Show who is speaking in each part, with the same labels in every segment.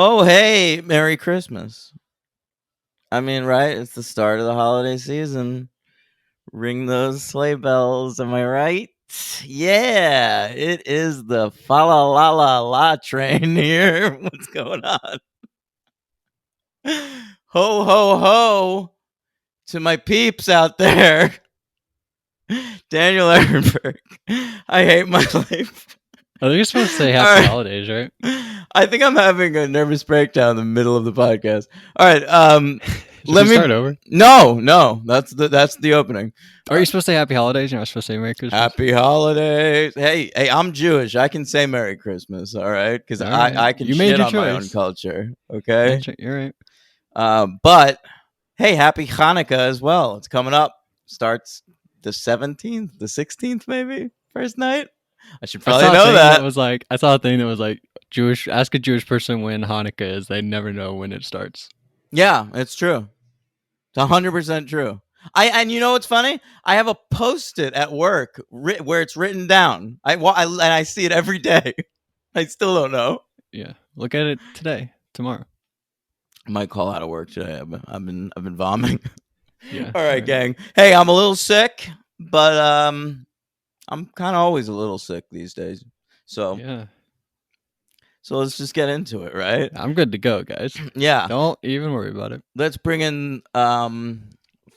Speaker 1: Oh, hey, Merry Christmas. I mean, right? It's the start of the holiday season. Ring those sleigh bells, am I right? Yeah, it is the fa la la la la train here. What's going on? Ho, ho, ho to my peeps out there. Daniel Ehrenberg. I hate my life.
Speaker 2: I think you're supposed to say
Speaker 1: All
Speaker 2: happy
Speaker 1: right.
Speaker 2: holidays, right?
Speaker 1: I think I'm having a nervous breakdown in the middle of the podcast. All right,
Speaker 2: Should
Speaker 1: let
Speaker 2: we
Speaker 1: me
Speaker 2: start over?
Speaker 1: No, that's the opening.
Speaker 2: Are you supposed to say happy holidays? You're not supposed to say Merry Christmas?
Speaker 1: Happy holidays. Hey, I'm Jewish. I can say Merry Christmas, all right? Because
Speaker 2: All right.
Speaker 1: I can
Speaker 2: You made
Speaker 1: shit
Speaker 2: your
Speaker 1: on my own
Speaker 2: choice.
Speaker 1: culture, okay?
Speaker 2: You're right.
Speaker 1: But hey, happy Hanukkah as well. It's coming up. Starts the 17th, the 16th, maybe first night. I should probably know that.
Speaker 2: I saw a thing that was like Jewish. Ask a Jewish person when Hanukkah is. They never know when it starts.
Speaker 1: Yeah, it's true. It's 100% true. And you know what's funny? I have a post-it at work where it's written down. And I see it every day. I still don't know.
Speaker 2: Yeah, look at it today, tomorrow.
Speaker 1: I might call out of work today. I've been vomiting.
Speaker 2: Yeah.
Speaker 1: All right, gang. Hey, I'm a little sick, but I'm kind of always a little sick these days. So
Speaker 2: Yeah,
Speaker 1: so let's just get into it, right?
Speaker 2: I'm good to go, guys.
Speaker 1: Yeah.
Speaker 2: Don't even worry about it.
Speaker 1: Let's bring in Fa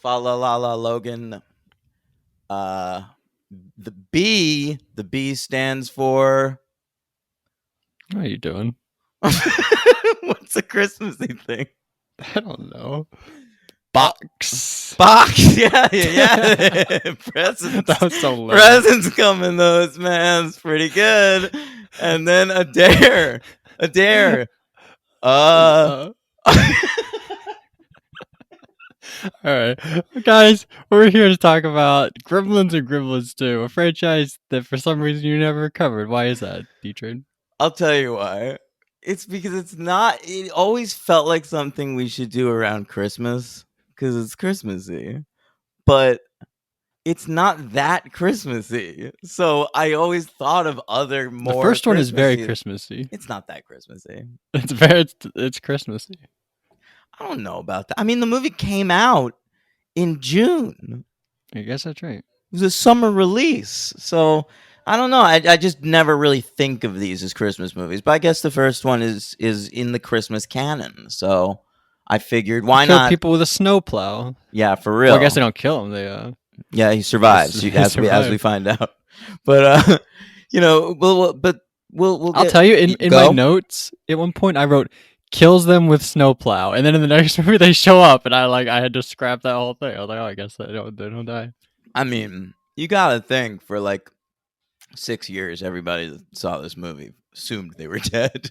Speaker 1: La La La Logan. The B. The B stands for.
Speaker 2: How are you doing?
Speaker 1: What's a Christmassy thing?
Speaker 2: I don't know. Box.
Speaker 1: Box. Yeah. Presents.
Speaker 2: That was so low.
Speaker 1: Presents come in those, man. It's pretty good. And then a dare. A dare.
Speaker 2: All right, guys, we're here to talk about Gremlins and Gremlins 2, a franchise that for some reason you never covered. Why is that, D-Train?
Speaker 1: I'll tell you why. It's because it always felt like something we should do around Christmas because it's Christmassy. But it's not that Christmassy. So I always thought of other more.
Speaker 2: The first one is very Christmassy.
Speaker 1: It's not that Christmassy.
Speaker 2: It's Christmassy.
Speaker 1: I don't know about that. I mean, the movie came out in June.
Speaker 2: I guess that's right.
Speaker 1: It was a summer release. So I don't know. I just never really think of these as Christmas movies. But I guess the first one is in the Christmas canon. So I figured, why
Speaker 2: Kill
Speaker 1: not?
Speaker 2: people with a snowplow.
Speaker 1: Yeah, for real.
Speaker 2: Well, I guess they don't kill them.
Speaker 1: Yeah, he survives as we find out. But
Speaker 2: I'll tell you, in my notes at one point I wrote kills them with snowplow, and then in the next movie they show up, and I had to scrap that whole thing. I was like, oh, I guess they don't die.
Speaker 1: I mean, you gotta think for like 6 years, everybody that saw this movie assumed they were dead.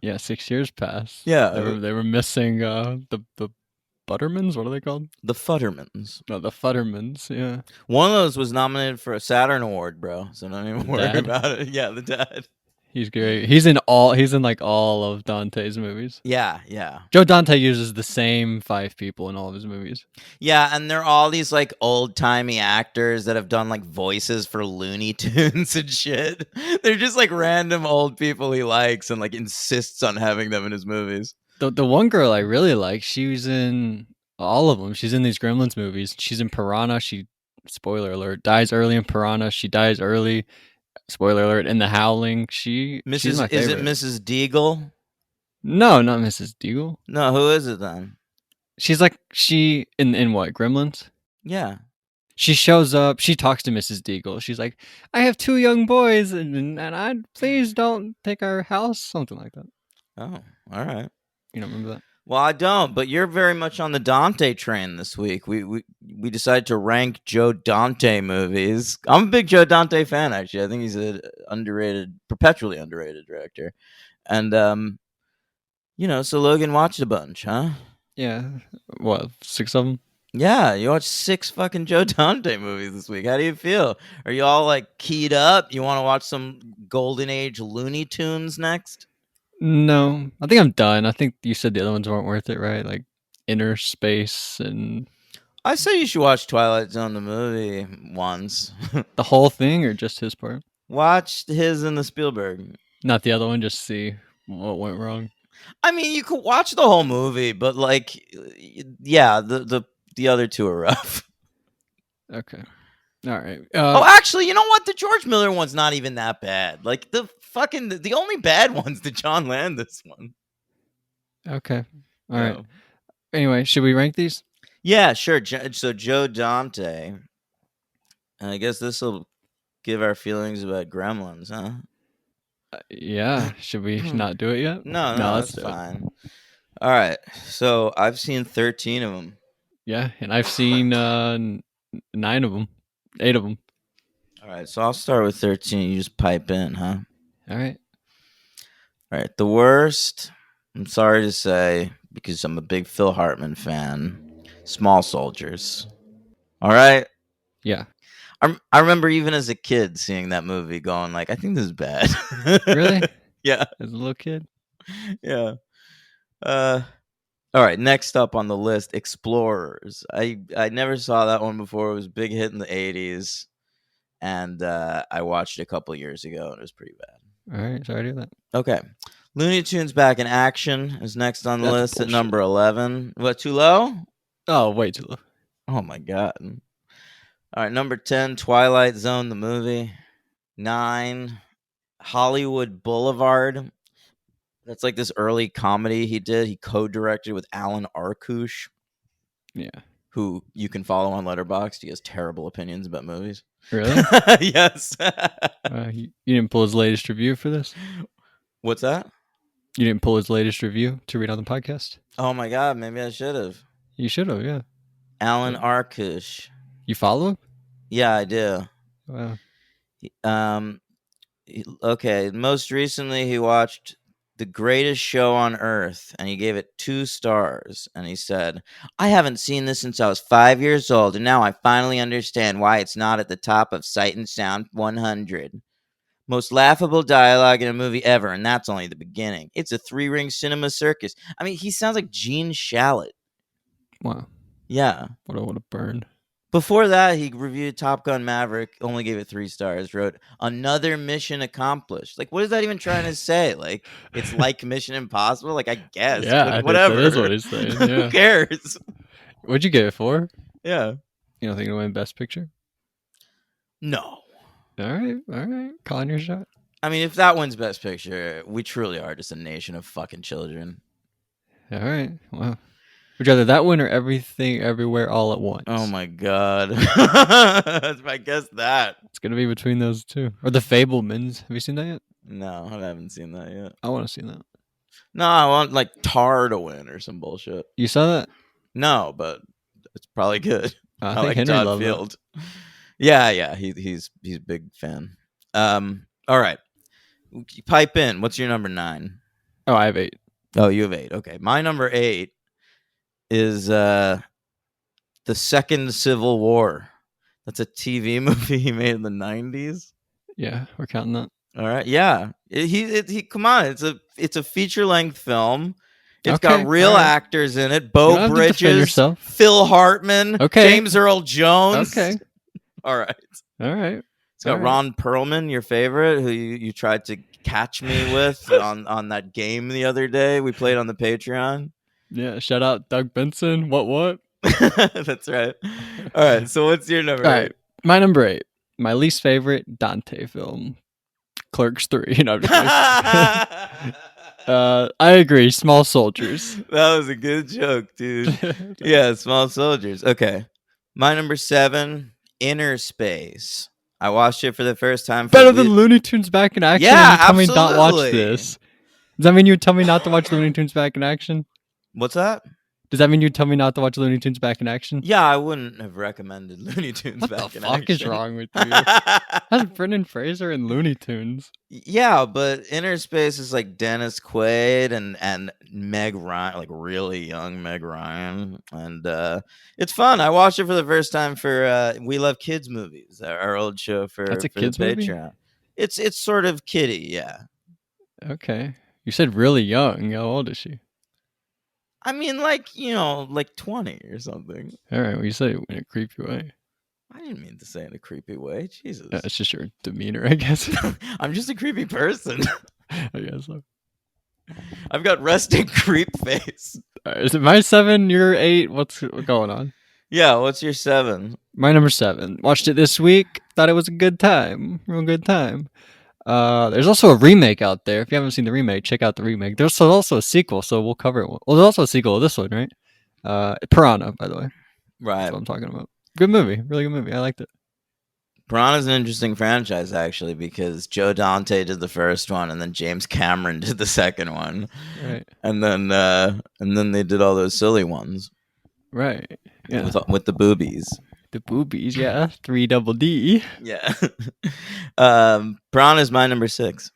Speaker 2: Yeah, 6 years passed.
Speaker 1: Yeah,
Speaker 2: they were missing the Buttermans. What are they called?
Speaker 1: The Futtermans.
Speaker 2: No, the Futtermans. Yeah,
Speaker 1: one of those was nominated for a Saturn Award, bro. So don't even worry about it. Yeah, the dad.
Speaker 2: He's great. He's in like all of Dante's movies.
Speaker 1: Yeah.
Speaker 2: Joe Dante uses the same 5 people in all of his movies.
Speaker 1: Yeah, and they're all these like old-timey actors that have done like voices for Looney Tunes and shit. They're just like random old people he likes and like insists on having them in his movies.
Speaker 2: The one girl I really like, she was in all of them. She's in these Gremlins movies. She's in Piranha. She, spoiler alert, dies early in Piranha. She dies early. Spoiler alert, in The Howling. She's my favorite.
Speaker 1: Is it Mrs. Deagle?
Speaker 2: No, not Mrs. Deagle.
Speaker 1: No, who is it then?
Speaker 2: She's like, in what, Gremlins?
Speaker 1: Yeah.
Speaker 2: She shows up, she talks to Mrs. Deagle. She's like, I have 2 young boys, and I please don't take our house, something like that.
Speaker 1: Oh, all right.
Speaker 2: You don't remember that?
Speaker 1: Well, I don't, but you're very much on the Dante train this week. We decided to rank Joe Dante movies. I'm a big Joe Dante fan, actually. I think he's an perpetually underrated director. And, so Logan watched a bunch, huh?
Speaker 2: Yeah. What, 6 of them?
Speaker 1: Yeah, you watched 6 fucking Joe Dante movies this week. How do you feel? Are you all, like, keyed up? You want to watch some Golden Age Looney Tunes next?
Speaker 2: No, I think I'm done. I think you said the other ones weren't worth it, right? Like Inner Space and...
Speaker 1: I say you should watch Twilight Zone the movie once.
Speaker 2: The whole thing or just his part?
Speaker 1: Watch his and the Spielberg.
Speaker 2: Not the other one, just see what went wrong.
Speaker 1: I mean, you could watch the whole movie, but like, yeah, the other two are rough.
Speaker 2: Okay. All right.
Speaker 1: Oh, actually, you know what? The George Miller one's not even that bad. Like the only bad one's the John Landis one.
Speaker 2: Okay. All right.
Speaker 1: Yeah.
Speaker 2: Anyway, should we rank these?
Speaker 1: Yeah, sure. So Joe Dante. I guess this will give our feelings about Gremlins, huh?
Speaker 2: Yeah. Should we not do it yet?
Speaker 1: No,
Speaker 2: No,
Speaker 1: no,
Speaker 2: let's
Speaker 1: that's
Speaker 2: do it.
Speaker 1: fine. All right. So I've seen 13 of them.
Speaker 2: Yeah, and I've seen 9 of them, 8 of them.
Speaker 1: All right. So I'll start with 13. You just pipe in, huh?
Speaker 2: All right.
Speaker 1: All right. The worst, I'm sorry to say, because I'm a big Phil Hartman fan, Small Soldiers. All right.
Speaker 2: Yeah.
Speaker 1: I remember even as a kid seeing that movie going like, I think this is bad.
Speaker 2: Really?
Speaker 1: Yeah.
Speaker 2: As a little kid?
Speaker 1: Yeah. All right, next up on the list, Explorers. I never saw that one before. It was a big hit in the 80s, and I watched it a couple years ago, and it was pretty bad.
Speaker 2: All right. Sorry to hear that.
Speaker 1: Okay. Looney Tunes Back in Action is next on the
Speaker 2: That's
Speaker 1: list at
Speaker 2: bullshit.
Speaker 1: number 11. What, too low?
Speaker 2: Oh, way too low.
Speaker 1: Oh, my God. All right, number 10, Twilight Zone, the movie. 9, Hollywood Boulevard. That's like this early comedy he did. He co-directed with Alan Arkush,
Speaker 2: Yeah.
Speaker 1: who you can follow on Letterboxd. He has terrible opinions about movies.
Speaker 2: Really?
Speaker 1: Yes.
Speaker 2: You didn't pull his latest review for this?
Speaker 1: What's that?
Speaker 2: You didn't pull his latest review to read on the podcast?
Speaker 1: Oh my God, maybe I should have.
Speaker 2: You should have, yeah.
Speaker 1: Alan Arkush.
Speaker 2: You follow him?
Speaker 1: Yeah, I do.
Speaker 2: Wow.
Speaker 1: Okay, most recently he watched The Greatest Show on Earth and he gave it 2 stars and he said, I haven't seen this since I was 5 years old and now I finally understand why it's not at the top of Sight and Sound 100. Most laughable dialogue in a movie ever, and that's only the beginning. It's a 3-ring cinema circus. I mean, he sounds like Gene Shalit.
Speaker 2: Wow.
Speaker 1: Yeah.
Speaker 2: What a burn.
Speaker 1: Before that, he reviewed Top Gun Maverick, only gave it 3 stars, wrote, another mission accomplished. Like, what is that even trying to say? Like, it's like Mission Impossible? Like, I guess.
Speaker 2: Yeah,
Speaker 1: Whatever.
Speaker 2: that is what he's saying. Yeah.
Speaker 1: Who cares?
Speaker 2: What'd you get it for?
Speaker 1: Yeah.
Speaker 2: You don't think it'll win Best Picture?
Speaker 1: No.
Speaker 2: All right. Calling your shot.
Speaker 1: I mean, if that wins Best Picture, we truly are just a nation of fucking children.
Speaker 2: All right. Wow. Would you rather that win or Everything Everywhere All at Once?
Speaker 1: Oh my God. I guess that.
Speaker 2: It's gonna be between those two. Or The Fablemans. Have you seen that yet?
Speaker 1: No, I haven't seen that yet.
Speaker 2: I want to see that.
Speaker 1: No, I want like Tar to win or some bullshit.
Speaker 2: You saw that?
Speaker 1: No, but it's probably good.
Speaker 2: I
Speaker 1: I
Speaker 2: think
Speaker 1: like
Speaker 2: Henry
Speaker 1: Todd
Speaker 2: loved
Speaker 1: Field. Yeah, he's a big fan. All right, pipe in. What's your number 9?
Speaker 2: Oh, I have 8.
Speaker 1: Oh, you have 8. Okay, my number 8 is the Second Civil War. That's a TV movie he made in the 90s.
Speaker 2: Yeah, we're counting that.
Speaker 1: All right, yeah. He come on. It's a feature length film. It's
Speaker 2: Okay,
Speaker 1: got real
Speaker 2: all right.
Speaker 1: actors in it.
Speaker 2: You don't
Speaker 1: Bo
Speaker 2: have to defend
Speaker 1: Bridges,
Speaker 2: yourself.
Speaker 1: Phil Hartman,
Speaker 2: Okay.
Speaker 1: James Earl Jones.
Speaker 2: Okay.
Speaker 1: All right.
Speaker 2: All right.
Speaker 1: It's got
Speaker 2: All right.
Speaker 1: Ron Perlman, your favorite, who you tried to catch me with on that game the other day we played on the Patreon.
Speaker 2: Yeah, shout out Doug Benson. What?
Speaker 1: That's right. All right. So what's your number?
Speaker 2: All right. My number 8. My least favorite Dante film. Clerks 3. You know, I'm just kidding. I agree. Small Soldiers.
Speaker 1: That was a good joke, dude. Yeah, Small Soldiers. Okay. My number 7, Inner Space. I watched it for the first time.
Speaker 2: Better than Looney Tunes Back in Action.
Speaker 1: Yeah,
Speaker 2: and you tell me not watch
Speaker 1: absolutely.
Speaker 2: this. Does that mean you would tell me not to watch Looney Tunes Back in Action?
Speaker 1: What's that?
Speaker 2: Does that mean you'd tell me not to watch Looney Tunes Back in Action?
Speaker 1: Yeah, I wouldn't have recommended Looney Tunes
Speaker 2: What
Speaker 1: Back
Speaker 2: the
Speaker 1: in
Speaker 2: fuck
Speaker 1: Action.
Speaker 2: is wrong with you? That's Brendan Fraser and Looney Tunes.
Speaker 1: Yeah, but Inner Space is like Dennis Quaid and Meg Ryan, like really young Meg Ryan, and it's fun. I watched it for the first time for We Love Kids movies, our old show for
Speaker 2: That's a
Speaker 1: for
Speaker 2: kids
Speaker 1: the
Speaker 2: movie?
Speaker 1: Patreon. It's sort of kiddie, yeah.
Speaker 2: Okay. You said really young. How old is she?
Speaker 1: I mean, like, like 20 or something.
Speaker 2: All right. Well, you said it in a creepy way.
Speaker 1: I didn't mean to say it in a creepy way. Jesus.
Speaker 2: It's just your demeanor, I guess.
Speaker 1: I'm just a creepy person.
Speaker 2: I guess so.
Speaker 1: I've got resting creep face.
Speaker 2: Is it my 7? You're 8. What's going on?
Speaker 1: Yeah, what's your 7?
Speaker 2: My number 7. Watched it this week. Thought it was a good time. Real good time. There's also a remake out there. If you haven't seen the remake, check out the remake. There's also a sequel, so we'll cover it. Well, there's also a sequel of this one, right? Piranha, by the way. That's
Speaker 1: Right.
Speaker 2: what I'm talking about. Good movie. Really good movie. I liked it.
Speaker 1: Piranha's an interesting franchise actually because Joe Dante did the first one and then James Cameron did the second one.
Speaker 2: Right.
Speaker 1: And then they did all those silly ones
Speaker 2: Right. Yeah.
Speaker 1: with the boobies.
Speaker 2: The boobies, yeah. 3 double D.
Speaker 1: Yeah. Piranha's my number 6.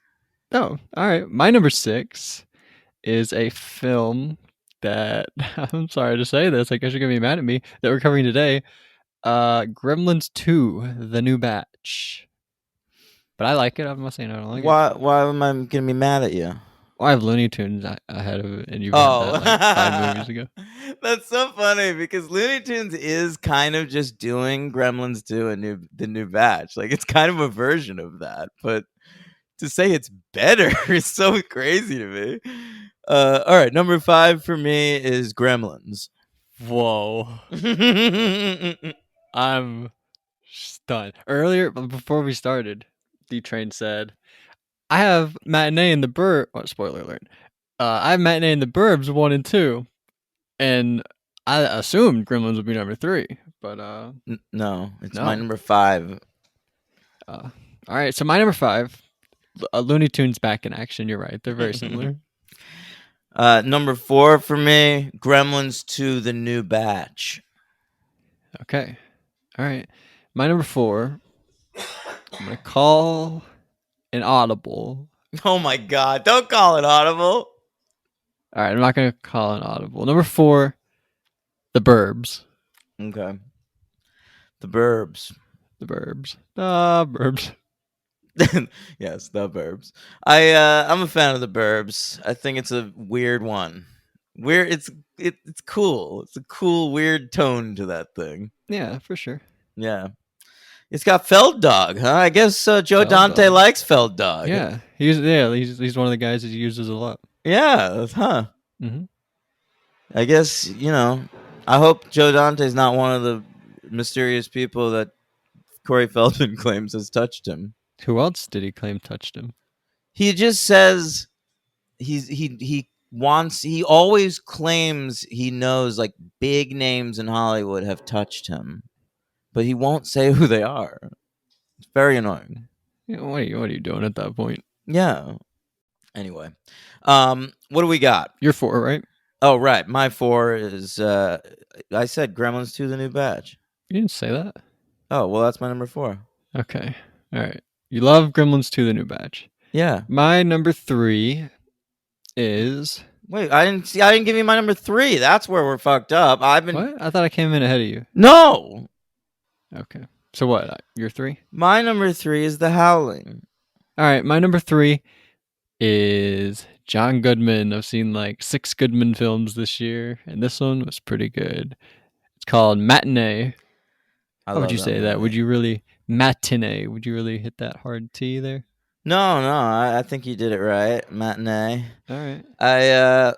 Speaker 2: Oh, all right. My number 6 is a film that I'm sorry to say this. I guess you're gonna be mad at me that we're covering today. Gremlins 2, The New Batch. But I like it. I'm not saying I don't like it.
Speaker 1: Why am I gonna be mad at you?
Speaker 2: Well, I have Looney Tunes ahead of it, and you had
Speaker 1: Oh,
Speaker 2: that like 5 movies ago.
Speaker 1: that's so funny because Looney Tunes is kind of just doing Gremlins 2 the new batch. Like it's kind of a version of that, but to say it's better is so crazy to me. All right, number 5 for me is Gremlins.
Speaker 2: Whoa. I'm stunned. Earlier, before we started, D-Train said, I have Matinee in the Burbs. Oh, spoiler alert. I have Matinee in the Burbs 1 and 2. And I assumed Gremlins would be number 3. But,
Speaker 1: No, it's
Speaker 2: No.
Speaker 1: my number 5.
Speaker 2: all right. So my number 5, Looney Tunes back in action. You're right. They're very similar.
Speaker 1: Number 4 for me, Gremlins 2, the new batch.
Speaker 2: Okay. All right. My number 4, I'm going to call an audible.
Speaker 1: Oh my god, don't call it audible.
Speaker 2: All right. I'm not going to call an audible. Number 4, The Burbs.
Speaker 1: Okay. The Burbs.
Speaker 2: The Burbs. The Burbs.
Speaker 1: Yes, the Burbs. I'm a fan of the Burbs. I think it's a weird one. It's cool. It's a cool weird tone to that thing.
Speaker 2: Yeah, for sure.
Speaker 1: Yeah. It's got Feld Dog, huh? I guess Joe
Speaker 2: Feld
Speaker 1: Dante
Speaker 2: Dog.
Speaker 1: likes Feld Dog.
Speaker 2: Yeah, he's one of the guys he uses a lot.
Speaker 1: Yeah, huh.
Speaker 2: Mm-hmm.
Speaker 1: I guess, I hope Joe Dante's not one of the mysterious people that Corey Feldman claims has touched him.
Speaker 2: Who else did he claim touched him?
Speaker 1: He just says he always claims he knows like big names in Hollywood have touched him, but he won't say who they are. It's very annoying.
Speaker 2: Yeah, what are you doing at that point?
Speaker 1: Yeah. Anyway, what do we got?
Speaker 2: You're 4, right?
Speaker 1: Oh, right. My 4 is I said Gremlins 2, the new batch.
Speaker 2: You didn't say that.
Speaker 1: Oh, well, that's my number 4.
Speaker 2: Okay. All right. You love Gremlins 2, the new batch.
Speaker 1: Yeah.
Speaker 2: My number 3 is
Speaker 1: Wait, I didn't give you my number 3. That's where we're fucked up.
Speaker 2: what? I thought I came in ahead of you.
Speaker 1: No.
Speaker 2: Okay. So what? You're 3?
Speaker 1: My number 3 is The Howling.
Speaker 2: All right. My number 3 is John Goodman. I've seen like 6 Goodman films this year, and this one was pretty good. It's called Matinee. How would you say that? Would you really matinee? Would you really hit that hard T there?
Speaker 1: No, I think you did it right. Matinee.
Speaker 2: All right.
Speaker 1: I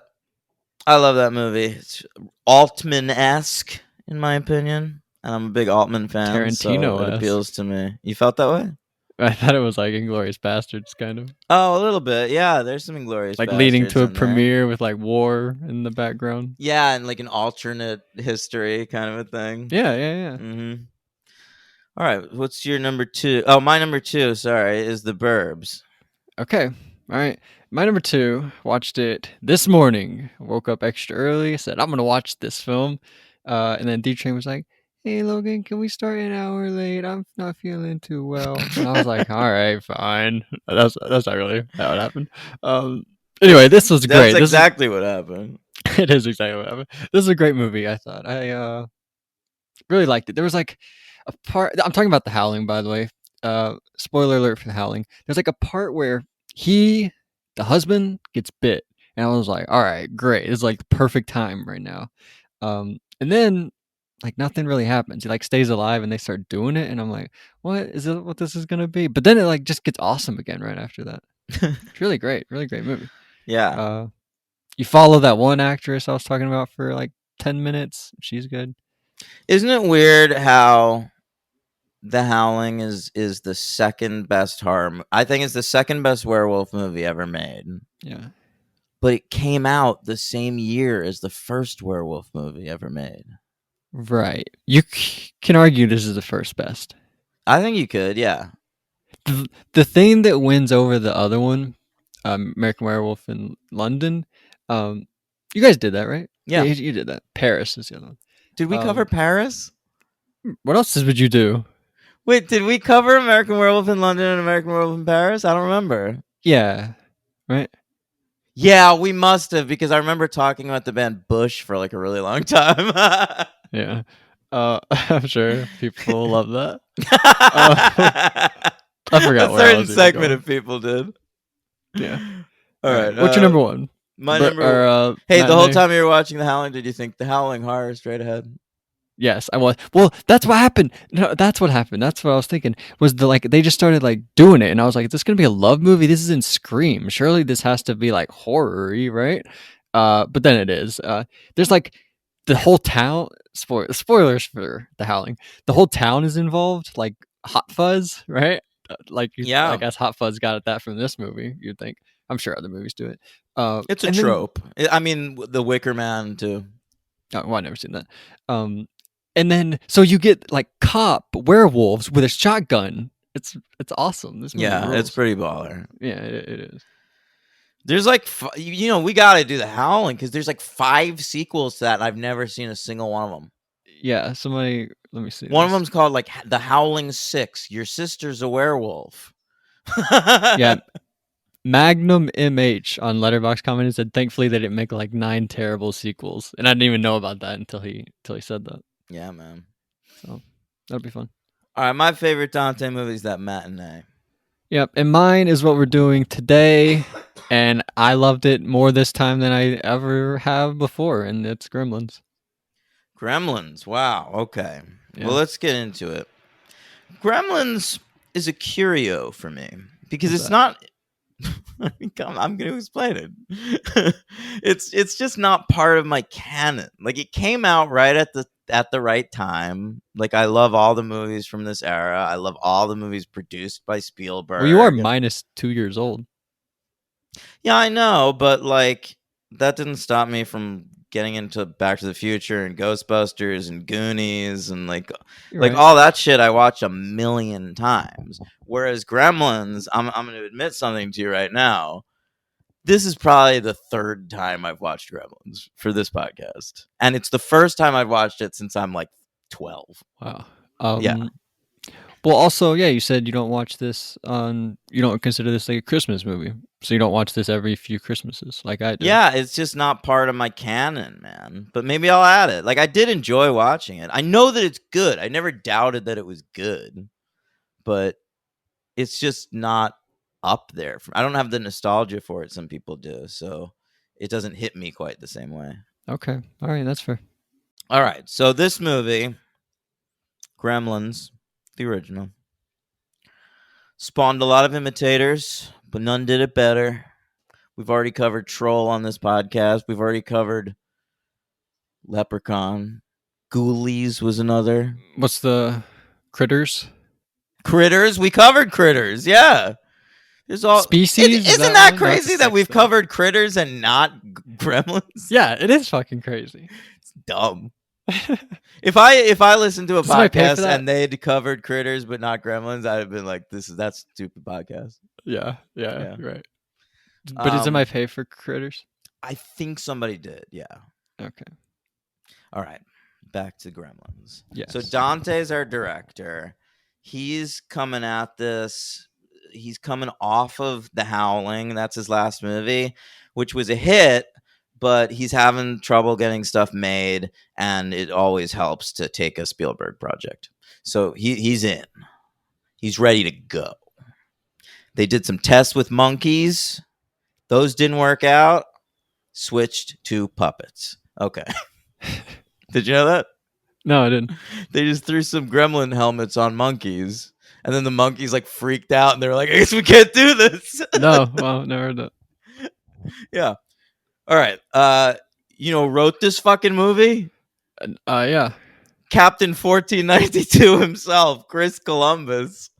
Speaker 1: love that movie. It's Altman-esque, in my opinion. And I'm a big Altman fan, so it
Speaker 2: Tarantino-esque.
Speaker 1: appeals to me. You felt that way?
Speaker 2: I thought it was like Inglourious Bastards, kind of.
Speaker 1: Oh, a little bit. Yeah, there's some Inglourious
Speaker 2: Like
Speaker 1: Bastards
Speaker 2: leading to a
Speaker 1: in there.
Speaker 2: premiere with like war in the background.
Speaker 1: Yeah, and like an alternate history kind of a thing.
Speaker 2: Yeah.
Speaker 1: Mm-hmm. All right, what's your number 2? Oh, my number 2, sorry, is The Burbs.
Speaker 2: Okay. All right. My number 2, watched it this morning. Woke up extra early, said, I'm going to watch this film. And then D-Train was like, hey, Logan, can we start an hour late? I'm not feeling too well. And I was like, all right, fine. That's not really how it happened. Anyway, this was great.
Speaker 1: That's exactly what happened.
Speaker 2: It is exactly what happened. This is a great movie, I thought. I really liked it. There was like a part, I'm talking about The Howling, by the way. Spoiler alert for The Howling. There's like a part where the husband gets bit. And I was like, all right, great. It's like the perfect time right now. And then like nothing really happens. He like stays alive and they start doing it. And I'm like, what is it? What this is going to be? But then it like just gets awesome again right after that. It's really great. Really great movie.
Speaker 1: Yeah.
Speaker 2: You follow that one actress I was talking about for like 10 minutes. She's good.
Speaker 1: Isn't it weird how The Howling is the second best horror? I think it's the second best werewolf movie ever made.
Speaker 2: Yeah.
Speaker 1: But it came out the same year as the first werewolf movie ever made.
Speaker 2: Right. You can argue this is the first best.
Speaker 1: I think you could, yeah.
Speaker 2: The thing that wins over the other one, American Werewolf in London, you guys did that, right?
Speaker 1: Yeah.
Speaker 2: You did that. Paris is the other one.
Speaker 1: Did we cover Paris?
Speaker 2: What else would you do?
Speaker 1: Wait, did we cover American Werewolf in London and American Werewolf in Paris? I don't remember.
Speaker 2: Yeah. Right?
Speaker 1: Yeah, we must have, because I remember talking about the band Bush for like a really long time.
Speaker 2: Yeah. I'm sure people love that. I forgot
Speaker 1: A
Speaker 2: where I
Speaker 1: certain
Speaker 2: was even
Speaker 1: segment
Speaker 2: going.
Speaker 1: of people did.
Speaker 2: Yeah.
Speaker 1: All right.
Speaker 2: What's your number one?
Speaker 1: My number. Hey, the whole time you were watching The Howling, did you think The Howling horror straight ahead?
Speaker 2: Yes, I was. Well, that's what happened. No, that's what happened. That's what I was thinking. Was they just started like doing it, and I was like, "Is this gonna be a love movie? This isn't Scream. Surely this has to be like horror-y, right?" But then it is. There's like the whole town. Spoilers for The Howling. The whole town is involved, like Hot Fuzz, right?
Speaker 1: Yeah.
Speaker 2: I guess Hot Fuzz got that from this movie. You'd think. I'm sure other movies do it.
Speaker 1: It's a
Speaker 2: and then-
Speaker 1: trope. I mean, The Wicker Man too.
Speaker 2: Oh, well, I've never seen that. And then so you get like cop werewolves with a shotgun. It's awesome. This movie
Speaker 1: Yeah,
Speaker 2: rules.
Speaker 1: it's pretty baller.
Speaker 2: Yeah, it is.
Speaker 1: There's like, we got to do The Howling because there's like 5 sequels to that, and I've never seen a single one of them.
Speaker 2: Yeah, somebody. Let me see.
Speaker 1: One of them's called like The Howling 6. Your sister's a werewolf.
Speaker 2: Yeah. Magnum MH on Letterboxd commented said, "Thankfully they didn't make like 9 terrible sequels," and I didn't even know about that until he said that.
Speaker 1: Yeah, man.
Speaker 2: So that'll be fun.
Speaker 1: All right, my favorite Dante movie is That Matinee.
Speaker 2: Yep, and mine is what we're doing today, and I loved it more this time than I ever have before, and it's Gremlins.
Speaker 1: Gremlins. Wow. Okay.
Speaker 2: Yeah.
Speaker 1: Well, let's get into it. Gremlins is a curio for me because
Speaker 2: What's
Speaker 1: it's
Speaker 2: that?
Speaker 1: not. I'm going to explain it. It's just not part of my canon. Like, it came out right at the right time. Like, I love all the movies from this era. I love all the movies produced by Spielberg.
Speaker 2: Well, you are minus 2 years old.
Speaker 1: Yeah, I know, but like that didn't stop me from getting into Back to the Future and Ghostbusters and Goonies and like
Speaker 2: Right.
Speaker 1: all that shit I watched a million times. Whereas Gremlins, I'm going to admit something to you right now. This is probably the 3rd time I've watched Gremlins for this podcast. And it's the first time I've watched it since I'm like 12.
Speaker 2: Wow.
Speaker 1: Yeah.
Speaker 2: Well, also, yeah, you said you don't watch this you don't consider this like a Christmas movie. So you don't watch this every few Christmases like I do.
Speaker 1: Yeah, it's just not part of my canon, man. But maybe I'll add it. Like, I did enjoy watching it. I know that it's good. I never doubted that it was good. But it's just not up there. I don't have the nostalgia for it some people do. So it doesn't hit me quite the same way.
Speaker 2: Okay. All right, that's fair.
Speaker 1: All right. So this movie, Gremlins, the original, spawned a lot of imitators, but none did it better. We've already covered Troll on this podcast. We've already covered Leprechaun. Ghoulies was another.
Speaker 2: What's the Critters?
Speaker 1: Critters? We covered Critters, yeah. There's all
Speaker 2: Species?
Speaker 1: Isn't that crazy that we've covered Critters and not Gremlins?
Speaker 2: Yeah, it is fucking crazy.
Speaker 1: It's dumb. If I listened to a
Speaker 2: Does somebody pay for
Speaker 1: podcast
Speaker 2: that?
Speaker 1: and they'd covered Critters but not Gremlins, I'd have been like, that's a stupid podcast.
Speaker 2: Yeah,
Speaker 1: Yeah.
Speaker 2: you're right. But did somebody pay for Critters?
Speaker 1: I think somebody did, yeah.
Speaker 2: Okay.
Speaker 1: All right, back to Gremlins.
Speaker 2: Yes.
Speaker 1: So Dante's our director. He's coming at this. He's coming off of The Howling. That's his last movie, which was a hit, but he's having trouble getting stuff made, and it always helps to take a Spielberg project. So he's in. He's ready to go. They did some tests with monkeys. Those didn't work out. Switched to puppets. Okay. Did you know that?
Speaker 2: No, I didn't.
Speaker 1: They just threw some gremlin helmets on monkeys. And then the monkeys like freaked out and they were like, I guess we can't do this.
Speaker 2: No, well, never heard that.
Speaker 1: Yeah. All right. Wrote this fucking movie?
Speaker 2: Yeah.
Speaker 1: Captain 1492 himself, Chris Columbus.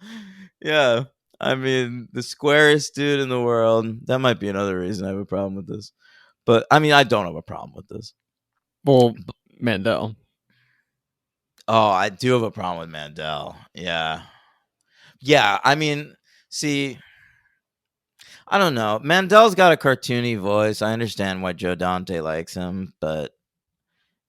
Speaker 1: Yeah. I mean, the squarest dude in the world. That might be another reason I have a problem with this. But I mean, I don't have a problem with this.
Speaker 2: Well, Mandel.
Speaker 1: Oh, I do have a problem with Mandel. Yeah. Yeah. I mean, see, I don't know. Mandel's got a cartoony voice. I understand why Joe Dante likes him, but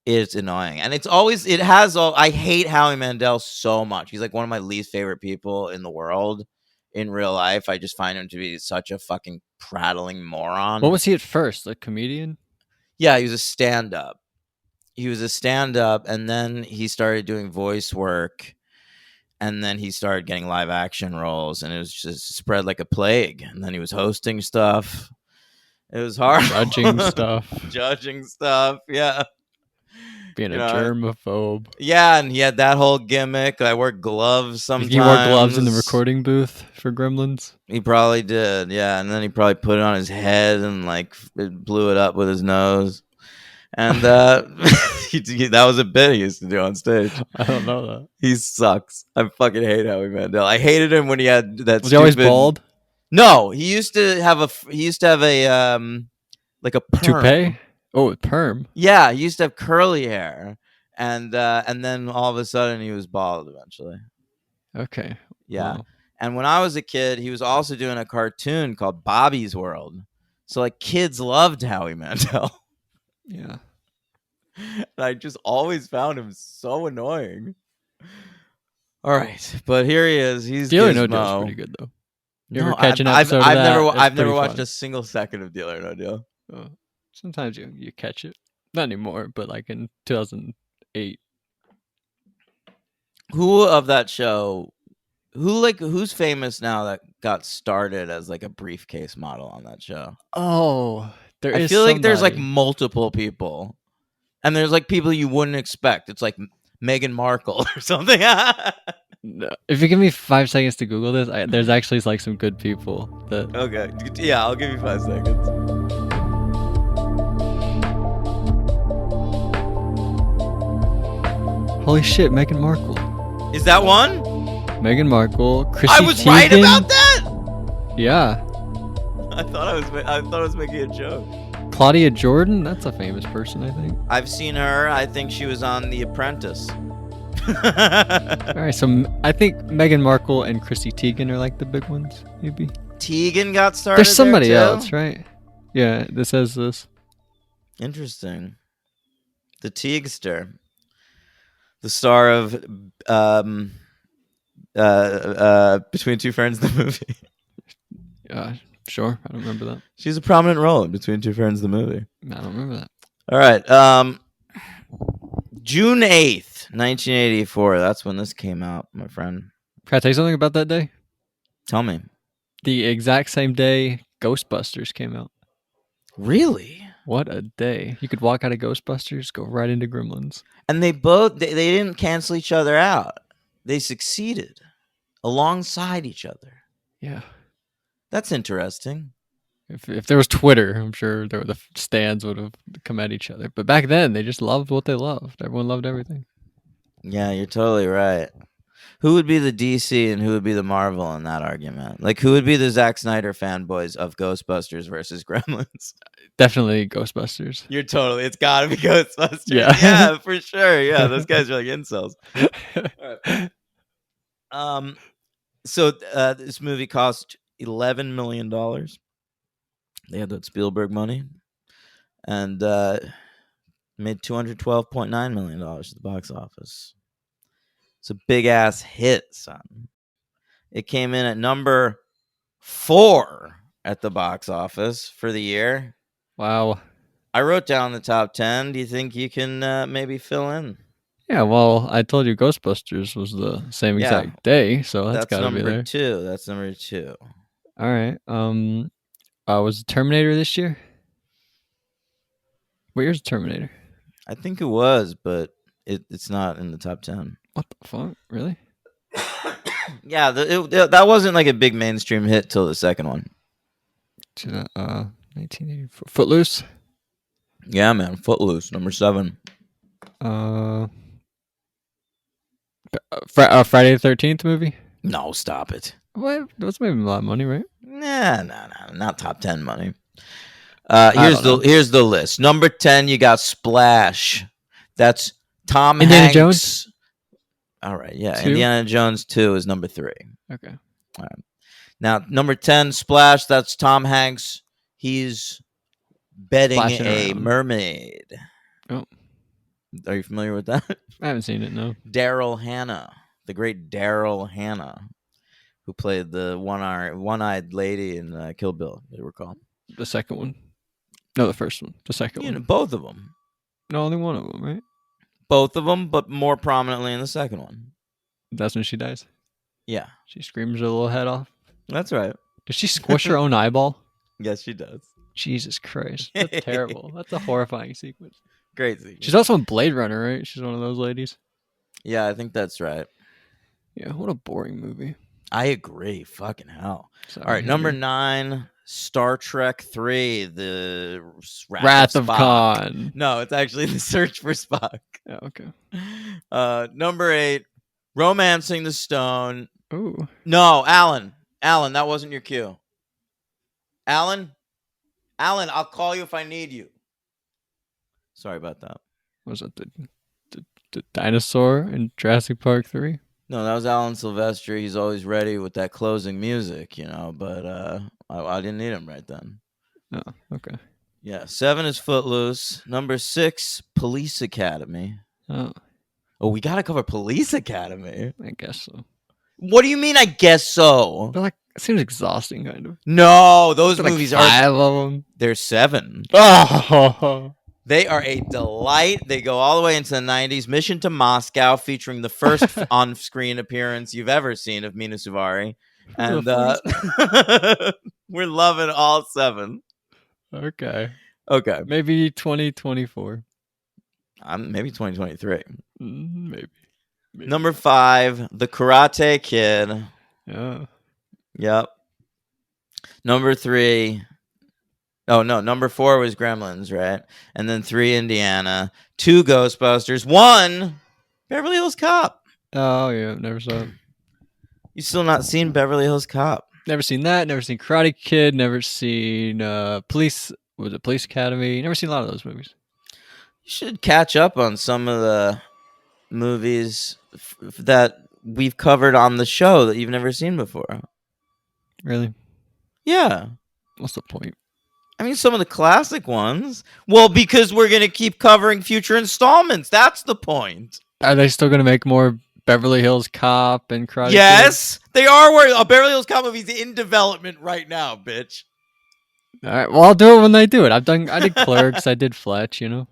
Speaker 1: it's annoying. And I hate Howie Mandel so much. He's like one of my least favorite people in the world in real life. I just find him to be such a fucking prattling moron.
Speaker 2: What was he at first? A comedian?
Speaker 1: Yeah, he was a stand up. He was a stand up, and then he started doing voice work, and then he started getting live action roles, and it was just spread like a plague. And then he was hosting stuff. It was hard.
Speaker 2: Judging stuff.
Speaker 1: Judging stuff. Yeah.
Speaker 2: Being a germaphobe.
Speaker 1: Yeah, and he had that whole gimmick. I wear gloves sometimes.
Speaker 2: He wore gloves in the recording booth for Gremlins.
Speaker 1: He probably did, yeah. And then he probably put it on his head and like blew it up with his nose. And that was a bit he used to do on stage.
Speaker 2: I don't know that.
Speaker 1: He sucks. I fucking hate Howie Mandel. I hated him when he had that.
Speaker 2: Was he always bald?
Speaker 1: No, he used to have a like a perm.
Speaker 2: Toupee. Oh, perm.
Speaker 1: Yeah, he used to have curly hair, and then all of a sudden he was bald eventually.
Speaker 2: Okay.
Speaker 1: Yeah.
Speaker 2: Wow.
Speaker 1: And when I was a kid, he was also doing a cartoon called Bobby's World. So like kids loved Howie Mandel.
Speaker 2: Yeah.
Speaker 1: And I just always found him so annoying. All right, but here he is. He's
Speaker 2: Deal or No
Speaker 1: Gizmo.
Speaker 2: Deal's pretty good though. You
Speaker 1: No,
Speaker 2: ever catch an episode of
Speaker 1: I've
Speaker 2: that?
Speaker 1: I've never
Speaker 2: pretty
Speaker 1: watched
Speaker 2: fun.
Speaker 1: a single second of Deal or No Deal.
Speaker 2: Oh, sometimes you catch it. Not anymore, but like in 2008.
Speaker 1: Who of that show? Who's famous now that got started as like a briefcase model on that show?
Speaker 2: Oh,
Speaker 1: I feel like there's like multiple people, and there's like people you wouldn't expect. It's like Meghan Markle or something.
Speaker 2: No. If you give me 5 seconds to Google this, there's actually like some good people that.
Speaker 1: Okay, yeah, I'll give you 5 seconds.
Speaker 2: Holy shit, Meghan Markle.
Speaker 1: Is that one?
Speaker 2: Meghan Markle, Chrissy
Speaker 1: I was
Speaker 2: Teigen.
Speaker 1: right about that.
Speaker 2: Yeah.
Speaker 1: I thought I was making a joke.
Speaker 2: Claudia Jordan, that's a famous person, I think.
Speaker 1: I've seen her. I think she was on The Apprentice.
Speaker 2: All right, so I think Meghan Markle and Chrissy Teigen are like the big ones, maybe.
Speaker 1: Tegan got started.
Speaker 2: There's somebody
Speaker 1: there too?
Speaker 2: else, right? Yeah, this says this.
Speaker 1: Interesting. The Teagster, the star of Between Two Ferns, the movie.
Speaker 2: Sure. I don't remember that.
Speaker 1: She's a prominent role in Between Two Ferns, the movie.
Speaker 2: I don't remember that.
Speaker 1: All right. June 8th, 1984. That's when this came out, my friend.
Speaker 2: Can I tell you something about that day?
Speaker 1: Tell me.
Speaker 2: The exact same day Ghostbusters came out.
Speaker 1: Really?
Speaker 2: What a day. You could walk out of Ghostbusters, go right into Gremlins.
Speaker 1: And they didn't cancel each other out. They succeeded alongside each other.
Speaker 2: Yeah.
Speaker 1: That's interesting.
Speaker 2: If there was Twitter, I'm sure the stands would have come at each other. But back then, they just loved what they loved. Everyone loved everything.
Speaker 1: Yeah, you're totally right. Who would be the DC and who would be the Marvel in that argument? Like, who would be the Zack Snyder fanboys of Ghostbusters versus Gremlins?
Speaker 2: Definitely Ghostbusters.
Speaker 1: It's got to be Ghostbusters.
Speaker 2: Yeah.
Speaker 1: Yeah, for sure. Yeah, those guys are like incels. All right. So this movie cost $11 million. They had that Spielberg money, and made $212.9 million at the box office. It's a big ass hit, son. It came in at number 4 at the box office for the year.
Speaker 2: Wow.
Speaker 1: I wrote down the top 10. Do you think you can maybe fill in?
Speaker 2: Yeah, well, I told you Ghostbusters was the same exact day, so that's got to be there.
Speaker 1: Number 2. That's number 2.
Speaker 2: All right. Was Terminator this year? What year's Terminator?
Speaker 1: I think it was, but it's not in the top 10.
Speaker 2: What the fuck? Really?
Speaker 1: Yeah, that wasn't like a big mainstream hit till the second one.
Speaker 2: Yeah, 1984. Footloose.
Speaker 1: Yeah, man. Footloose, number 7.
Speaker 2: Friday the 13th movie.
Speaker 1: No, stop it.
Speaker 2: What? That's maybe a lot of money, right?
Speaker 1: Nah, not top 10 money.
Speaker 2: I don't know.
Speaker 1: Here's the list. Number 10, you got Splash. That's Tom
Speaker 2: Indiana
Speaker 1: Hanks.
Speaker 2: Jones?
Speaker 1: All right, yeah.
Speaker 2: 2?
Speaker 1: Indiana Jones 2 is number 3.
Speaker 2: Okay.
Speaker 1: All right. Now, number 10, Splash. That's Tom Hanks. He's betting
Speaker 2: Splashing
Speaker 1: a
Speaker 2: around.
Speaker 1: mermaid.
Speaker 2: Oh.
Speaker 1: Are you familiar with that?
Speaker 2: I haven't seen it, no.
Speaker 1: Daryl Hannah, the great Daryl Hannah, who played the one-eyed lady in Kill Bill. You recall?
Speaker 2: The second one. No, the first one. The second
Speaker 1: You know,
Speaker 2: one.
Speaker 1: both of them.
Speaker 2: No, only one of them, right?
Speaker 1: Both of them, but more prominently in the second one.
Speaker 2: That's when she dies.
Speaker 1: Yeah,
Speaker 2: She screams her little head off.
Speaker 1: that's right.
Speaker 2: Does she squish her own eyeball?
Speaker 1: Yes, she does.
Speaker 2: Jesus Christ. That's terrible. That's a horrifying sequence.
Speaker 1: Great sequence.
Speaker 2: She's also in Blade Runner, right? She's one of those ladies.
Speaker 1: Yeah, I think that's right.
Speaker 2: Yeah, what a boring movie.
Speaker 1: I agree. Fucking hell.
Speaker 2: Sorry,
Speaker 1: All right, number
Speaker 2: Henry.
Speaker 1: 9, Star Trek 3, the
Speaker 2: Wrath of
Speaker 1: Spock.
Speaker 2: Khan.
Speaker 1: No, it's actually the Search for Spock.
Speaker 2: Yeah, okay.
Speaker 1: Number 8, Romancing the Stone.
Speaker 2: Ooh.
Speaker 1: No, Alan, that wasn't your cue. Alan, I'll call you if I need you. Sorry about that.
Speaker 2: Was that the dinosaur in Jurassic Park 3?
Speaker 1: No, that was Alan Silvestri. He's always ready with that closing music, but I didn't need him right then.
Speaker 2: Oh, okay.
Speaker 1: Yeah, 7 is Footloose. Number 6, Police Academy.
Speaker 2: Oh,
Speaker 1: We gotta cover Police Academy.
Speaker 2: I guess so.
Speaker 1: What do you mean? I guess so.
Speaker 2: But it seems exhausting, kind of.
Speaker 1: No, those
Speaker 2: There's
Speaker 1: movies
Speaker 2: like 5 of them.
Speaker 1: There's 7.
Speaker 2: Oh.
Speaker 1: They are a delight. They go all the way into the 90s. Mission to Moscow, featuring the first on-screen appearance you've ever seen of Mina Suvari. And we're loving all 7.
Speaker 2: Okay.
Speaker 1: Okay.
Speaker 2: Maybe 2024.
Speaker 1: Maybe 2023.
Speaker 2: Maybe.
Speaker 1: Number 5, The Karate Kid.
Speaker 2: Yeah.
Speaker 1: Yep. Number 3. Oh, no. Number 4 was Gremlins, right? And then 3, Indiana. 2, Ghostbusters. 1, Beverly Hills Cop.
Speaker 2: Oh, yeah. Never saw it.
Speaker 1: You still not seen Beverly Hills Cop?
Speaker 2: Never seen that. Never seen Karate Kid. Never seen Police. Was it Police Academy? Never seen a lot of those movies.
Speaker 1: You should catch up on some of the movies that we've covered on the show that you've never seen before.
Speaker 2: Really?
Speaker 1: Yeah.
Speaker 2: What's the point?
Speaker 1: I mean, some of the classic ones. Well, because we're going to keep covering future installments. That's the point.
Speaker 2: Are they still going to make more Beverly Hills Cop and Karate
Speaker 1: Yes, they are. A Beverly Hills Cop movie's in development right now, bitch.
Speaker 2: Kid? All right. Well, I'll do it when they do it. I did Clerks. I did Fletch,
Speaker 1: You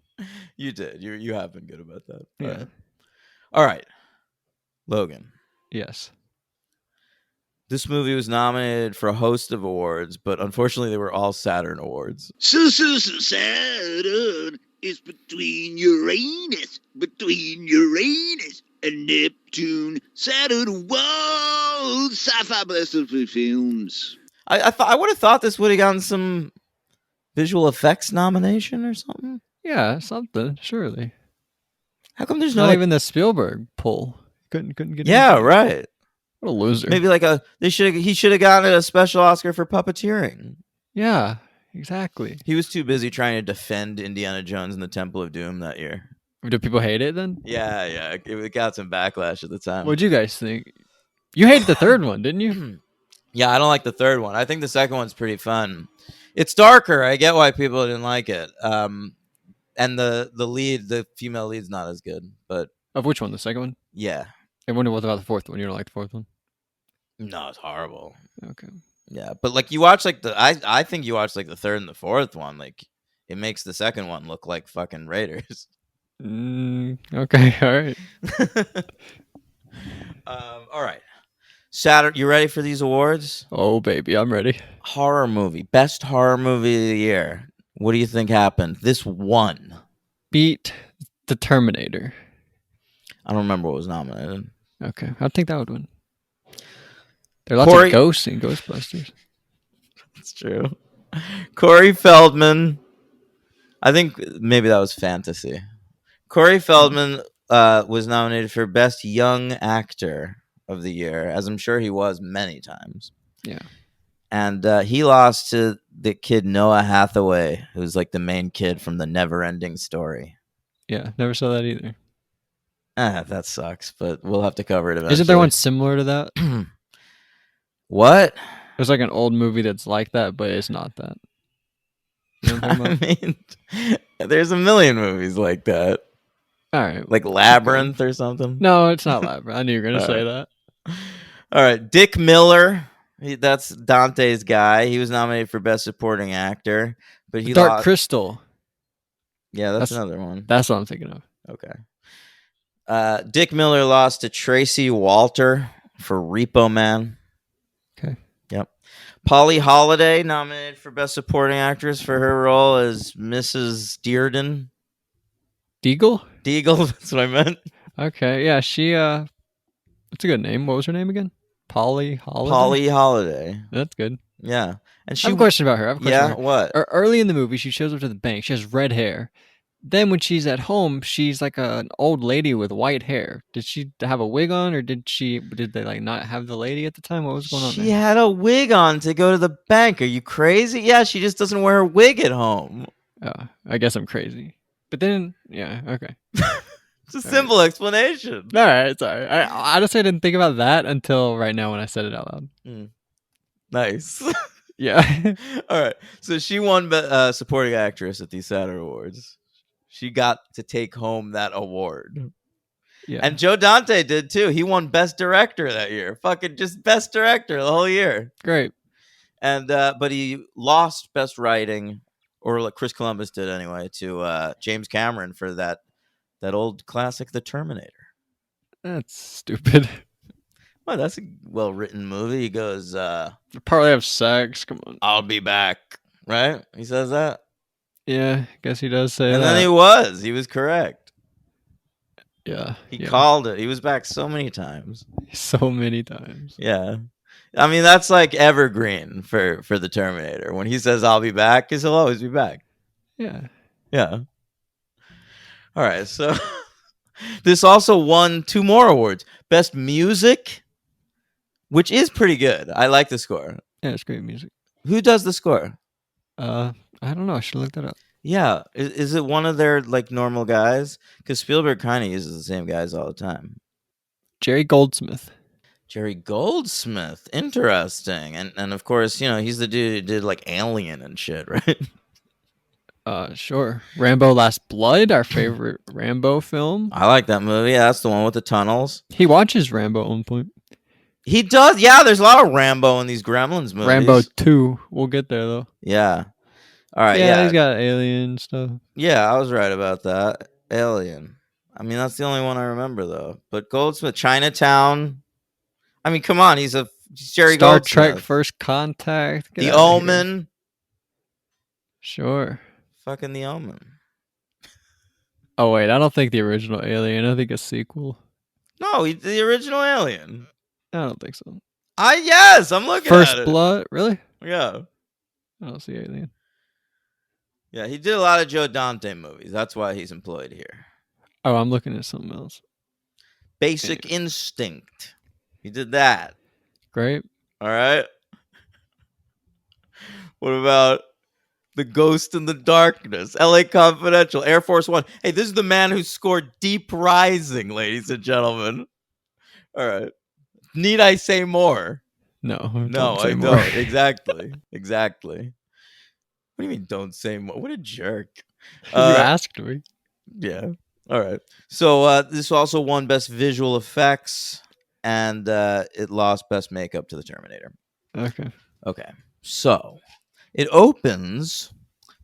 Speaker 1: did. You have been good about that.
Speaker 2: Yeah.
Speaker 1: All right. Logan.
Speaker 2: Yes.
Speaker 1: This movie was nominated for a host of awards, but unfortunately they were all Saturn awards.
Speaker 3: Saturn is between Uranus and Neptune. Saturn, whoa, sci-fi blessed films.
Speaker 1: I would have thought this would have gotten some visual effects nomination or something.
Speaker 2: Yeah, something, surely.
Speaker 1: How come there's
Speaker 2: Not
Speaker 1: no
Speaker 2: even the Spielberg pull. Couldn't get
Speaker 1: Yeah,
Speaker 2: in.
Speaker 1: right.
Speaker 2: What a loser.
Speaker 1: Maybe he should have gotten a special Oscar for puppeteering.
Speaker 2: Yeah, exactly.
Speaker 1: He was too busy trying to defend Indiana Jones and the Temple of Doom that year.
Speaker 2: Do people hate it then?
Speaker 1: Yeah, it got some backlash at the time.
Speaker 2: What'd you guys think? You hated the third one, didn't you?
Speaker 1: Yeah, I don't like the third one. I think the second one's pretty fun. It's darker. I get why people didn't like it. And the female lead's not as good. But
Speaker 2: Of which one? The second one?
Speaker 1: yeah,
Speaker 2: I wonder what about the fourth one. You don't like the fourth one?
Speaker 1: no, it's horrible.
Speaker 2: Okay.
Speaker 1: Yeah, but you watch I think you watch the third and the fourth one. It makes the second one look like fucking Raiders.
Speaker 2: Okay, all right.
Speaker 1: All right. Saturday, you ready for these awards?
Speaker 2: Oh, baby, I'm ready.
Speaker 1: Horror movie, best horror movie of the year. What do you think happened? This won.
Speaker 2: Beat the Terminator.
Speaker 1: I don't remember what was nominated.
Speaker 2: Okay, I think that would win. There are lots
Speaker 1: Corey-
Speaker 2: of ghosts in Ghostbusters.
Speaker 1: It's true. Corey Feldman. I think maybe that was fantasy. Corey Feldman was nominated for Best Young Actor of the Year, as I'm sure he was many times.
Speaker 2: Yeah.
Speaker 1: And he lost to the kid Noah Hathaway, who's like the main kid from the Never-Ending Story.
Speaker 2: Yeah. Never saw that either.
Speaker 1: That sucks, but we'll have to cover it eventually.
Speaker 2: Isn't there one similar to that?
Speaker 1: What?
Speaker 2: There's like an old movie that's like that, but it's not that. You know what I'm talking about?
Speaker 1: I mean, there's a million movies like that.
Speaker 2: All right.
Speaker 1: Like Labyrinth or something.
Speaker 2: No, it's not Labyrinth. I knew you were going to say that.
Speaker 1: All right. Dick Miller. That's Dante's guy. He was nominated for Best Supporting Actor, but he
Speaker 2: Dark
Speaker 1: lost.
Speaker 2: Crystal.
Speaker 1: Yeah, that's another one.
Speaker 2: That's what I'm thinking of.
Speaker 1: Okay. Dick Miller lost to Tracy Walter for Repo Man.
Speaker 2: Okay.
Speaker 1: Yep. Polly Holiday nominated for Best Supporting Actress for her role as Mrs. Dearden.
Speaker 2: Deagle?
Speaker 1: Deagle, that's what I meant.
Speaker 2: Okay. Yeah, she that's a good name. What was her name again? Polly Holiday?
Speaker 1: Polly Holiday.
Speaker 2: That's good.
Speaker 1: Yeah. And she
Speaker 2: I have a question about her.
Speaker 1: What?
Speaker 2: Early in the movie, she shows up to the bank. She has red hair. Then when she's at home, she's like an old lady with white hair. Did she have a wig on, or did they like not have the lady at the time? What was going on
Speaker 1: She
Speaker 2: there?
Speaker 1: had a wig on to go to the bank. Are you crazy? Yeah, she just doesn't wear a wig at home.
Speaker 2: Oh, I guess I'm crazy. But then, yeah, okay.
Speaker 1: It's a simple explanation.
Speaker 2: All right, it's all right. I honestly didn't think about that until right now when I said it out loud.
Speaker 1: Nice.
Speaker 2: Yeah.
Speaker 1: All right. So she won Supporting Actress at these Saturn Awards. She got to take home that award.
Speaker 2: Yeah.
Speaker 1: And Joe Dante did too. He won Best Director that year. Fucking just Best Director the whole year.
Speaker 2: Great.
Speaker 1: And but he lost Best Writing, or like Chris Columbus did anyway, to James Cameron for that old classic, The Terminator.
Speaker 2: That's stupid.
Speaker 1: Well, that's a well-written movie. He goes,
Speaker 2: Partly have sex. Come on.
Speaker 1: I'll be back. Right? He says that.
Speaker 2: Yeah, I guess he does say
Speaker 1: And
Speaker 2: that.
Speaker 1: then he was correct.
Speaker 2: Yeah.
Speaker 1: He called it. He was back so many times.
Speaker 2: So many times.
Speaker 1: Yeah. I mean, that's like evergreen for the Terminator. When he says, I'll be back, because he'll always be back.
Speaker 2: Yeah.
Speaker 1: Yeah. All right. So this also won 2 more awards. Best Music, which is pretty good. I like the score.
Speaker 2: Yeah, it's great music.
Speaker 1: Who does the score?
Speaker 2: I don't know. I should look that up.
Speaker 1: Yeah. Is it one of their like normal guys? Because Spielberg kind of uses the same guys all the time.
Speaker 2: Jerry Goldsmith.
Speaker 1: Jerry Goldsmith. Interesting. And of course, he's the dude who did like Alien and shit, right?
Speaker 2: Sure. Rambo Last Blood, our favorite Rambo film.
Speaker 1: I like that movie. Yeah, that's the one with the tunnels.
Speaker 2: He watches Rambo at one point.
Speaker 1: He does. Yeah, there's a lot of Rambo in these Gremlins movies.
Speaker 2: Rambo 2. We'll get there, though.
Speaker 1: Yeah. All right.
Speaker 2: Yeah,
Speaker 1: Yeah.
Speaker 2: he's got alien stuff.
Speaker 1: Yeah, I was right about that. Alien. I mean, that's the only one I remember, though. But Goldsmith, Chinatown. I mean, come on. He's Jerry
Speaker 2: Star
Speaker 1: Goldsmith.
Speaker 2: Trek First Contact. Get
Speaker 1: The
Speaker 2: outta here.
Speaker 1: Omen.
Speaker 2: Sure.
Speaker 1: Fucking The Omen.
Speaker 2: Oh, wait. I don't think the original Alien. I think a sequel.
Speaker 1: No, the original Alien.
Speaker 2: I don't think so.
Speaker 1: Yes, I'm looking
Speaker 2: First
Speaker 1: at it.
Speaker 2: Blood? Really?
Speaker 1: Yeah.
Speaker 2: I don't see Alien.
Speaker 1: Yeah, he did a lot of Joe Dante movies. That's why he's employed here.
Speaker 2: Oh, I'm looking at something else.
Speaker 1: Basic Instinct. He did that.
Speaker 2: Great.
Speaker 1: All right. What about The Ghost in the Darkness? LA Confidential. Air Force One. Hey, this is the man who scored Deep Rising, ladies and gentlemen. All right. Need I say more?
Speaker 2: No.
Speaker 1: No, I
Speaker 2: more.
Speaker 1: don't. Exactly. Exactly. What do you mean don't say more? What a jerk.
Speaker 2: You asked me.
Speaker 1: Yeah. All right. So this also won Best Visual Effects, and it lost Best Makeup to the Terminator.
Speaker 2: Okay.
Speaker 1: Okay. So it opens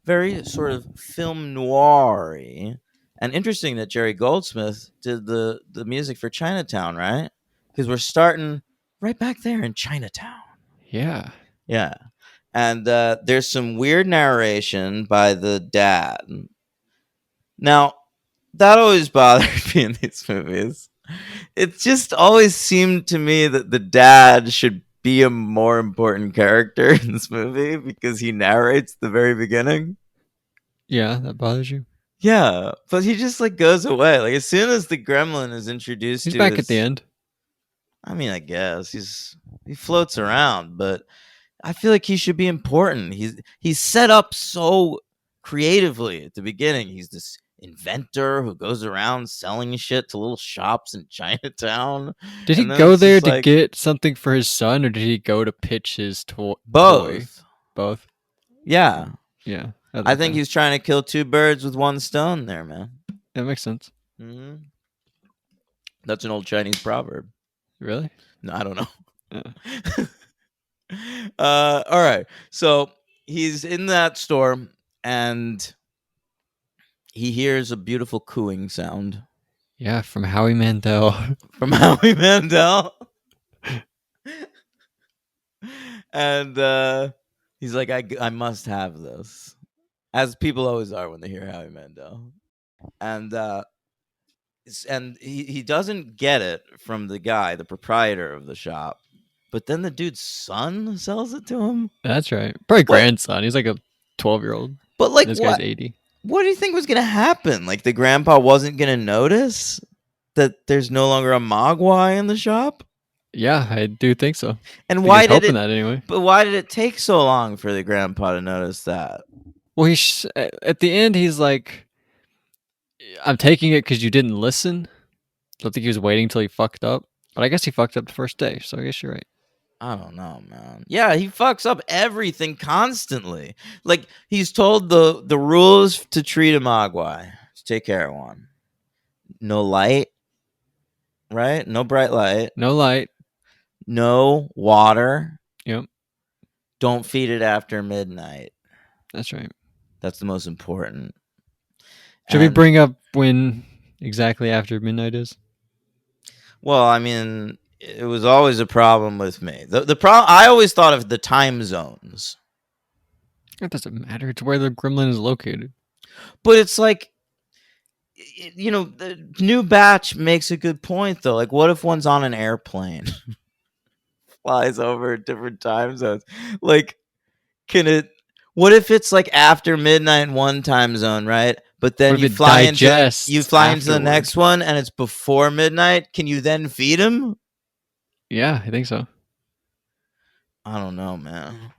Speaker 1: very sort of film noir-y, and interesting that Jerry Goldsmith did the music for Chinatown, right? Because we're starting right back there in Chinatown.
Speaker 2: Yeah.
Speaker 1: Yeah. And there's some weird narration by the dad. Now, that always bothered me in these movies. It just always seemed to me that the dad should be a more important character in this movie because he narrates the very beginning.
Speaker 2: Yeah, that bothers you.
Speaker 1: Yeah, but he just like goes away. Like as soon as the gremlin is introduced
Speaker 2: He's
Speaker 1: to
Speaker 2: back
Speaker 1: his,
Speaker 2: at the end.
Speaker 1: I mean, I guess he floats around, but I feel like he should be important. He's set up so creatively at the beginning. He's this inventor who goes around selling shit to little shops in Chinatown.
Speaker 2: Did he
Speaker 1: And then
Speaker 2: go
Speaker 1: it's
Speaker 2: there
Speaker 1: just
Speaker 2: to
Speaker 1: like
Speaker 2: get something for his son, or did he go to pitch his toy?
Speaker 1: both.
Speaker 2: Both.
Speaker 1: Yeah.
Speaker 2: Yeah,
Speaker 1: I think he's trying to kill two birds with one stone there, man.
Speaker 2: that makes sense.
Speaker 1: hmm That's an old Chinese proverb.
Speaker 2: Really?
Speaker 1: No, I don't know.
Speaker 2: Yeah.
Speaker 1: All right. So he's in that store and he hears a beautiful cooing sound
Speaker 2: Yeah, from Howie Mandel.
Speaker 1: from Howie Mandel. And he's like, I must have this. As people always are when they hear Howie Mandel. And he doesn't get it from the guy, the proprietor of the shop. But then the dude's son sells it to him.
Speaker 2: That's right. Probably
Speaker 1: What?
Speaker 2: grandson. He's like a 12-year-old.
Speaker 1: But like,
Speaker 2: This
Speaker 1: what?
Speaker 2: guy's 80.
Speaker 1: What do you think was gonna happen? Like the grandpa wasn't gonna notice that there's no longer a mogwai in the shop?
Speaker 2: Yeah, I do think so.
Speaker 1: And
Speaker 2: I think
Speaker 1: why
Speaker 2: he's
Speaker 1: did
Speaker 2: hoping
Speaker 1: it?
Speaker 2: that anyway.
Speaker 1: But why did it take so long for the grandpa to notice that?
Speaker 2: Well, at the end, he's like, I'm taking it because you didn't listen. So I think he was waiting till he fucked up. But I guess he fucked up the first day, so I guess you're right.
Speaker 1: I don't know, man. Yeah, he fucks up everything constantly. Like he's told the rules to treat a mogwai. To take care of one. No light, right? No bright light.
Speaker 2: No light.
Speaker 1: No water.
Speaker 2: Yep,
Speaker 1: Don't feed it after midnight.
Speaker 2: that's right.
Speaker 1: That's the most important.
Speaker 2: Should we
Speaker 1: And-
Speaker 2: bring up when exactly after midnight is?
Speaker 1: Well, I mean, it was always a problem with me. The problem I always thought of the time zones,
Speaker 2: It doesn't matter. It's where the gremlin is located.
Speaker 1: but it's like, the new batch makes a good point though. Like, what if one's on an airplane, flies over different time zones? Like, can it? What if it's like after midnight in one time zone, right? But then
Speaker 2: What if
Speaker 1: you
Speaker 2: it
Speaker 1: fly into
Speaker 2: digests
Speaker 1: into the
Speaker 2: afterward?
Speaker 1: next one, and it's before midnight. Can you then feed him?
Speaker 2: Yeah, I think so.
Speaker 1: I don't know, man.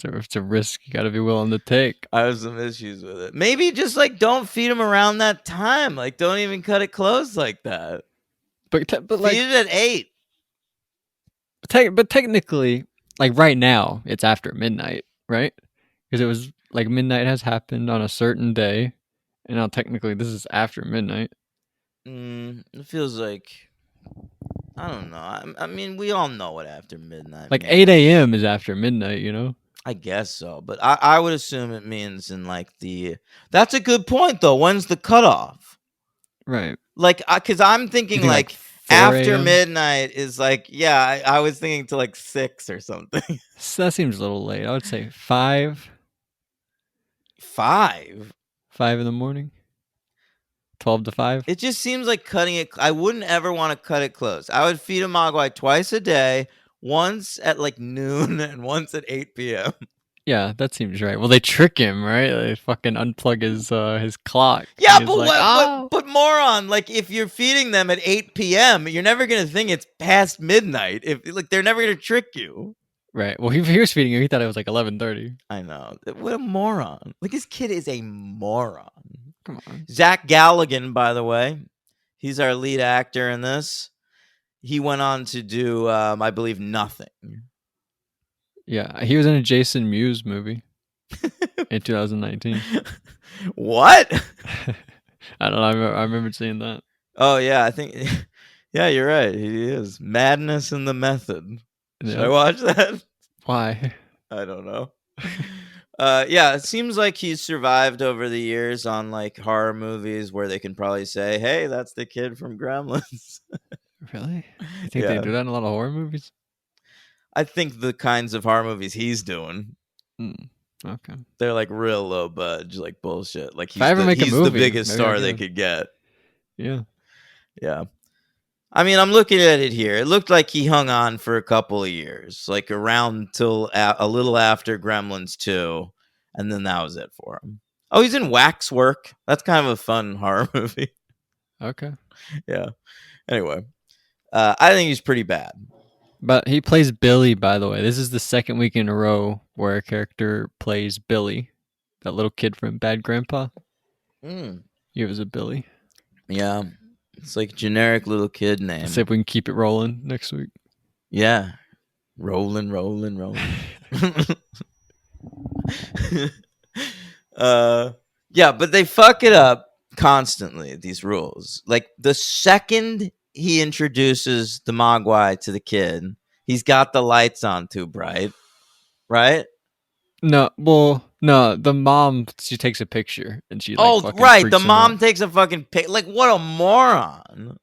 Speaker 2: It's a risk you got to be willing to take.
Speaker 1: I have some issues with it. Maybe just like don't feed him around that time. Like don't even cut it close like that.
Speaker 2: But like,
Speaker 1: Feed it at 8.
Speaker 2: but technically, like right now, it's after midnight, right? Because it was like midnight has happened on a certain day, and now technically this is after midnight.
Speaker 1: It feels like I don't know. I mean, we all know what after midnight.
Speaker 2: Like
Speaker 1: means.
Speaker 2: 8 a.m. is after midnight, you know?
Speaker 1: I guess so, but I would assume it means in like the. That's a good point though. When's the cutoff?
Speaker 2: Right.
Speaker 1: Like, because I'm thinking
Speaker 2: think
Speaker 1: like
Speaker 2: 4
Speaker 1: after
Speaker 2: a.m.?
Speaker 1: midnight is like I was thinking to like 6 or something.
Speaker 2: So that seems a little late. I would say 5
Speaker 1: 5.
Speaker 2: in the morning. 12 to 5.
Speaker 1: It just seems like cutting it. I wouldn't ever want to cut it close. I would feed a mogwai twice a day, once at like noon and once at 8 p.m.
Speaker 2: Yeah, that seems right. Well, they trick him, right? They fucking unplug his clock.
Speaker 1: Yeah,
Speaker 2: He's
Speaker 1: but
Speaker 2: like,
Speaker 1: what?
Speaker 2: "Oh."
Speaker 1: But moron! Like if you're feeding them at 8 p.m., you're never gonna think it's past midnight. If like they're never gonna trick you.
Speaker 2: Right. Well, he was feeding him. He thought it was like 11:30.
Speaker 1: I know. What a moron! Like this kid is a moron.
Speaker 2: Come on.
Speaker 1: Zach Galligan, by the way, he's our lead actor in this. He went on to do, I believe, nothing.
Speaker 2: Yeah, he was in a Jason Mewes movie in 2019.
Speaker 1: What?
Speaker 2: I don't know. I remember seeing that.
Speaker 1: Oh yeah, I think. Yeah, you're right. He is Madness in the Method. Should I
Speaker 2: Yeah.
Speaker 1: watch that?
Speaker 2: Why?
Speaker 1: I don't know. Yeah, it seems like he's survived over the years on like horror movies where they can probably say, "Hey, that's the kid from Gremlins."
Speaker 2: Really? You think
Speaker 1: Yeah.
Speaker 2: they do that in a lot of horror movies?
Speaker 1: I think the kinds of horror movies he's doing,
Speaker 2: Okay.
Speaker 1: they're like real low budge, like bullshit. Like
Speaker 2: If I ever make a
Speaker 1: he's the
Speaker 2: movie,
Speaker 1: biggest
Speaker 2: maybe I'll
Speaker 1: star
Speaker 2: do
Speaker 1: they
Speaker 2: it.
Speaker 1: could get.
Speaker 2: Yeah.
Speaker 1: Yeah. I mean, I'm looking at it here. It looked like he hung on for a couple of years, like around till a little after Gremlins 2, and then that was it for him. Oh, he's in Waxwork. That's kind of a fun horror movie.
Speaker 2: Okay.
Speaker 1: Yeah. Anyway, I think he's pretty bad.
Speaker 2: But he plays Billy, by the way. This is the second week in a row where a character plays Billy, that little kid from Bad Grandpa. He was a Billy.
Speaker 1: Yeah. It's like a generic little kid name.
Speaker 2: Let's see if we can keep it rolling next week.
Speaker 1: Yeah. Rolling. Yeah, but they fuck it up constantly, these rules. Like the second he introduces the Mogwai to the kid, he's got the lights on too bright. Right?
Speaker 2: No, the mom, she takes a picture and she fucking
Speaker 1: right.
Speaker 2: freaks
Speaker 1: The
Speaker 2: him
Speaker 1: mom
Speaker 2: out.
Speaker 1: takes a fucking pic. Like, what a moron.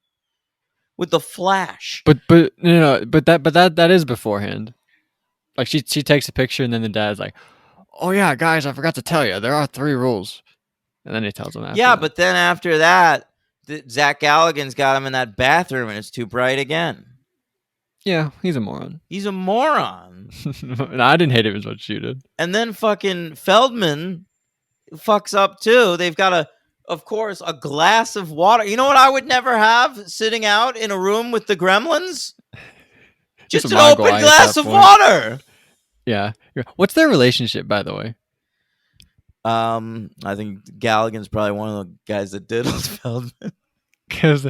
Speaker 1: With the flash.
Speaker 2: But that is beforehand. Like she takes a picture and then the dad's like, "Oh yeah, guys, I forgot to tell you, there are 3 rules." And then he tells them after.
Speaker 1: Yeah,
Speaker 2: that.
Speaker 1: but then after that, Zach Galligan's got him in that bathroom and it's too bright again.
Speaker 2: Yeah, he's a moron.
Speaker 1: He's a moron.
Speaker 2: No, I didn't hate him as much as you did.
Speaker 1: And then fucking Feldman fucks up too. They've got of course, a glass of water. You know what I would never have sitting out in a room with the Gremlins? Just an open glass of water.
Speaker 2: Yeah. What's their relationship, by the way?
Speaker 1: I think Galligan's probably one of the guys that did with Feldman.
Speaker 2: Because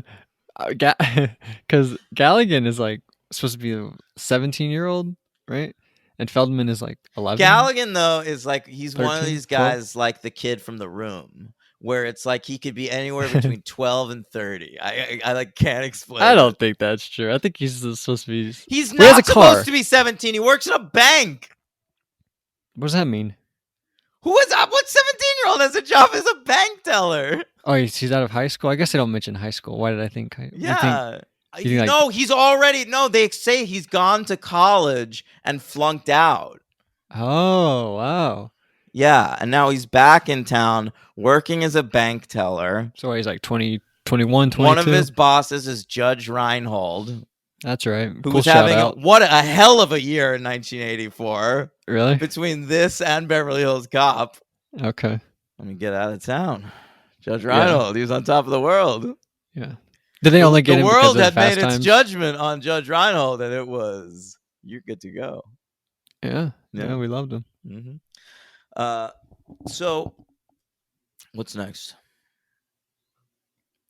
Speaker 2: Galligan is like supposed to be a 17-year-old, right? And Feldman is like 11.
Speaker 1: Galligan, though, is like he's
Speaker 2: 13,
Speaker 1: one of these guys 12? Like the kid from The Room, where it's like he could be anywhere between 12 and 30. I like can't explain.
Speaker 2: I don't think that's true. I think he's supposed to be.
Speaker 1: He's not supposed to be 17. He works at a bank.
Speaker 2: What does that mean?
Speaker 1: What 17-year-old has a job as a bank teller?
Speaker 2: Oh, he's out of high school? I guess they don't mention high school. Why did I think?
Speaker 1: Yeah. They say he's gone to college and flunked out.
Speaker 2: Oh, wow.
Speaker 1: Yeah, and now he's back in town working as a bank teller.
Speaker 2: So he's like 20, 21, 22?
Speaker 1: One of his bosses is Judge Reinhold.
Speaker 2: That's right.
Speaker 1: Who was having what a hell of a year in 1984.
Speaker 2: Really?
Speaker 1: Between this and Beverly Hills Cop.
Speaker 2: Okay.
Speaker 1: Let me get out of town. Judge Reinhold, he was on top of the world.
Speaker 2: Yeah. Did they only get him because of
Speaker 1: the world had
Speaker 2: Fast
Speaker 1: made
Speaker 2: Times?
Speaker 1: its judgment on Judge Reinhold, and it was, you're good to go.
Speaker 2: Yeah, we loved him.
Speaker 1: Mm-hmm. So, what's next?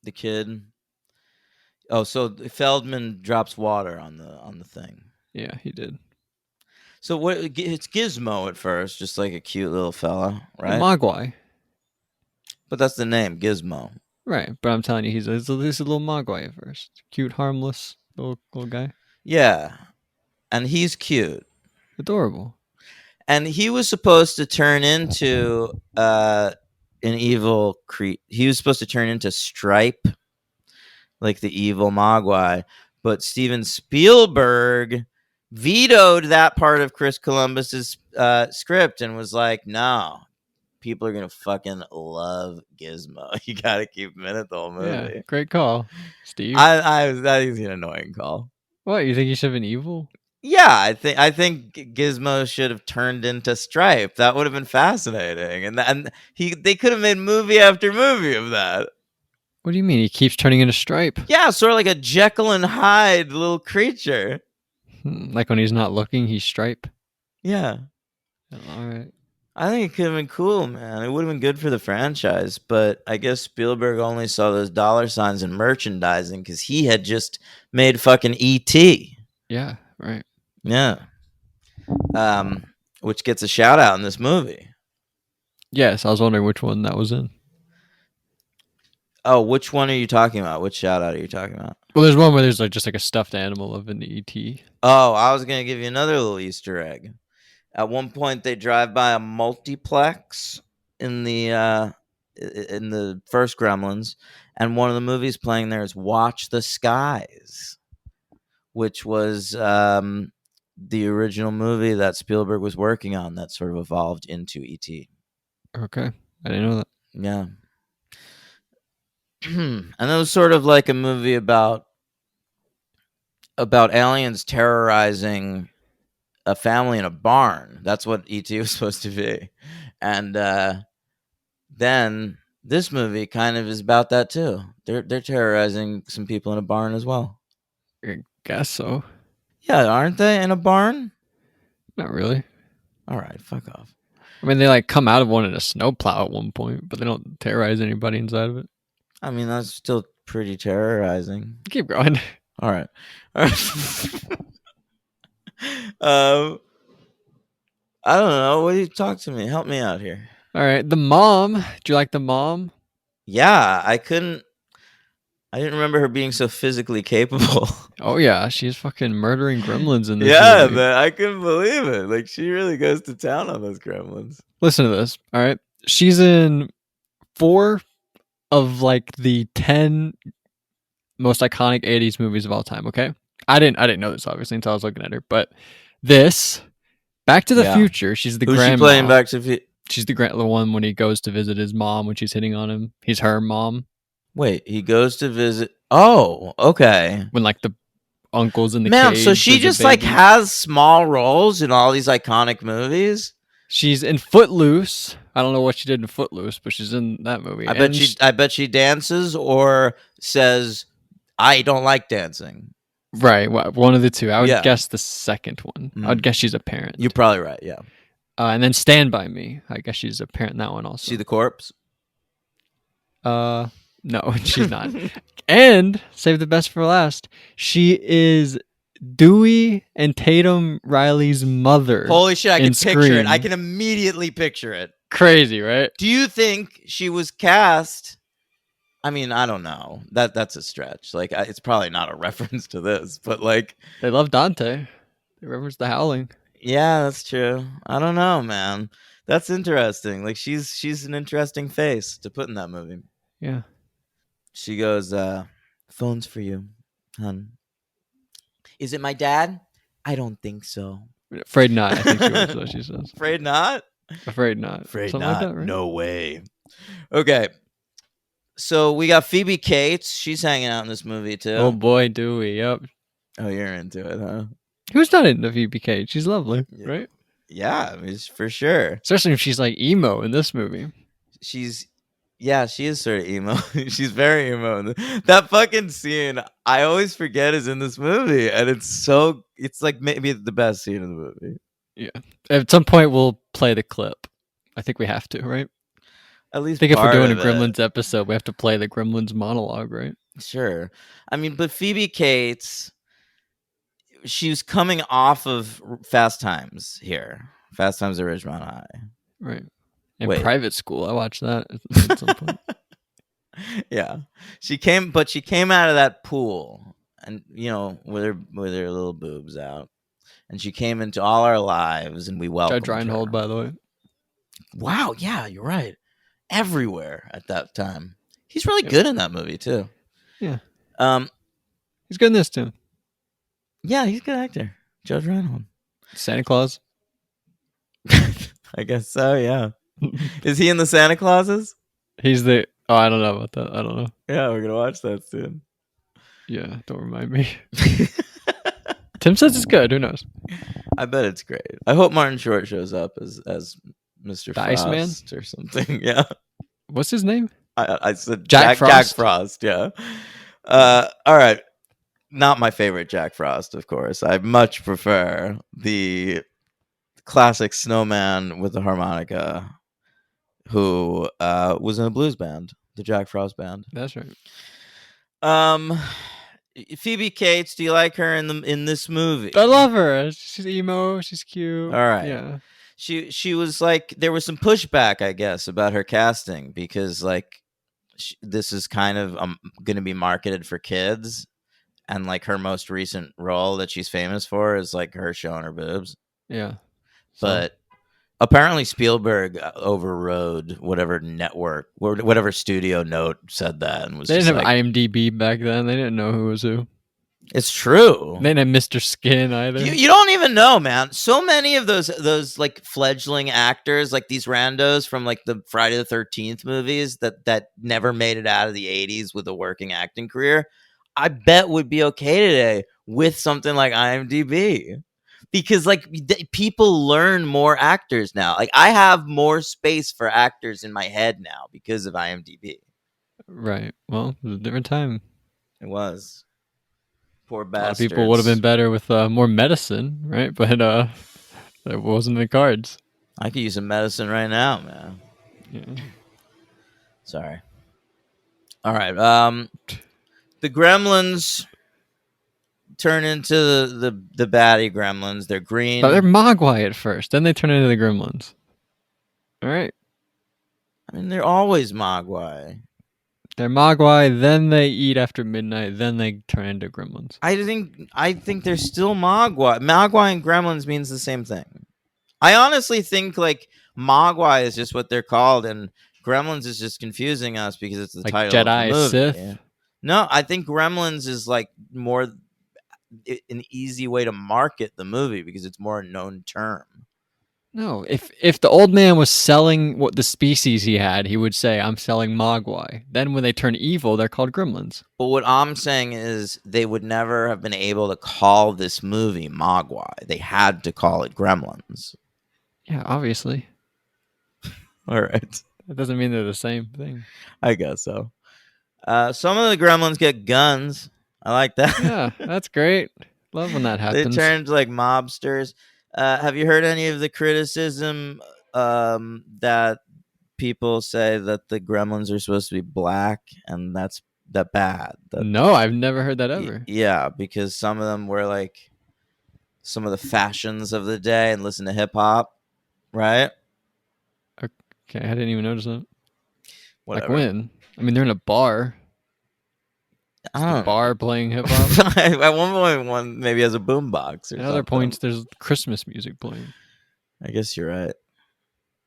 Speaker 1: The kid. Oh, so Feldman drops water on the thing.
Speaker 2: Yeah, he did.
Speaker 1: So it's Gizmo at first, just like a cute little fella, right?
Speaker 2: Mogwai.
Speaker 1: But that's the name, Gizmo.
Speaker 2: Right, but I'm telling you, he's a little Mogwai at first. Cute, harmless little guy.
Speaker 1: Yeah, and he's cute.
Speaker 2: Adorable.
Speaker 1: And he was supposed to turn into an evil He was supposed to turn into Stripe, like the evil Mogwai. But Steven Spielberg vetoed that part of Chris Columbus's script and was like, no, people are going to fucking love Gizmo. You got to keep him in it the whole movie.
Speaker 2: Yeah, great call, Steve.
Speaker 1: I think it's an annoying call.
Speaker 2: What, you think he should have been evil?
Speaker 1: Yeah, I think Gizmo should have turned into Stripe. That would have been fascinating, and they could have made movie after movie of that.
Speaker 2: What do you mean? He keeps turning into Stripe?
Speaker 1: Yeah, sort of like a Jekyll and Hyde little creature.
Speaker 2: Like when he's not looking, he's Stripe.
Speaker 1: Yeah.
Speaker 2: All right.
Speaker 1: I think it could have been cool, man. It would have been good for the franchise, but I guess Spielberg only saw those dollar signs in merchandising because he had just made fucking E.T.
Speaker 2: Yeah. Right.
Speaker 1: Yeah. Which gets a shout out in this movie.
Speaker 2: Yes, I was wondering which one that was in.
Speaker 1: Oh, which one are you talking about? Which shout out are you talking about?
Speaker 2: Well, there's one where there's just like a stuffed animal of an ET.
Speaker 1: Oh, I was gonna give you another little Easter egg. At one point, they drive by a multiplex in the first Gremlins, and one of the movies playing there is Watch the Skies, which was the original movie that Spielberg was working on that sort of evolved into E.T.
Speaker 2: Okay. I didn't know that.
Speaker 1: Yeah. And it was sort of like a movie about about aliens terrorizing a family in a barn. That's what ET was supposed to be. And then this movie kind of is about that too. They're terrorizing some people in a barn as well.
Speaker 2: I guess so.
Speaker 1: Yeah, aren't they in a barn?
Speaker 2: Not really.
Speaker 1: All right, fuck off.
Speaker 2: I mean, they like come out of one in a snowplow at one point, but they don't terrorize anybody inside of it.
Speaker 1: I mean, that's still pretty terrorizing.
Speaker 2: Keep going.
Speaker 1: All right. All right. I don't know. What do you talk to me? Help me out here.
Speaker 2: All right. The mom. Do you like the mom?
Speaker 1: Yeah, I didn't remember her being so physically capable.
Speaker 2: Oh yeah, she's fucking murdering gremlins in this
Speaker 1: Yeah,
Speaker 2: movie.
Speaker 1: man, I couldn't believe it. Like, she really goes to town on those gremlins.
Speaker 2: Listen to this. All right. She's in 4 of like the 10 most iconic 80s movies of all time, okay? I didn't know this obviously until I was looking at her, but this Back to the
Speaker 1: Yeah.
Speaker 2: Future, she's the
Speaker 1: Who's
Speaker 2: grandma.
Speaker 1: she playing Back to the
Speaker 2: She's the one when he goes to visit his mom when she's hitting on him. He's her mom.
Speaker 1: Wait, he goes to visit. Oh, okay.
Speaker 2: When like the uncle's in the
Speaker 1: Man,
Speaker 2: cage.
Speaker 1: so she
Speaker 2: with the
Speaker 1: just like
Speaker 2: baby.
Speaker 1: has small roles in all these iconic movies.
Speaker 2: She's in Footloose. I don't know what she did in Footloose, but she's in that movie.
Speaker 1: I bet she dances or says, "I don't like dancing."
Speaker 2: Right, one of the two. I would
Speaker 1: Yeah.
Speaker 2: guess the second one. I would guess she's a parent.
Speaker 1: You're probably right. Yeah.
Speaker 2: And then Stand By Me. I guess she's a parent in that one also.
Speaker 1: See the corpse?
Speaker 2: No, she's not. And save the best for last. She is Dewey and Tatum Riley's mother.
Speaker 1: Holy shit! I
Speaker 2: in
Speaker 1: can picture it.
Speaker 2: Scream.
Speaker 1: I can immediately picture it.
Speaker 2: Crazy, right?
Speaker 1: Do you think she was cast? I mean, I don't know. That's a stretch. Like, it's probably not a reference to this, but like,
Speaker 2: They love Dante. They reference The Howling.
Speaker 1: yeah, that's true. I don't know, man. That's interesting. Like, she's an interesting face to put in that movie.
Speaker 2: Yeah.
Speaker 1: She goes, "Phone's for you, hun." Is it my dad? I don't think so.
Speaker 2: Afraid not, I think was what she says.
Speaker 1: Afraid not.
Speaker 2: Afraid not.
Speaker 1: Afraid
Speaker 2: Something
Speaker 1: not.
Speaker 2: like that, right?
Speaker 1: No way. Okay. So we got Phoebe Cates. She's hanging out in this movie too.
Speaker 2: Oh boy, Dewey. Yep.
Speaker 1: Oh, you're into it, huh?
Speaker 2: Who's not into VPK? She's lovely,
Speaker 1: Yeah.
Speaker 2: right?
Speaker 1: Yeah, I mean, for sure.
Speaker 2: Especially if she's like emo in this movie.
Speaker 1: Yeah, she is sort of emo. She's very emo. That fucking scene, I always forget is in this movie, and it's like maybe the best scene in the movie.
Speaker 2: Yeah. At some point, we'll play the clip. I think we have to, right?
Speaker 1: At least
Speaker 2: I think if we're
Speaker 1: part
Speaker 2: doing a
Speaker 1: of it.
Speaker 2: Gremlins episode, we have to play the Gremlins monologue, right?
Speaker 1: Sure. I mean, but Phoebe Cates, she was coming off of Fast Times here. Fast Times at Ridgemont High.
Speaker 2: Right. In
Speaker 1: Wait.
Speaker 2: Private School, I watched that at some point.
Speaker 1: Yeah. She came out of that pool and, with her little boobs out. And she came into all our lives and we welcomed
Speaker 2: Judge Reinhold,
Speaker 1: her.
Speaker 2: by the way.
Speaker 1: Wow, yeah, you're right. Everywhere at that time. He's really good in that movie too.
Speaker 2: Yeah.
Speaker 1: Um
Speaker 2: He's good in this too.
Speaker 1: yeah, he's a good actor. Judge Reinhold.
Speaker 2: Santa Claus.
Speaker 1: I guess so, yeah. Is he in the Santa Clauses?
Speaker 2: He's the... Oh, I don't know about that. I don't know.
Speaker 1: Yeah, we're gonna watch that soon.
Speaker 2: Yeah, don't remind me. Tim says it's good. Who knows?
Speaker 1: I bet it's great. I hope Martin Short shows up as Mr.
Speaker 2: The
Speaker 1: Frost
Speaker 2: Iceman?
Speaker 1: or something. Yeah.
Speaker 2: What's his name?
Speaker 1: I said
Speaker 2: Jack
Speaker 1: Jack
Speaker 2: Frost?
Speaker 1: Frost, yeah. All right. Not my favorite Jack Frost, of course. I much prefer the classic snowman with the harmonica who was in a blues band, the Jack Frost band.
Speaker 2: That's right.
Speaker 1: Phoebe Cates, do you like her in this movie?
Speaker 2: I love her. She's email. She's cute.
Speaker 1: All right.
Speaker 2: Yeah.
Speaker 1: She was like, there was some pushback, I guess, about her casting because like this is kind of going to be marketed for kids, and like her most recent role that she's famous for is like her showing her boobs.
Speaker 2: Yeah.
Speaker 1: But apparently Spielberg overrode whatever network or whatever studio note said that and was.
Speaker 2: They
Speaker 1: just
Speaker 2: didn't have
Speaker 1: like,
Speaker 2: IMDb back then. They didn't know who was who.
Speaker 1: It's true.
Speaker 2: They didn't have Mr. Skin either.
Speaker 1: You don't even know, man. So many of those like fledgling actors, like these randos from like the Friday the 13th movies that never made it out of the 80s with a working acting career, I bet would be okay today with something like IMDb. Because like people learn more actors now. Like I have more space for actors in my head now because of IMDb.
Speaker 2: Right. Well, it was a different time.
Speaker 1: It was. Poor
Speaker 2: A lot of
Speaker 1: bastards.
Speaker 2: people would have been better with more medicine, right? But it wasn't in the cards.
Speaker 1: I could use some medicine right now, man.
Speaker 2: Yeah.
Speaker 1: Sorry. All right. The Gremlins turn into the baddie Gremlins. They're green.
Speaker 2: But they're Mogwai at first, then they turn into the Gremlins. All right.
Speaker 1: I mean, they're always Mogwai.
Speaker 2: They're Mogwai, then they eat after midnight, then they turn into Gremlins.
Speaker 1: I think they're still Mogwai. Mogwai and Gremlins means the same thing. I honestly think like Mogwai is just what they're called, and Gremlins is just confusing us because it's the
Speaker 2: Like
Speaker 1: title of the
Speaker 2: Jedi,
Speaker 1: movie.
Speaker 2: Sith?
Speaker 1: Yeah. No, I think Gremlins is like more an easy way to market the movie because it's more a known term.
Speaker 2: No, if the old man was selling what the species he had, he would say, "I'm selling Mogwai." Then when they turn evil, they're called Gremlins.
Speaker 1: But what I'm saying is they would never have been able to call this movie Mogwai. They had to call it Gremlins.
Speaker 2: Yeah, obviously.
Speaker 1: All right.
Speaker 2: That doesn't mean they're the same thing.
Speaker 1: I guess so. Some of the Gremlins get guns. I like that.
Speaker 2: Yeah, that's great. Love when that
Speaker 1: They
Speaker 2: happens.
Speaker 1: turn into like mobsters. Have you heard any of the criticism that people say that the Gremlins are supposed to be black and that's bad?
Speaker 2: No, I've never heard that ever.
Speaker 1: Yeah, because some of them were like some of the fashions of the day and listen to hip hop, right?
Speaker 2: Okay, I didn't even notice that.
Speaker 1: Whatever.
Speaker 2: Like when? I mean, they're in a bar.
Speaker 1: I
Speaker 2: Is
Speaker 1: don't
Speaker 2: the
Speaker 1: know.
Speaker 2: bar playing hip hop?
Speaker 1: At one point, one maybe has a boombox or
Speaker 2: At
Speaker 1: something.
Speaker 2: other points, there's Christmas music playing.
Speaker 1: I guess you're right.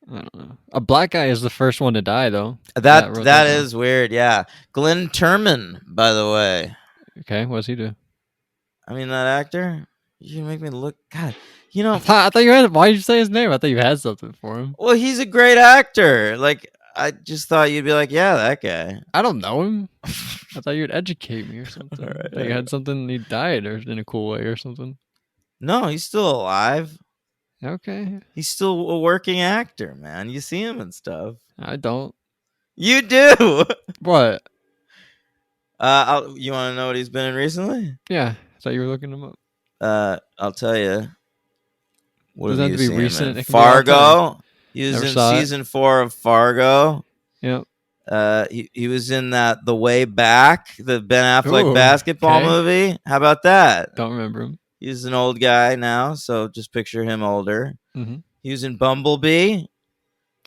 Speaker 2: I don't know. A black guy is the first one to die, though.
Speaker 1: That
Speaker 2: wrote
Speaker 1: that
Speaker 2: down.
Speaker 1: is weird. Yeah, Glenn Turman, by the way.
Speaker 2: Okay, what does he do?
Speaker 1: I mean, that actor. You make me look. God, you know.
Speaker 2: I thought you had. Why did you say his name? I thought you had something for him.
Speaker 1: Well, he's a great actor. Like, I just thought you'd be like, yeah, that guy.
Speaker 2: I don't know him. I thought you'd educate me or something.
Speaker 1: All right,
Speaker 2: I thought you had something. He died or in a cool way or something.
Speaker 1: No, he's still alive.
Speaker 2: Okay,
Speaker 1: He's still a working actor, man. You see him and stuff.
Speaker 2: I don't.
Speaker 1: You do.
Speaker 2: What?
Speaker 1: You want to know what he's been in recently?
Speaker 2: Yeah, I thought you were looking him up.
Speaker 1: I'll tell you. What
Speaker 2: Doesn't
Speaker 1: have
Speaker 2: have
Speaker 1: you
Speaker 2: to be
Speaker 1: seen him
Speaker 2: recent,
Speaker 1: in?
Speaker 2: it can be all time.
Speaker 1: Fargo. He was
Speaker 2: Never
Speaker 1: in
Speaker 2: saw it.
Speaker 1: season 4 of Fargo.
Speaker 2: Yep.
Speaker 1: He was in that The Way Back, the Ben Affleck
Speaker 2: Ooh,
Speaker 1: basketball
Speaker 2: okay.
Speaker 1: movie. How about that?
Speaker 2: Don't remember him.
Speaker 1: He's an old guy now, so just picture him older.
Speaker 2: Mm-hmm.
Speaker 1: He was in Bumblebee.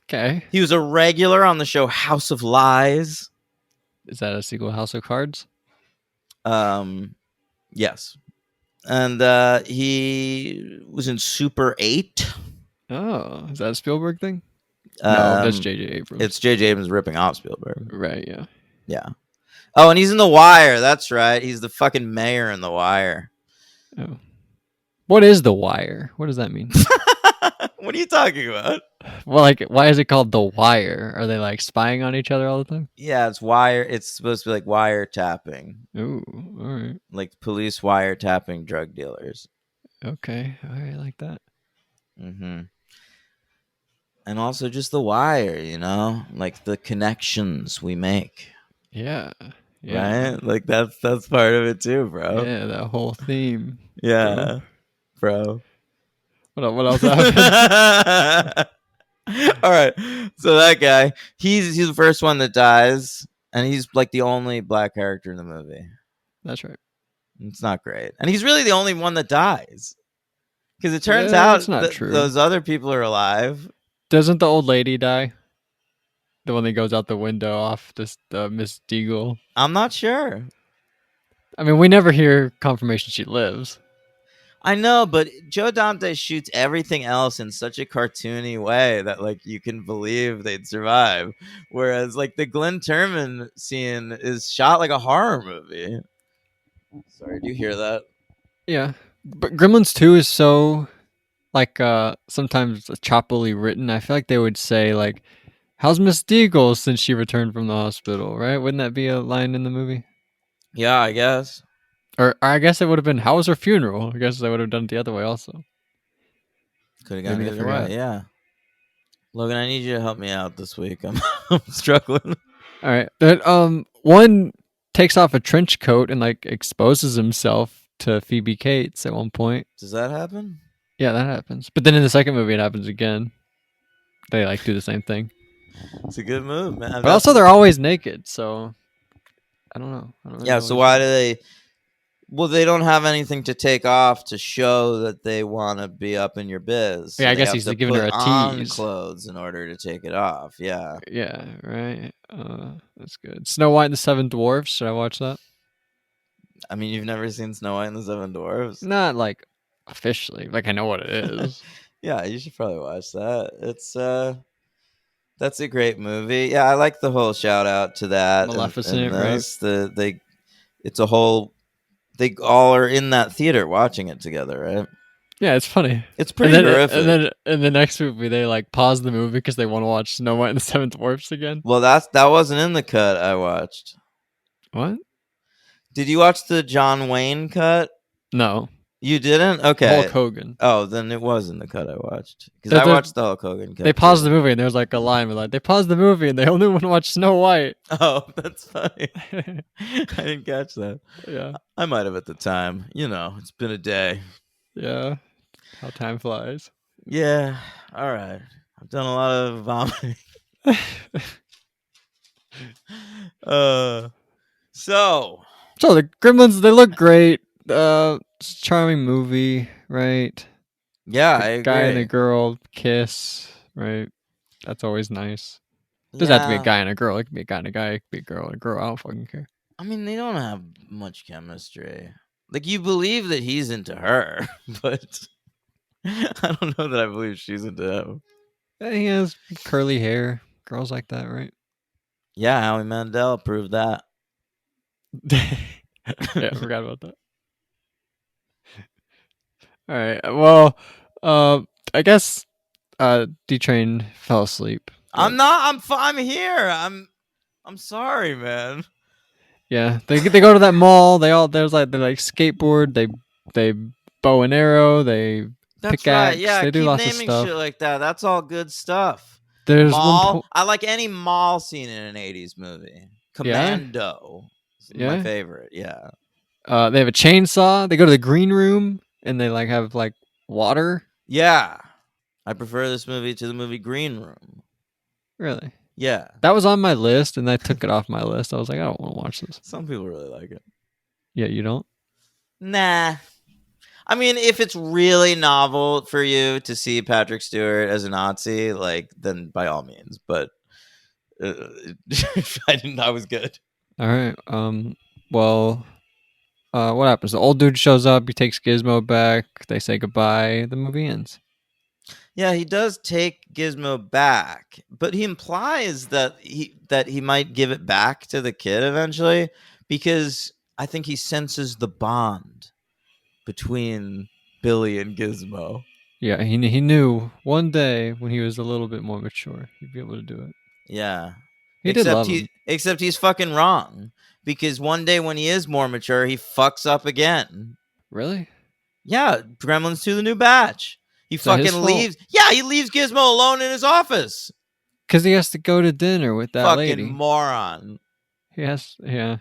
Speaker 2: Okay.
Speaker 1: He was a regular on the show House of Lies.
Speaker 2: Is that a sequel, House of Cards?
Speaker 1: Yes. And he was in Super 8.
Speaker 2: Oh, is that a Spielberg thing? No, that's J.J. Abrams.
Speaker 1: It's J.J. Abrams ripping off Spielberg.
Speaker 2: Right, yeah.
Speaker 1: Yeah. Oh, and he's in The Wire. That's right. He's the fucking mayor in The Wire.
Speaker 2: Oh. What is The Wire? What does that mean?
Speaker 1: What are you talking about?
Speaker 2: Well, like, why is it called The Wire? Are they, like, spying on each other all the time?
Speaker 1: Yeah, it's wire. It's supposed to be like wiretapping,
Speaker 2: Ooh, all right.
Speaker 1: like police wiretapping drug dealers.
Speaker 2: Okay, all right, like that.
Speaker 1: Mm-hmm. And also just The Wire, you know, like the connections we make.
Speaker 2: Yeah. Yeah.
Speaker 1: Right? Like that's part of it too, bro.
Speaker 2: Yeah, that whole theme.
Speaker 1: Yeah, bro.
Speaker 2: What else happened?
Speaker 1: All right. So that guy, he's the first one that dies, and he's like the only black character in the movie.
Speaker 2: That's right.
Speaker 1: It's not great. And he's really the only one that dies. Because it turns
Speaker 2: Yeah,
Speaker 1: out
Speaker 2: that's not true.
Speaker 1: those other people are alive.
Speaker 2: Doesn't the old lady die? The one that goes out the window off this Miss Deagle.
Speaker 1: I'm not sure.
Speaker 2: I mean, we never hear confirmation she lives.
Speaker 1: I know, but Joe Dante shoots everything else in such a cartoony way that like you can believe they'd survive. Whereas like the Glenn Turman scene is shot like a horror movie. Sorry, do you hear that?
Speaker 2: Yeah. But Gremlins 2 is so like sometimes choppily written. I feel like they would say like, how's Miss Deagle since she returned from the hospital, right? Wouldn't that be a line in the movie?
Speaker 1: Yeah, I guess.
Speaker 2: Or I guess it would have been, how was her funeral? I guess they would have done it the other way also.
Speaker 1: Could have gone
Speaker 2: Maybe they
Speaker 1: either
Speaker 2: forgot.
Speaker 1: way. Yeah. Logan, I need you to help me out this week. I'm struggling.
Speaker 2: All right. But one takes off a trench coat and like exposes himself to Phoebe Cates at one point.
Speaker 1: Does that happen?
Speaker 2: Yeah, that happens. But then in the second movie, it happens again. They like do the same thing.
Speaker 1: It's a good move, man.
Speaker 2: But also, they're always naked, so I don't know. I don't really
Speaker 1: yeah.
Speaker 2: know
Speaker 1: So
Speaker 2: what
Speaker 1: why
Speaker 2: it
Speaker 1: do they? Well, they don't have anything to take off to show that they want to be up in your biz. So
Speaker 2: Yeah, I
Speaker 1: they
Speaker 2: guess
Speaker 1: have
Speaker 2: he's
Speaker 1: to
Speaker 2: giving
Speaker 1: put
Speaker 2: her a
Speaker 1: on
Speaker 2: tease.
Speaker 1: clothes in order to take it off. Yeah.
Speaker 2: Yeah, right. That's good. Snow White and the Seven Dwarfs. Should I watch that?
Speaker 1: I mean, you've never seen Snow White and the Seven Dwarfs?
Speaker 2: Not like officially. Like I know what it is.
Speaker 1: Yeah, you should probably watch that. It's that's a great movie. Yeah, I like the whole shout out to that
Speaker 2: Maleficent,
Speaker 1: and
Speaker 2: right?
Speaker 1: this. It's a whole. They all are in that theater watching it together, right?
Speaker 2: Yeah, it's funny.
Speaker 1: It's pretty
Speaker 2: and then,
Speaker 1: horrific.
Speaker 2: And then in the next movie, they like pause the movie because they want to watch Snow White and the Seven Dwarfs again.
Speaker 1: Well, that wasn't in the cut I watched.
Speaker 2: What?
Speaker 1: Did you watch the John Wayne cut?
Speaker 2: No.
Speaker 1: You didn't? Okay.
Speaker 2: Hulk Hogan.
Speaker 1: Oh, then it was in the cut I watched. Because
Speaker 2: They're-
Speaker 1: I watched the Hulk Hogan cut.
Speaker 2: They paused
Speaker 1: too.
Speaker 2: the movie and there's like a line where like they paused the movie and they only want to watch Snow White.
Speaker 1: Oh, that's funny. I didn't catch that.
Speaker 2: Yeah.
Speaker 1: I might have at the time. You know, it's been a day.
Speaker 2: Yeah. How time flies.
Speaker 1: Yeah. All right. I've done a lot of vomiting. So
Speaker 2: So the Gremlins, they look great. It's a charming movie, right?
Speaker 1: yeah, I agree.
Speaker 2: Guy and a girl kiss, right? That's always nice. Doesn't have to be a guy and a girl. It could be a guy and a guy. It could be a girl and a girl. I don't fucking care.
Speaker 1: I mean, they don't have much chemistry. Like, you believe that he's into her, but I don't know that I believe she's into him.
Speaker 2: Yeah, he has curly hair. Girls like that, right?
Speaker 1: Yeah, Howie Mandel proved that.
Speaker 2: Yeah, I forgot about that. All right. Well, I guess D-Train fell asleep.
Speaker 1: I'm not. I'm here. I'm sorry, man.
Speaker 2: Yeah, they go to that mall. They like skateboard. They bow and arrow. They
Speaker 1: That's
Speaker 2: pickaxe.
Speaker 1: right. Yeah,
Speaker 2: they do
Speaker 1: keep
Speaker 2: lots of
Speaker 1: naming
Speaker 2: stuff.
Speaker 1: shit like that. That's all good stuff.
Speaker 2: There's
Speaker 1: Mall. I like any mall scene in an '80s movie.
Speaker 2: Yeah?
Speaker 1: Commando. Is
Speaker 2: Yeah?
Speaker 1: my favorite. Yeah.
Speaker 2: They have a chainsaw. They go to the green room and they like have like water.
Speaker 1: Yeah. I prefer this movie to the movie Green Room.
Speaker 2: Really?
Speaker 1: Yeah.
Speaker 2: That was on my list, and I took it off my list. I was like, I don't want to watch this.
Speaker 1: Some people really like it.
Speaker 2: Yeah, you don't?
Speaker 1: Nah. I mean, if it's really novel for you to see Patrick Stewart as a Nazi, like, then by all means. But I was good.
Speaker 2: All right. Well, what happens? The old dude shows up. He takes Gizmo back. They say goodbye. The movie ends.
Speaker 1: Yeah, he does take Gizmo back, but he implies that he might give it back to the kid eventually, because I think he senses the bond between Billy and Gizmo.
Speaker 2: Yeah, he knew one day when he was a little bit more mature, he'd be able to do it.
Speaker 1: Yeah.
Speaker 2: He did love him.
Speaker 1: Except he's fucking wrong, because one day when he is more mature, he fucks up again.
Speaker 2: Really?
Speaker 1: Yeah, Gremlins 2 the new batch. He
Speaker 2: Is that his
Speaker 1: fucking
Speaker 2: fault?
Speaker 1: leaves. Yeah, he leaves Gizmo alone in his office.
Speaker 2: Because he has to go to dinner with that
Speaker 1: Fucking
Speaker 2: lady.
Speaker 1: moron.
Speaker 2: He has, yeah.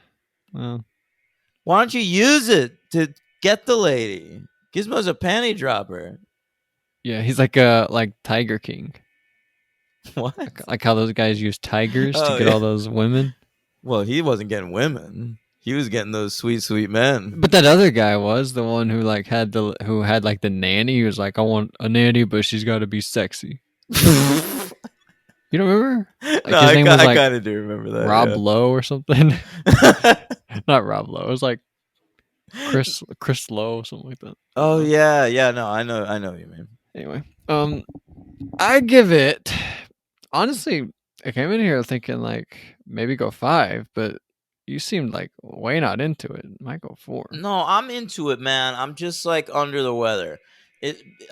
Speaker 2: Well,
Speaker 1: Why don't you use it to get the lady? Gizmo's a panty dropper.
Speaker 2: yeah, he's like a Tiger King.
Speaker 1: What?
Speaker 2: Like how those guys use tigers to
Speaker 1: Oh,
Speaker 2: get
Speaker 1: yeah.
Speaker 2: all those women.
Speaker 1: Well, he wasn't getting women. He was getting those sweet, sweet men.
Speaker 2: But that other guy was the one who had the nanny. He was like, I want a nanny, but she's got to be sexy. You don't remember? Like,
Speaker 1: No,
Speaker 2: his name was
Speaker 1: I
Speaker 2: like
Speaker 1: kind of do remember that.
Speaker 2: Rob
Speaker 1: yeah.
Speaker 2: Lowe or something. Not Rob Lowe. It was like Chris Lowe, something like that.
Speaker 1: Oh yeah. No, I know what you mean.
Speaker 2: Anyway, I give it. Honestly, I came in here thinking like maybe go 5, but you seemed like way not into it. Might go 4.
Speaker 1: No, I'm into it, man. I'm just like under the weather.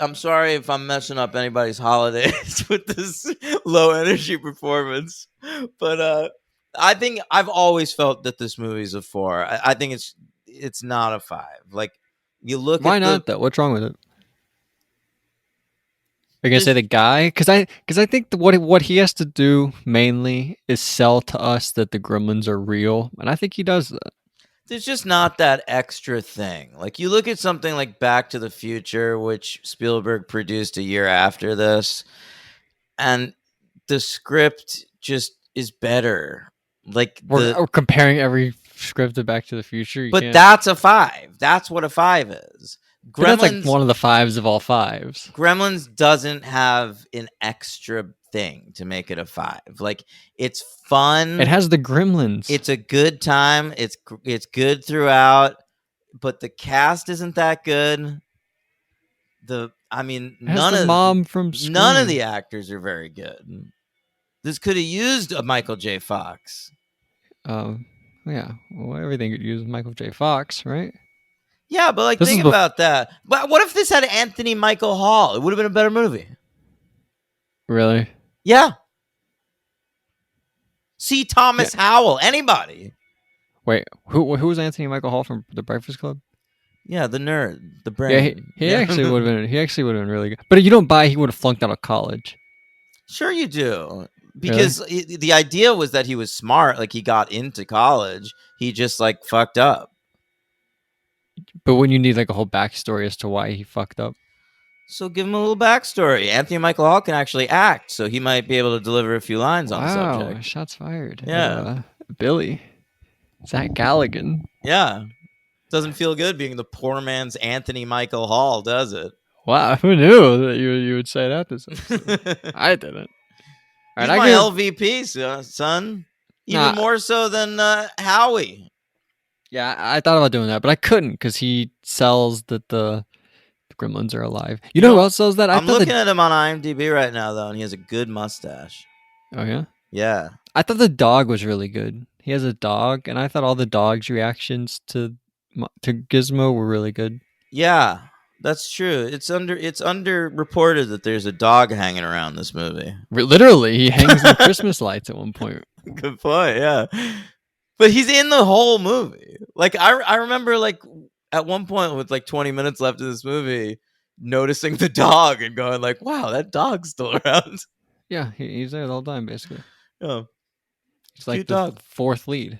Speaker 1: I'm sorry if I'm messing up anybody's holidays with this low energy performance, but I think I've always felt that this movie's a 4. I think it's not a 5. Like you look
Speaker 2: Why
Speaker 1: at
Speaker 2: not though? What's wrong with it? Are you gonna say
Speaker 1: There's-
Speaker 2: the guy? Because I think what he has to do mainly is sell to us that the Gremlins are real, and I think he does that.
Speaker 1: there's just not that extra thing. Like you look at something like Back to the Future, which Spielberg produced a year after this, and the script just is better. Like
Speaker 2: We're comparing every script to Back to the Future. You
Speaker 1: but
Speaker 2: can't.
Speaker 1: that's a 5. That's what a 5 is.
Speaker 2: But that's like one of the 5s of all 5s.
Speaker 1: Gremlins doesn't have an extra thing to make it a 5. Like it's fun.
Speaker 2: It has the Gremlins.
Speaker 1: It's a good time. It's good throughout, but the cast isn't that good.
Speaker 2: It has
Speaker 1: none
Speaker 2: the
Speaker 1: of
Speaker 2: mom from Scream.
Speaker 1: none of the actors are very good. This could have used a Michael J. Fox.
Speaker 2: Yeah. Well, everything could use Michael J. Fox, right?
Speaker 1: Yeah, but like
Speaker 2: This
Speaker 1: think
Speaker 2: is
Speaker 1: about that. But what if this had Anthony Michael Hall? It would have been a better movie.
Speaker 2: Really?
Speaker 1: Yeah. See Thomas Howell. Anybody.
Speaker 2: Wait, who was Anthony Michael Hall from The Breakfast Club?
Speaker 1: Yeah, the nerd, the
Speaker 2: Yeah,
Speaker 1: brain.
Speaker 2: he actually would have been. He actually would have been really good. But you don't buy he would have flunked out of college.
Speaker 1: Sure you do. Because the idea was that he was smart, like he got into college. He just like fucked up.
Speaker 2: But when you need like a whole backstory as to why he fucked up.
Speaker 1: So give him a little backstory. Anthony Michael Hall can actually act, so he might be able to deliver a few lines on the subject.
Speaker 2: Shots fired.
Speaker 1: Yeah.
Speaker 2: Billy. Zach Galligan.
Speaker 1: Yeah. Doesn't feel good being the poor man's Anthony Michael Hall, does it?
Speaker 2: Wow, who knew that you would say that this episode? I didn't.
Speaker 1: He's my LVP, son. Even more so than Howie.
Speaker 2: Yeah, I thought about doing that, but I couldn't because he sells that the Gremlins are alive. You know who else sells that?
Speaker 1: I'm looking at him on IMDb right now, though, and he has a good mustache.
Speaker 2: Oh, yeah?
Speaker 1: Yeah.
Speaker 2: I thought the dog was really good. He has a dog, and I thought all the dog's reactions to Gizmo were really good.
Speaker 1: Yeah, that's true. It's under reported that there's a dog hanging around this movie.
Speaker 2: Literally, he hangs in Christmas lights at one point.
Speaker 1: Good point, yeah. But he's in the whole movie. Like I remember like at one point with like 20 minutes left of this movie noticing the dog and going like, wow, that dog's still around.
Speaker 2: Yeah, he's there the whole time basically.
Speaker 1: Yeah.
Speaker 2: He's like the fourth lead.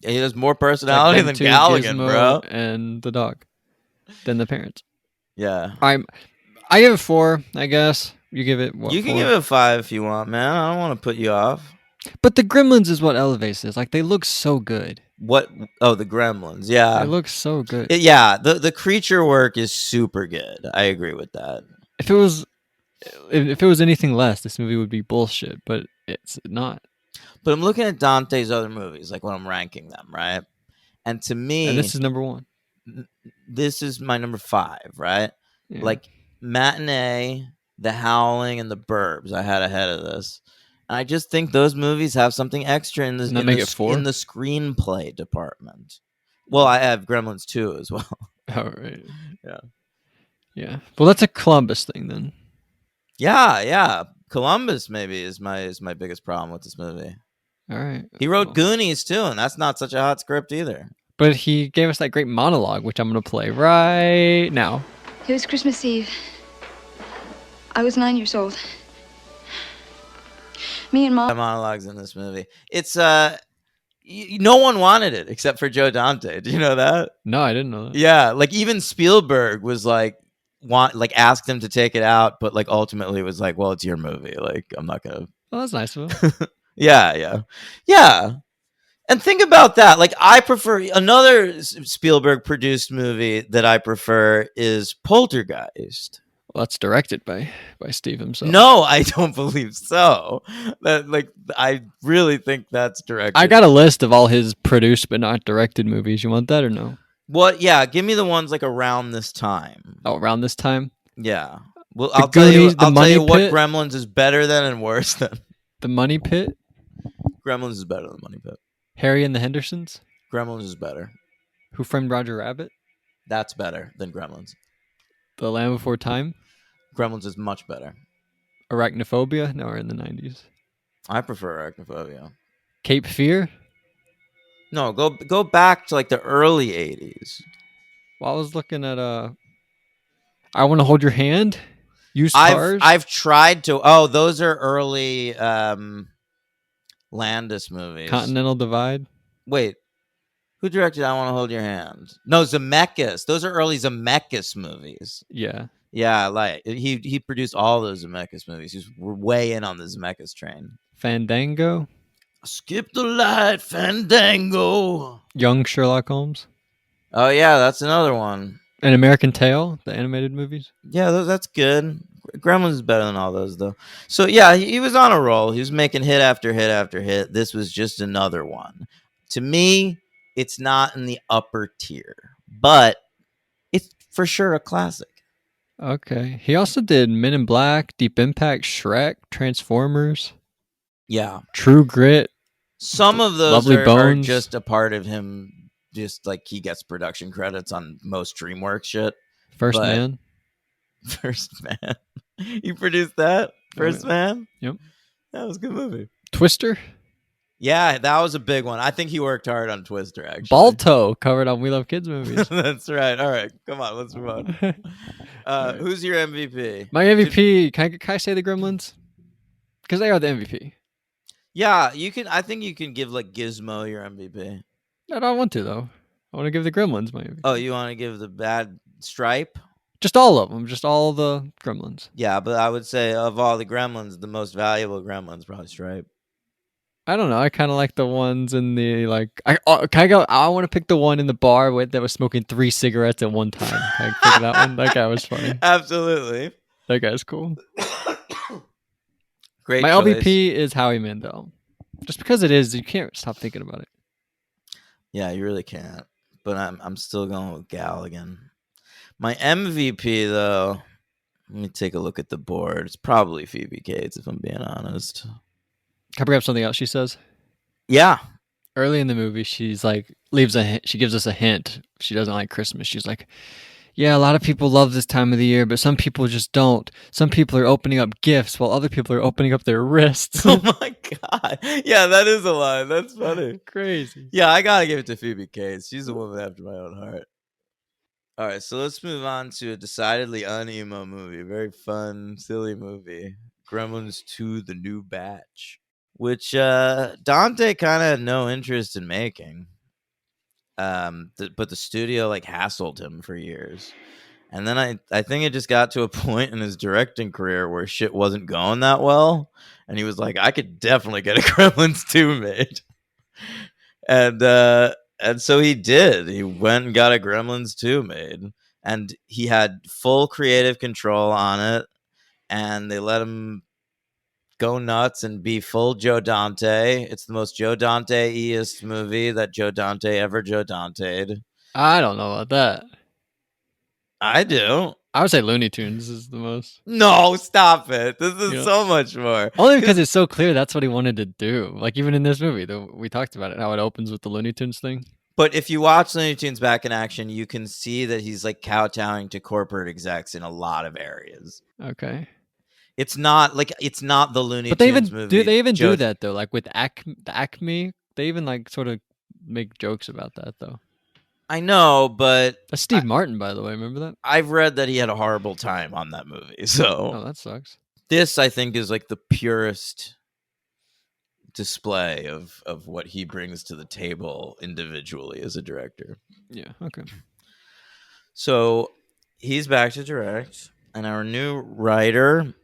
Speaker 1: Yeah, he has more personality than Galligan,
Speaker 2: Gizmo,
Speaker 1: bro.
Speaker 2: And the dog. Than the parents.
Speaker 1: Yeah.
Speaker 2: I give it 4, I guess. You give it what?
Speaker 1: You can
Speaker 2: 4?
Speaker 1: give it a 5 if you want, man. I don't want to put you off.
Speaker 2: But the Gremlins is what elevates this. Like they look so good.
Speaker 1: What? Oh, the Gremlins. Yeah.
Speaker 2: They look so good.
Speaker 1: The creature work is super good. I agree with that.
Speaker 2: If it was anything less, this movie would be bullshit, but it's not.
Speaker 1: But I'm looking at Dante's other movies, like when I'm ranking them, right? And to me,
Speaker 2: and this is number 1.
Speaker 1: This is my number 5, right?
Speaker 2: Yeah.
Speaker 1: Like Matinee, The Howling, and The Burbs. I had ahead of this. And I just think those movies have something extra in the screenplay department. Well, I have Gremlins 2 as well.
Speaker 2: Oh, right.
Speaker 1: Yeah.
Speaker 2: Yeah. Well, that's a Columbus thing then.
Speaker 1: Yeah. Columbus maybe is my biggest problem with this movie.
Speaker 2: All right.
Speaker 1: He wrote Goonies too, and that's not such a hot script either.
Speaker 2: But he gave us that great monologue, which I'm going to play right now.
Speaker 4: It was Christmas Eve. I was 9 years old. Me and Mom.
Speaker 1: The monologues in this movie. It's no one wanted it except for Joe Dante. Did you know that?
Speaker 2: No, I didn't know that.
Speaker 1: Yeah, like even Spielberg was like asked him to take it out, but like ultimately was like, well, it's your movie. Like I'm not gonna.
Speaker 2: Well, that's nice of him.
Speaker 1: Yeah. And think about that. Like I prefer another Spielberg produced movie that I prefer is Poltergeist.
Speaker 2: Well, that's directed by Steve himself.
Speaker 1: No, I don't believe so. I really think that's directed.
Speaker 2: I got a list of all his produced but not directed movies. You want that or no?
Speaker 1: What? Yeah, give me the ones like around this time.
Speaker 2: Oh, around this time?
Speaker 1: Yeah. Well,
Speaker 2: I'll tell you
Speaker 1: what Gremlins is better than and worse than.
Speaker 2: The Money Pit?
Speaker 1: Gremlins is better than the Money Pit.
Speaker 2: Harry and the Hendersons?
Speaker 1: Gremlins is better.
Speaker 2: Who Framed Roger Rabbit?
Speaker 1: That's better than Gremlins.
Speaker 2: The Land Before Time?
Speaker 1: Gremlins is much better.
Speaker 2: Arachnophobia? No, we're in the 90s.
Speaker 1: I prefer Arachnophobia.
Speaker 2: Cape Fear?
Speaker 1: No, go back to like the early 80s.
Speaker 2: Well, I was looking at I Want to Hold Your Hand. Used Cars.
Speaker 1: I've tried to. Oh, those are early Landis movies.
Speaker 2: Continental Divide.
Speaker 1: Wait, who directed I Want to Hold Your Hand? No, Zemeckis. Those are early Zemeckis movies.
Speaker 2: Yeah.
Speaker 1: Yeah, like he produced all those Zemeckis movies. He's way in on the Zemeckis train.
Speaker 2: Fandango.
Speaker 1: Skip the light, Fandango.
Speaker 2: Young Sherlock Holmes.
Speaker 1: Oh yeah, that's another one.
Speaker 2: An American Tail, the animated movies.
Speaker 1: Yeah, that's good. Gremlins is better than all those though. So yeah, he was on a roll. He was making hit after hit after hit. This was just another one. To me, it's not in the upper tier, but it's for sure a classic.
Speaker 2: Okay. He also did Men in Black, Deep Impact, Shrek, Transformers,
Speaker 1: Yeah,
Speaker 2: True Grit.
Speaker 1: some of those
Speaker 2: Lovely
Speaker 1: are
Speaker 2: Bones.
Speaker 1: just a part of him. Just like he gets production credits on most DreamWorks shit.
Speaker 2: First
Speaker 1: But-
Speaker 2: Man.
Speaker 1: First Man, you produced that. First Man.
Speaker 2: Yep.
Speaker 1: That was a good movie.
Speaker 2: Twister.
Speaker 1: Yeah, that was a big one. I think he worked hard on Twister, actually.
Speaker 2: Balto, covered on We Love Kids movies.
Speaker 1: That's right. All right, come on, let's move on. Who's your MVP?
Speaker 2: My MVP. Can I say the Gremlins? Because they are the MVP.
Speaker 1: Yeah, you can. I think you can give like Gizmo your MVP.
Speaker 2: I don't want to though. I want to give the Gremlins my MVP.
Speaker 1: Oh, you want to give the bad Stripe?
Speaker 2: Just all of them. Just all the Gremlins.
Speaker 1: Yeah, but I would say of all the Gremlins, the most valuable Gremlins probably Stripe.
Speaker 2: I don't know. I kind of like the ones in the like. Can I go? I want to pick the one in the bar that was smoking 3 cigarettes at one time. Can I pick that one? That guy was funny.
Speaker 1: Absolutely.
Speaker 2: That guy's cool.
Speaker 1: Great.
Speaker 2: My
Speaker 1: choice.
Speaker 2: LVP is Howie Mandel. Just because it is, you can't stop thinking about it.
Speaker 1: Yeah, you really can't. But I'm still going with Galligan. My MVP though, let me take a look at the board. It's probably Phoebe Cates, if I'm being honest.
Speaker 2: Can I bring up something else she says?
Speaker 1: Yeah.
Speaker 2: Early in the movie, she's like, she gives us a hint. She doesn't like Christmas. She's like, yeah, a lot of people love this time of the year, but some people just don't. Some people are opening up gifts while other people are opening up their wrists.
Speaker 1: Oh my god. Yeah, that is a line. That's funny.
Speaker 2: Crazy.
Speaker 1: Yeah, I gotta give it to Phoebe Cates. She's a woman after my own heart. All right, so let's move on to a decidedly un-emo movie. Very fun, silly movie. Gremlins 2: The New Batch, which Dante kind of had no interest in making. But the studio like hassled him for years. And then I think it just got to a point in his directing career where shit wasn't going that well. And he was like, I could definitely get a Gremlins 2 made. And so he did. He went and got a Gremlins 2 made. And he had full creative control on it. And they let him go nuts and be full Joe Dante. It's the most Joe Dante-iest movie that Joe Dante ever Joe Dante'd.
Speaker 2: I don't know about that.
Speaker 1: I do.
Speaker 2: I would say Looney Tunes is the most.
Speaker 1: No, stop it. This is
Speaker 2: Yeah.
Speaker 1: so much more.
Speaker 2: Only because it's so clear that's what he wanted to do. Like even in this movie, we talked about it, how it opens with the Looney Tunes thing.
Speaker 1: But if you watch Looney Tunes back in action, you can see that he's like kowtowing to corporate execs in a lot of areas.
Speaker 2: Okay.
Speaker 1: It's not the Looney
Speaker 2: But they
Speaker 1: Tunes
Speaker 2: even
Speaker 1: movie.
Speaker 2: do that though. Like with Acme, they even like sort of make jokes about that though.
Speaker 1: I know, but
Speaker 2: That's Steve Martin, by the way. Remember that?
Speaker 1: I've read that he had a horrible time on that movie. So
Speaker 2: Oh, that sucks.
Speaker 1: this, I think, is like the purest display of what he brings to the table individually as a director.
Speaker 2: Yeah. Okay.
Speaker 1: So he's back to direct, and our new writer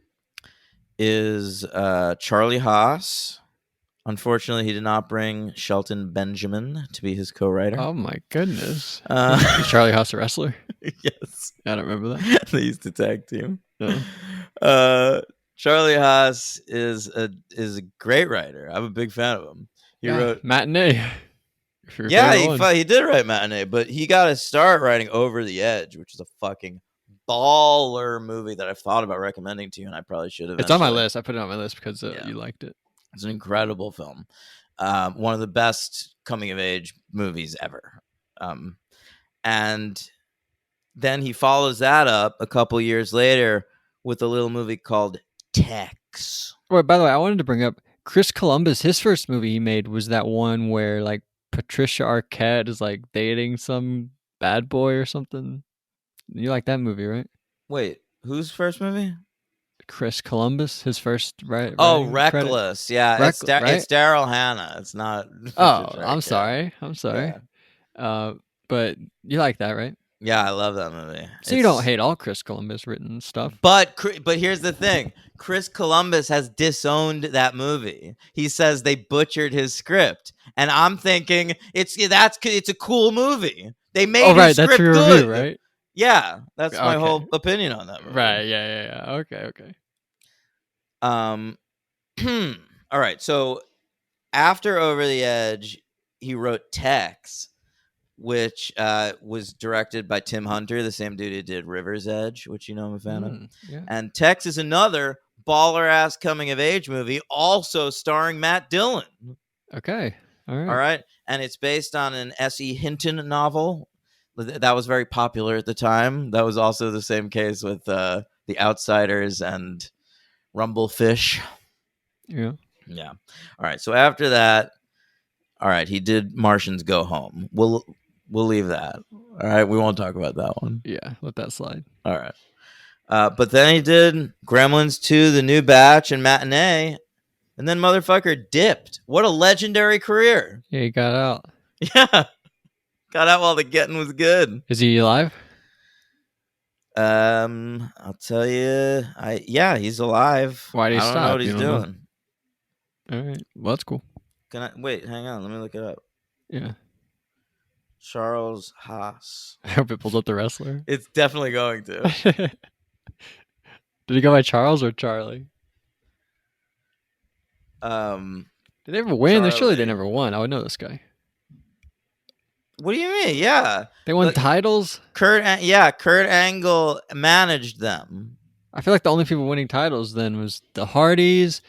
Speaker 1: is Charlie Haas. Unfortunately, he did not bring Shelton Benjamin to be his co-writer.
Speaker 2: Oh my goodness.
Speaker 1: Is
Speaker 2: Charlie Haas a wrestler?
Speaker 1: yes,
Speaker 2: I don't remember that.
Speaker 1: they used to tag team.
Speaker 2: No.
Speaker 1: Charlie Haas is a great writer. I'm a big fan of him. He wrote
Speaker 2: Matinee.
Speaker 1: Yeah, he did write Matinee, but he got to start writing Over the Edge, which is a fucking baller movie that I've thought about recommending to you, and I probably should have.
Speaker 2: It's on my list. I put it on my list because
Speaker 1: Yeah.
Speaker 2: you liked it.
Speaker 1: It's an incredible film. One of the best coming of age movies ever. And then he follows that up a couple years later with a little movie called Tex.
Speaker 2: Wait, by the way, I wanted to bring up Chris Columbus. His first movie he made was that one where like Patricia Arquette is like dating some bad boy or something. You like that movie, right?
Speaker 1: Wait, whose first movie?
Speaker 2: Chris Columbus, his first
Speaker 1: Oh,
Speaker 2: writing credit.
Speaker 1: Reckless. Yeah, it's
Speaker 2: Right?
Speaker 1: Daryl Hannah. It's not.
Speaker 2: Oh,
Speaker 1: Patricia
Speaker 2: I'm
Speaker 1: Arquette.
Speaker 2: sorry. I'm sorry.
Speaker 1: Yeah,
Speaker 2: But you like that, right?
Speaker 1: yeah, I love that movie.
Speaker 2: So you don't hate all Chris Columbus written stuff.
Speaker 1: But here's the thing: Chris Columbus has disowned that movie. He says they butchered his script, and I'm thinking it's a cool movie. They made
Speaker 2: Oh, right.
Speaker 1: his
Speaker 2: That's
Speaker 1: script
Speaker 2: your
Speaker 1: good.
Speaker 2: review, right?
Speaker 1: Yeah, that's my
Speaker 2: Okay.
Speaker 1: whole opinion on that movie.
Speaker 2: Right. Yeah. Okay.
Speaker 1: All right. So after Over the Edge, he wrote Tex, which was directed by Tim Hunter, the same dude who did River's Edge, which I'm a fan of.
Speaker 2: Yeah.
Speaker 1: And Tex is another baller ass coming of age movie, also starring Matt Dillon.
Speaker 2: Okay. All right.
Speaker 1: All right. And it's based on an S.E. Hinton novel that was very popular at the time. That was also the same case with The Outsiders and Rumblefish.
Speaker 2: Yeah.
Speaker 1: Yeah. All right. So after that, all right, he did Martians Go Home. We'll leave that. All right. We won't talk about that one.
Speaker 2: Yeah. Let that slide.
Speaker 1: All right. But then he did Gremlins 2, The New Batch, and Matinee. And then motherfucker dipped. What a legendary career.
Speaker 2: Yeah, he got out.
Speaker 1: Yeah. Got out while the getting was good.
Speaker 2: Is he alive?
Speaker 1: I'll tell you. Yeah, he's alive.
Speaker 2: Why did he
Speaker 1: I don't
Speaker 2: stop?
Speaker 1: know what
Speaker 2: You
Speaker 1: he's
Speaker 2: don't know?
Speaker 1: doing.
Speaker 2: All right. Well, that's cool.
Speaker 1: Can I wait? Hang on. Let me look it up.
Speaker 2: Yeah.
Speaker 1: Charles Haas.
Speaker 2: I hope it pulls up the wrestler.
Speaker 1: It's definitely going to.
Speaker 2: Did he go by Charles or Charlie? Did they ever win? They surely they
Speaker 1: Charlie.
Speaker 2: never won. I would know this guy.
Speaker 1: What do you mean? Yeah,
Speaker 2: They won
Speaker 1: Look-
Speaker 2: titles?
Speaker 1: Kurt Angle managed them.
Speaker 2: I feel like the only people winning titles then was the Hardys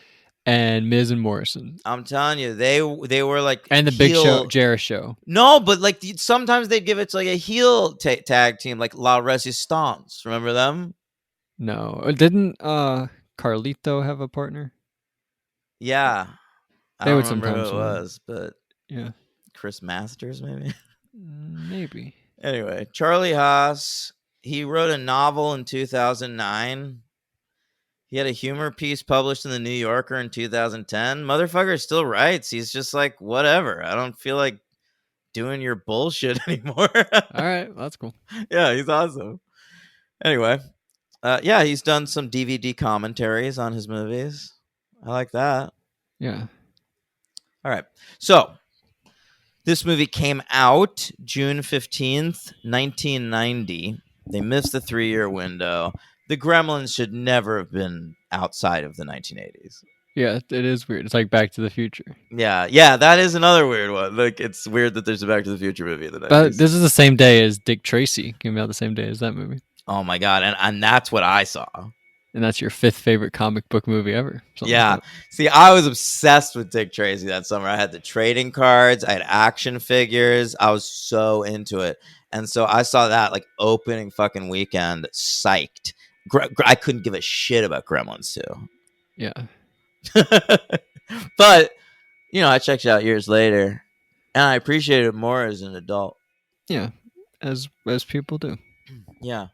Speaker 2: and Miz and Morrison.
Speaker 1: I'm telling you, they were like
Speaker 2: And the Big Show, Jarrett Show.
Speaker 1: No, but like sometimes they'd give it to like a heel tag team, like La Resistance. Remember them?
Speaker 2: No. Didn't Carlito have a partner?
Speaker 1: Yeah, I
Speaker 2: They
Speaker 1: don't
Speaker 2: would
Speaker 1: remember who
Speaker 2: sometimes
Speaker 1: it
Speaker 2: win.
Speaker 1: was, but
Speaker 2: Yeah.
Speaker 1: Chris Masters maybe.
Speaker 2: Maybe.
Speaker 1: Anyway, Charlie Haas. He wrote a novel in 2009. He had a humor piece published in the New Yorker in 2010. Motherfucker still writes. He's just like, whatever. I don't feel like doing your bullshit anymore.
Speaker 2: All right. Well, that's cool.
Speaker 1: Yeah, he's awesome. Anyway, yeah, he's done some DVD commentaries on his movies. I like that.
Speaker 2: Yeah.
Speaker 1: All right. So this movie came out June 15th, 1990. They missed the 3-year window. The Gremlins should never have been outside of the 1980s.
Speaker 2: Yeah, it is weird. It's like Back to the Future.
Speaker 1: Yeah, that is another weird one. Like, it's weird that there's a Back to the Future movie in the 90s.
Speaker 2: But this is the same day as Dick Tracy. Came out the same day as that movie.
Speaker 1: Oh my God. And that's what I saw.
Speaker 2: And that's your 5th favorite comic book movie ever. Something
Speaker 1: Yeah.
Speaker 2: like
Speaker 1: See, I was obsessed with Dick Tracy that summer. I had the trading cards, I had action figures. I was so into it. And so I saw that like opening fucking weekend, psyched. I couldn't give a shit about Gremlins 2.
Speaker 2: Yeah.
Speaker 1: But, I checked it out years later and I appreciated it more as an adult.
Speaker 2: Yeah. As people do.
Speaker 1: Yeah.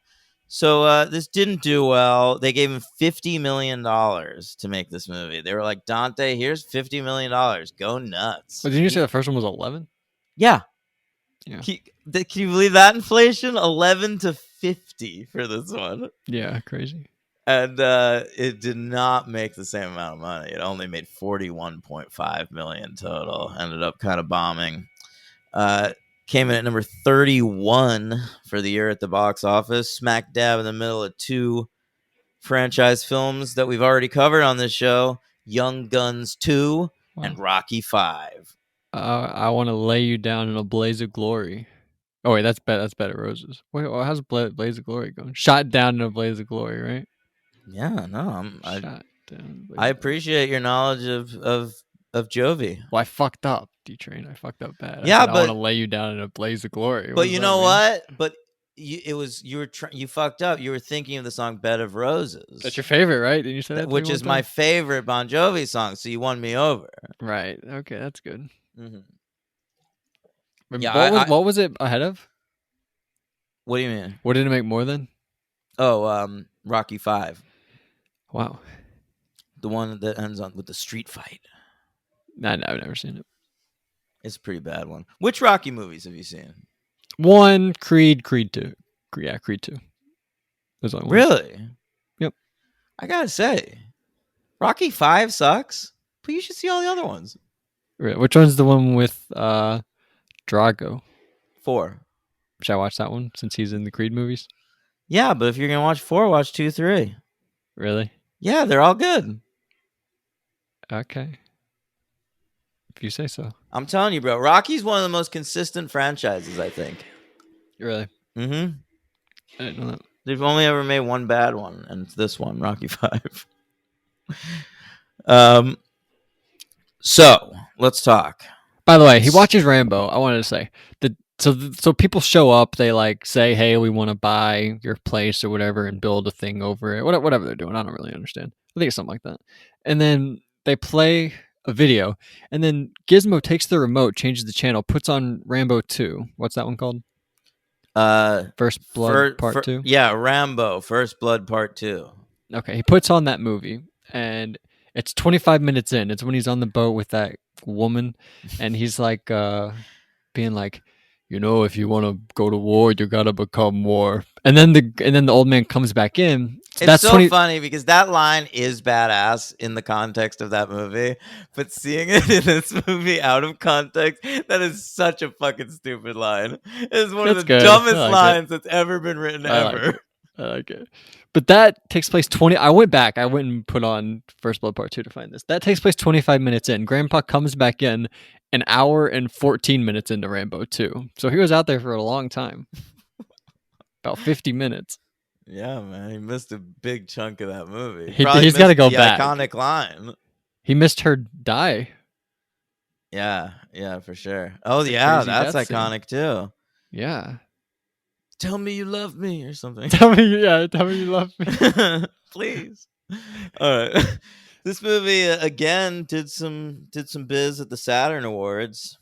Speaker 1: So this didn't do well. They gave him $50 million to make this movie. They were like, Dante, here's $50 million. Go nuts.
Speaker 2: But didn't you say the first one was 11?
Speaker 1: Yeah.
Speaker 2: Yeah.
Speaker 1: Can you believe that inflation? 11 to 50 for this one.
Speaker 2: Yeah, crazy.
Speaker 1: And it did not make the same amount of money. It only made $41.5 million total. Ended up kind of bombing. Came in at number 31 for the year at the box office. Smack dab in the middle of 2 franchise films that we've already covered on this show. Young Guns 2 and Rocky 5.
Speaker 2: I want to lay you down in a blaze of glory. Oh wait, that's Bed of Roses. Wait, how's Blaze of Glory going? Shot down in a blaze of glory, right?
Speaker 1: Yeah, no,
Speaker 2: Shot down.
Speaker 1: I appreciate your knowledge of Jovi.
Speaker 2: Well, I fucked up, D-Train. I fucked up bad.
Speaker 1: Yeah,
Speaker 2: I
Speaker 1: but
Speaker 2: want to lay you down in a blaze of glory.
Speaker 1: But you know what? But you fucked up. You were thinking of the song "Bed of Roses."
Speaker 2: That's your favorite, right? Didn't you say that?
Speaker 1: Which is my favorite Bon Jovi song. So you won me over.
Speaker 2: Right. Okay, that's good.
Speaker 1: Mm-hmm. Yeah,
Speaker 2: What was it ahead of?
Speaker 1: what do you mean?
Speaker 2: What did it make more than?
Speaker 1: Oh, Rocky 5,
Speaker 2: Wow.
Speaker 1: the one that ends on with the street fight.
Speaker 2: I've never seen it.
Speaker 1: It's a pretty bad one. Which Rocky movies have you seen?
Speaker 2: 1, Creed 2. Yeah, Creed 2. Those are the ones.
Speaker 1: Really?
Speaker 2: Yep.
Speaker 1: I gotta say, Rocky 5 sucks, but you should see all the other ones.
Speaker 2: Really? Which one's the one with Drago?
Speaker 1: 4.
Speaker 2: Should I watch that one since he's in the Creed movies?
Speaker 1: Yeah, but if you're gonna watch 4, watch 2, 3.
Speaker 2: Really?
Speaker 1: Yeah, they're all good.
Speaker 2: Okay. If you say so.
Speaker 1: I'm telling you, bro. Rocky's one of the most consistent franchises, I think.
Speaker 2: Really?
Speaker 1: Mm-hmm.
Speaker 2: I didn't know that.
Speaker 1: They've only ever made one bad one, and it's this one, Rocky 5. So let's talk.
Speaker 2: By the way, he watches Rambo. I wanted to say so people show up. They like say, "Hey, we want to buy your place or whatever, and build a thing over it." Whatever they're doing, I don't really understand. I think it's something like that. And then they play a video, and then Gizmo takes the remote, changes the channel, puts on Rambo 2. What's that one called? First Blood Part 2.
Speaker 1: Yeah, Rambo, First Blood Part 2.
Speaker 2: Okay, he puts on that movie, and it's 25 minutes in. It's when he's on the boat with that woman, and he's like, being like, if you want to go to war, you gotta become war. And then the old man comes back in.
Speaker 1: It's
Speaker 2: that's
Speaker 1: so funny because that line is badass in the context of that movie, but seeing it in this movie out of context, that is such a fucking stupid line. It's one of the dumbest lines that's ever been written ever.
Speaker 2: I like it. But that takes place I went and put on First Blood Part 2 to find this. That takes place 25 minutes in. Grandpa comes back in an hour and 14 minutes into Rambo 2. So he was out there for a long time. About 50 minutes.
Speaker 1: Yeah, man. He missed a big chunk of that movie.
Speaker 2: He's got to go back.
Speaker 1: Iconic line.
Speaker 2: He missed her die.
Speaker 1: Yeah, for sure. Oh, yeah, that's iconic too.
Speaker 2: Yeah.
Speaker 1: Tell me you love me or something.
Speaker 2: Tell me you love me.
Speaker 1: Please. All right. This movie again did some biz at the Saturn Awards.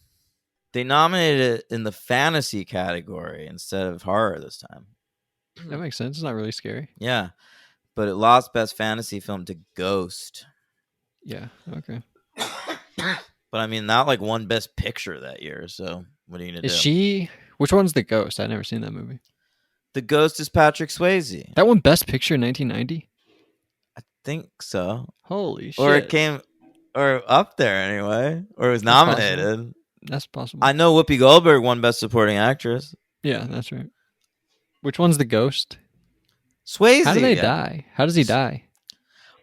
Speaker 1: They nominated it in the fantasy category instead of horror this time.
Speaker 2: That makes sense. It's not really scary.
Speaker 1: Yeah. But it lost Best Fantasy Film to Ghost.
Speaker 2: Yeah, okay.
Speaker 1: But I mean, not like won Best Picture that year, so what are you going to do?
Speaker 2: Which one's The Ghost? I've never seen that movie.
Speaker 1: The Ghost is Patrick Swayze.
Speaker 2: That won Best Picture in 1990?
Speaker 1: I think so.
Speaker 2: Holy shit.
Speaker 1: Or it came, or up there anyway. Or it was nominated.
Speaker 2: That's possible.
Speaker 1: I know Whoopi Goldberg won Best Supporting Actress.
Speaker 2: Yeah, that's right. Which one's the ghost?
Speaker 1: Swayze.
Speaker 2: How do they die? How does he die?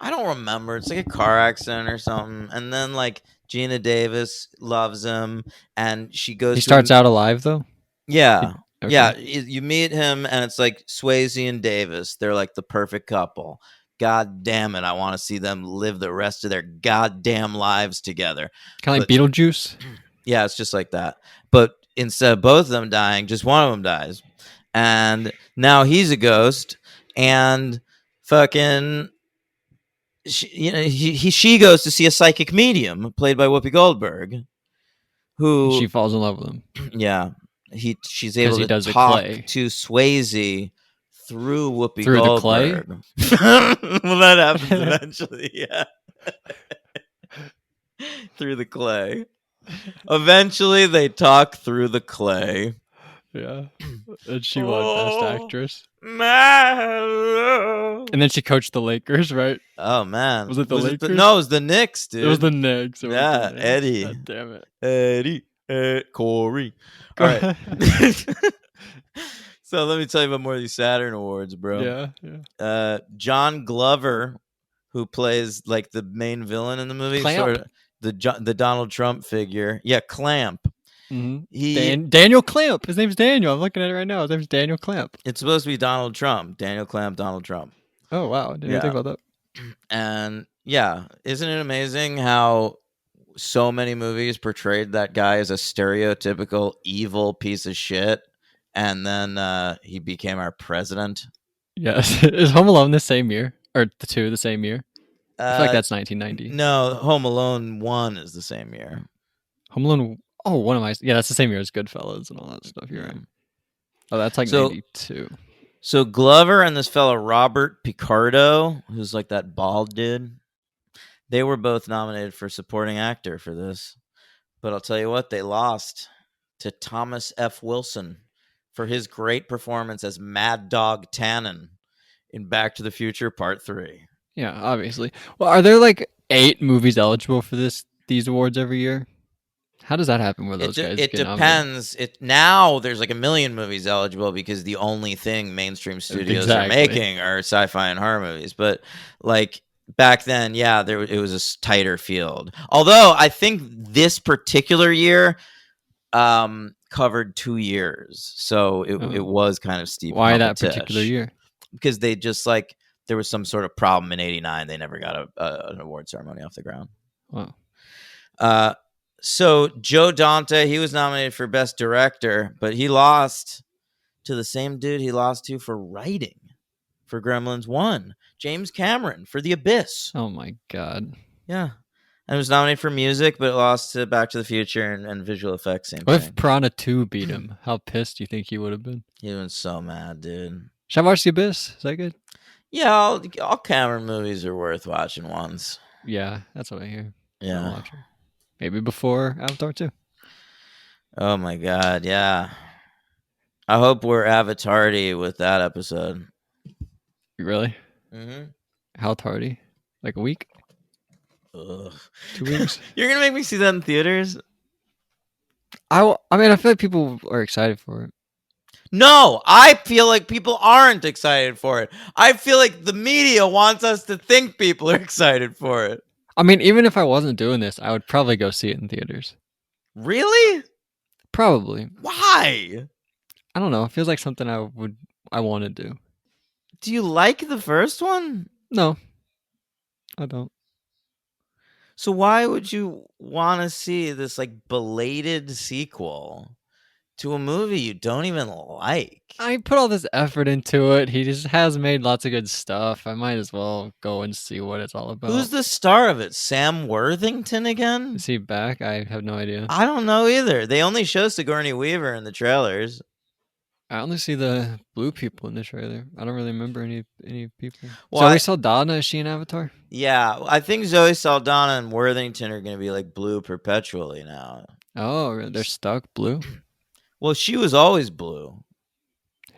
Speaker 1: I don't remember. It's like a car accident or something. And then like Gina Davis loves him, and she goes.
Speaker 2: He starts out alive though.
Speaker 1: Yeah.
Speaker 2: Okay.
Speaker 1: Yeah, you meet him, and it's like Swayze and Davis. They're like the perfect couple. God damn it, I want to see them live the rest of their goddamn lives together.
Speaker 2: Kind of like Beetlejuice?
Speaker 1: Yeah, it's just like that. But instead of both of them dying, just one of them dies. And now he's a ghost, and fucking... She goes to see a psychic medium, played by Whoopi Goldberg, who...
Speaker 2: She falls in love with him.
Speaker 1: Yeah. She's able to talk to Swayze through Whoopi Goldberg.
Speaker 2: The clay?
Speaker 1: Well, that happens eventually, yeah. Through the clay. Eventually, they talk through the clay.
Speaker 2: Yeah. And she won Best Actress.
Speaker 1: Malo.
Speaker 2: And then she coached the Lakers, right?
Speaker 1: Oh, man.
Speaker 2: Was it the Lakers?
Speaker 1: No, it was the Knicks, dude.
Speaker 2: It was the Knicks.
Speaker 1: Yeah, Eddie.
Speaker 2: God damn it.
Speaker 1: Eddie. Corey. All right. So let me tell you about more of these Saturn Awards, bro.
Speaker 2: Yeah.
Speaker 1: John Glover, who plays like the main villain in the movie,
Speaker 2: Clamp?
Speaker 1: sort of the Donald Trump figure. Yeah, Clamp.
Speaker 2: Mm-hmm. Daniel Clamp. His name's Daniel. I'm looking at it right now. His name's Daniel Clamp.
Speaker 1: It's supposed to be Donald Trump. Daniel Clamp, Donald Trump.
Speaker 2: Oh wow! Didn't even think about that.
Speaker 1: And yeah, isn't it amazing how so many movies portrayed that guy as a stereotypical evil piece of shit, and then he became our president?
Speaker 2: Yes. Is Home Alone the same year, or the two the same year? I feel like that's 1990.
Speaker 1: No, Home Alone 1 is the same year.
Speaker 2: Home Alone. Oh, one of my yeah, that's the same year as Goodfellas and all that stuff. You're
Speaker 1: Yeah.
Speaker 2: right. Oh, that's like
Speaker 1: So-
Speaker 2: 92.
Speaker 1: So Glover and this fellow Robert Picardo, who's like that bald dude, they were both nominated for supporting actor for this. But I'll tell you what, they lost to Thomas F. Wilson for his great performance as Mad Dog Tannen in Back to the Future Part 3.
Speaker 2: Yeah, obviously. Well, are there like 8 movies eligible for these awards every year? How does that happen where those guys
Speaker 1: It
Speaker 2: get nominated?
Speaker 1: depends. Now there's like a million movies eligible because the only thing mainstream studios are
Speaker 2: Exactly.
Speaker 1: making are sci-fi and horror movies. But like back then, yeah, it was a tighter field. Although I think this particular year covered 2 years, so it was kind of steep.
Speaker 2: Why that particular year?
Speaker 1: Because they just like there was some sort of problem in '89. They never got an award ceremony off the ground.
Speaker 2: Wow.
Speaker 1: So Joe Dante, he was nominated for Best Director, but he lost to the same dude he lost to for writing for Gremlins 1, James Cameron for The Abyss.
Speaker 2: Oh my God.
Speaker 1: Yeah. And it was nominated for music, but it lost to Back to the Future and visual effects. Same
Speaker 2: What
Speaker 1: thing.
Speaker 2: if Piranha 2 beat him? How pissed do you think he would have been?
Speaker 1: He was so mad, dude.
Speaker 2: Should I watch The Abyss? Is that good?
Speaker 1: Yeah, all Cameron movies are worth watching once.
Speaker 2: Yeah, that's what I hear. I'll
Speaker 1: Yeah.
Speaker 2: watch it. Maybe before Avatar 2.
Speaker 1: Oh my God, yeah. I hope we're Avatar-y with that episode.
Speaker 2: Really?
Speaker 1: Mm-hmm.
Speaker 2: How tardy? Like a week?
Speaker 1: Ugh.
Speaker 2: 2 weeks?
Speaker 1: You're gonna make me see that in theaters?
Speaker 2: I mean, I feel like people are excited for it.
Speaker 1: No, I feel like people aren't excited for it. I feel like the media wants us to think people are excited for it.
Speaker 2: I mean, even if I wasn't doing this, I would probably go see it in theaters.
Speaker 1: Really?
Speaker 2: Probably.
Speaker 1: Why?
Speaker 2: I don't know. It feels like something I want to do.
Speaker 1: Do you like the first one?
Speaker 2: No, I don't.
Speaker 1: So why would you want to see this like belated sequel to a movie you don't even like?
Speaker 2: I put all this effort into it. He just has made lots of good stuff. I might as well go and see what it's all about.
Speaker 1: Who's the star of it? Sam Worthington again?
Speaker 2: Is he back? I have no idea.
Speaker 1: I don't know either. They only show Sigourney Weaver in the trailers.
Speaker 2: I only see the blue people in the trailer. I don't really remember any people.
Speaker 1: Well,
Speaker 2: Zoe
Speaker 1: I-
Speaker 2: Saldana, is she in Avatar?
Speaker 1: Yeah, I think Zoe Saldana and Worthington are going to be like blue perpetually now.
Speaker 2: Oh, really? They're stuck blue.
Speaker 1: Well, she was always blue.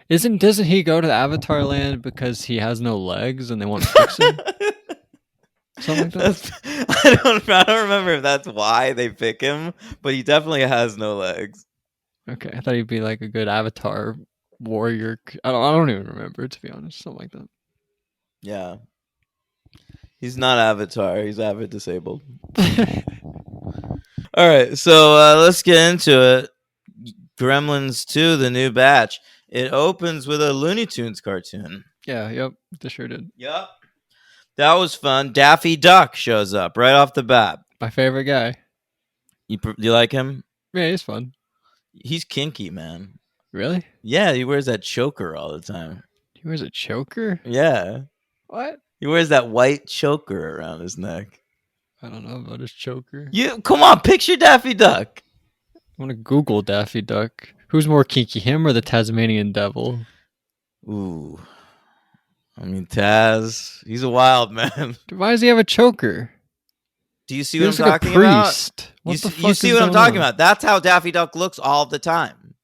Speaker 2: Doesn't he go to Avatar Land because he has no legs and they want to fix him? Something like that?
Speaker 1: I don't remember if that's why they pick him, but he definitely has no legs.
Speaker 2: Okay, I thought he'd be like a good Avatar warrior. I don't even remember, to be honest. Something like that.
Speaker 1: Yeah. He's not Avatar. He's Avid disabled. All right, so let's get into it. Gremlins 2, the new batch. It opens with a Looney Tunes cartoon.
Speaker 2: Yeah, yep, they sure did.
Speaker 1: Yep. That was fun. Daffy Duck shows up right off the bat.
Speaker 2: My favorite guy.
Speaker 1: You like him?
Speaker 2: Yeah, he's fun.
Speaker 1: He's kinky, man.
Speaker 2: Really?
Speaker 1: Yeah, he wears that choker all the time.
Speaker 2: He wears a choker?
Speaker 1: Yeah.
Speaker 2: What?
Speaker 1: He wears that white choker around his neck.
Speaker 2: I don't know about his choker.
Speaker 1: Come on, picture Daffy Duck.
Speaker 2: I want to Google Daffy Duck. Who's more kinky, him or the Tasmanian devil?
Speaker 1: Ooh. I mean, Taz, he's a wild man.
Speaker 2: Dude, why does he have a choker?
Speaker 1: Do you see
Speaker 2: He
Speaker 1: what I'm
Speaker 2: looks like
Speaker 1: talking
Speaker 2: a
Speaker 1: about?
Speaker 2: priest. What the
Speaker 1: You
Speaker 2: fuck
Speaker 1: see
Speaker 2: is
Speaker 1: what I'm
Speaker 2: going
Speaker 1: talking
Speaker 2: on?
Speaker 1: about? That's how Daffy Duck looks all the time.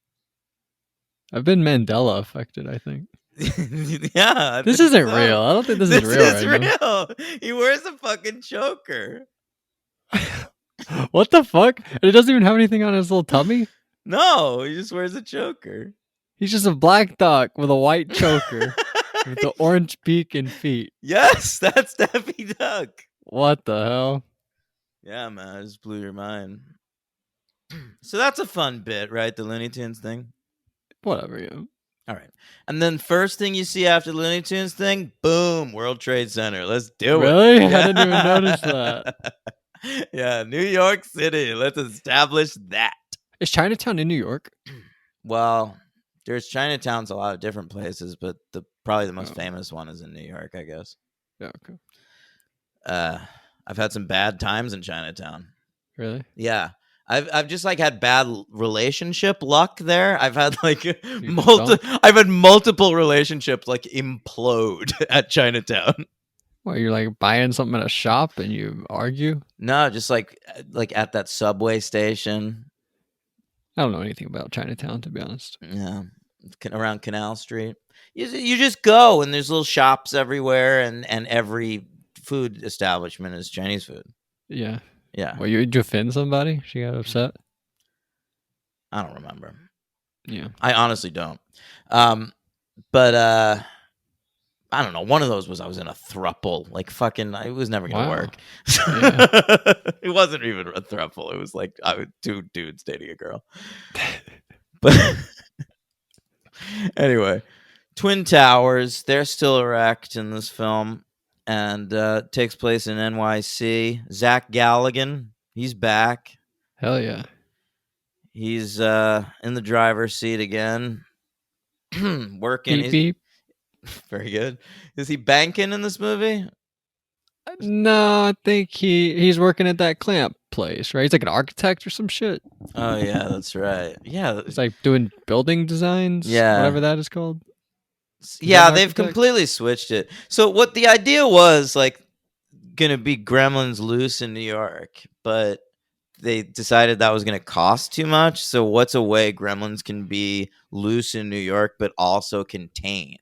Speaker 2: I've been Mandela affected, I think.
Speaker 1: Yeah. I
Speaker 2: This
Speaker 1: think
Speaker 2: isn't
Speaker 1: so.
Speaker 2: real. I don't think this is real
Speaker 1: is
Speaker 2: right now.
Speaker 1: real. He wears a fucking choker.
Speaker 2: What the fuck? And it doesn't even have anything on his little tummy?
Speaker 1: No, he just wears a choker.
Speaker 2: He's just a black duck with a white choker with the orange beak and feet.
Speaker 1: Yes, that's Daffy Duck.
Speaker 2: What the hell?
Speaker 1: Yeah, man, I just blew your mind. So that's a fun bit, right? The Looney Tunes thing.
Speaker 2: Whatever, yeah.
Speaker 1: All right. And then first thing you see after the Looney Tunes thing, boom, World Trade Center. Let's do it.
Speaker 2: Really? I didn't even notice that.
Speaker 1: Yeah, New York City. Let's establish that.
Speaker 2: Is Chinatown in New York?
Speaker 1: Well, there's Chinatowns a lot of different places, but probably the most
Speaker 2: Oh.
Speaker 1: famous one is in New York, I guess.
Speaker 2: Yeah, okay.
Speaker 1: I've had some bad times in Chinatown.
Speaker 2: Really?
Speaker 1: Yeah. I've just like had bad relationship luck there. I've had like
Speaker 2: don't?
Speaker 1: I've had multiple relationships like implode at Chinatown.
Speaker 2: Well, you're like buying something at a shop and you argue.
Speaker 1: No, just like at that subway station.
Speaker 2: I don't know anything about Chinatown, to be honest.
Speaker 1: Yeah, around Canal Street. You just go and there's little shops everywhere, and every food establishment is Chinese food.
Speaker 2: Yeah.
Speaker 1: Yeah,
Speaker 2: Well, you offend somebody? She got upset.
Speaker 1: I don't remember.
Speaker 2: Yeah.
Speaker 1: I honestly don't. But I don't know. One of those was I was in a throuple. Like fucking, it was never gonna
Speaker 2: Wow.
Speaker 1: work.
Speaker 2: Yeah.
Speaker 1: It wasn't even a throuple. It was like two dudes dating a girl. But anyway, Twin Towers. They're still erect in this film, and takes place in NYC. Zach Galligan, he's back.
Speaker 2: Hell yeah.
Speaker 1: He's in the driver's seat again, working.
Speaker 2: Beep beep.
Speaker 1: Very good. Is he banking in this movie?
Speaker 2: No, I think he's working at that clamp place, right? He's like an architect or some shit.
Speaker 1: Oh yeah, that's right. Yeah,
Speaker 2: He's like doing building designs.
Speaker 1: Yeah.
Speaker 2: Whatever that is called.
Speaker 1: yeah.
Speaker 2: an
Speaker 1: They've
Speaker 2: architect?
Speaker 1: completely switched it. So what the idea was like gonna be Gremlins loose in New York, but they decided that was gonna cost too much. So what's a way Gremlins can be loose in New York but also contained?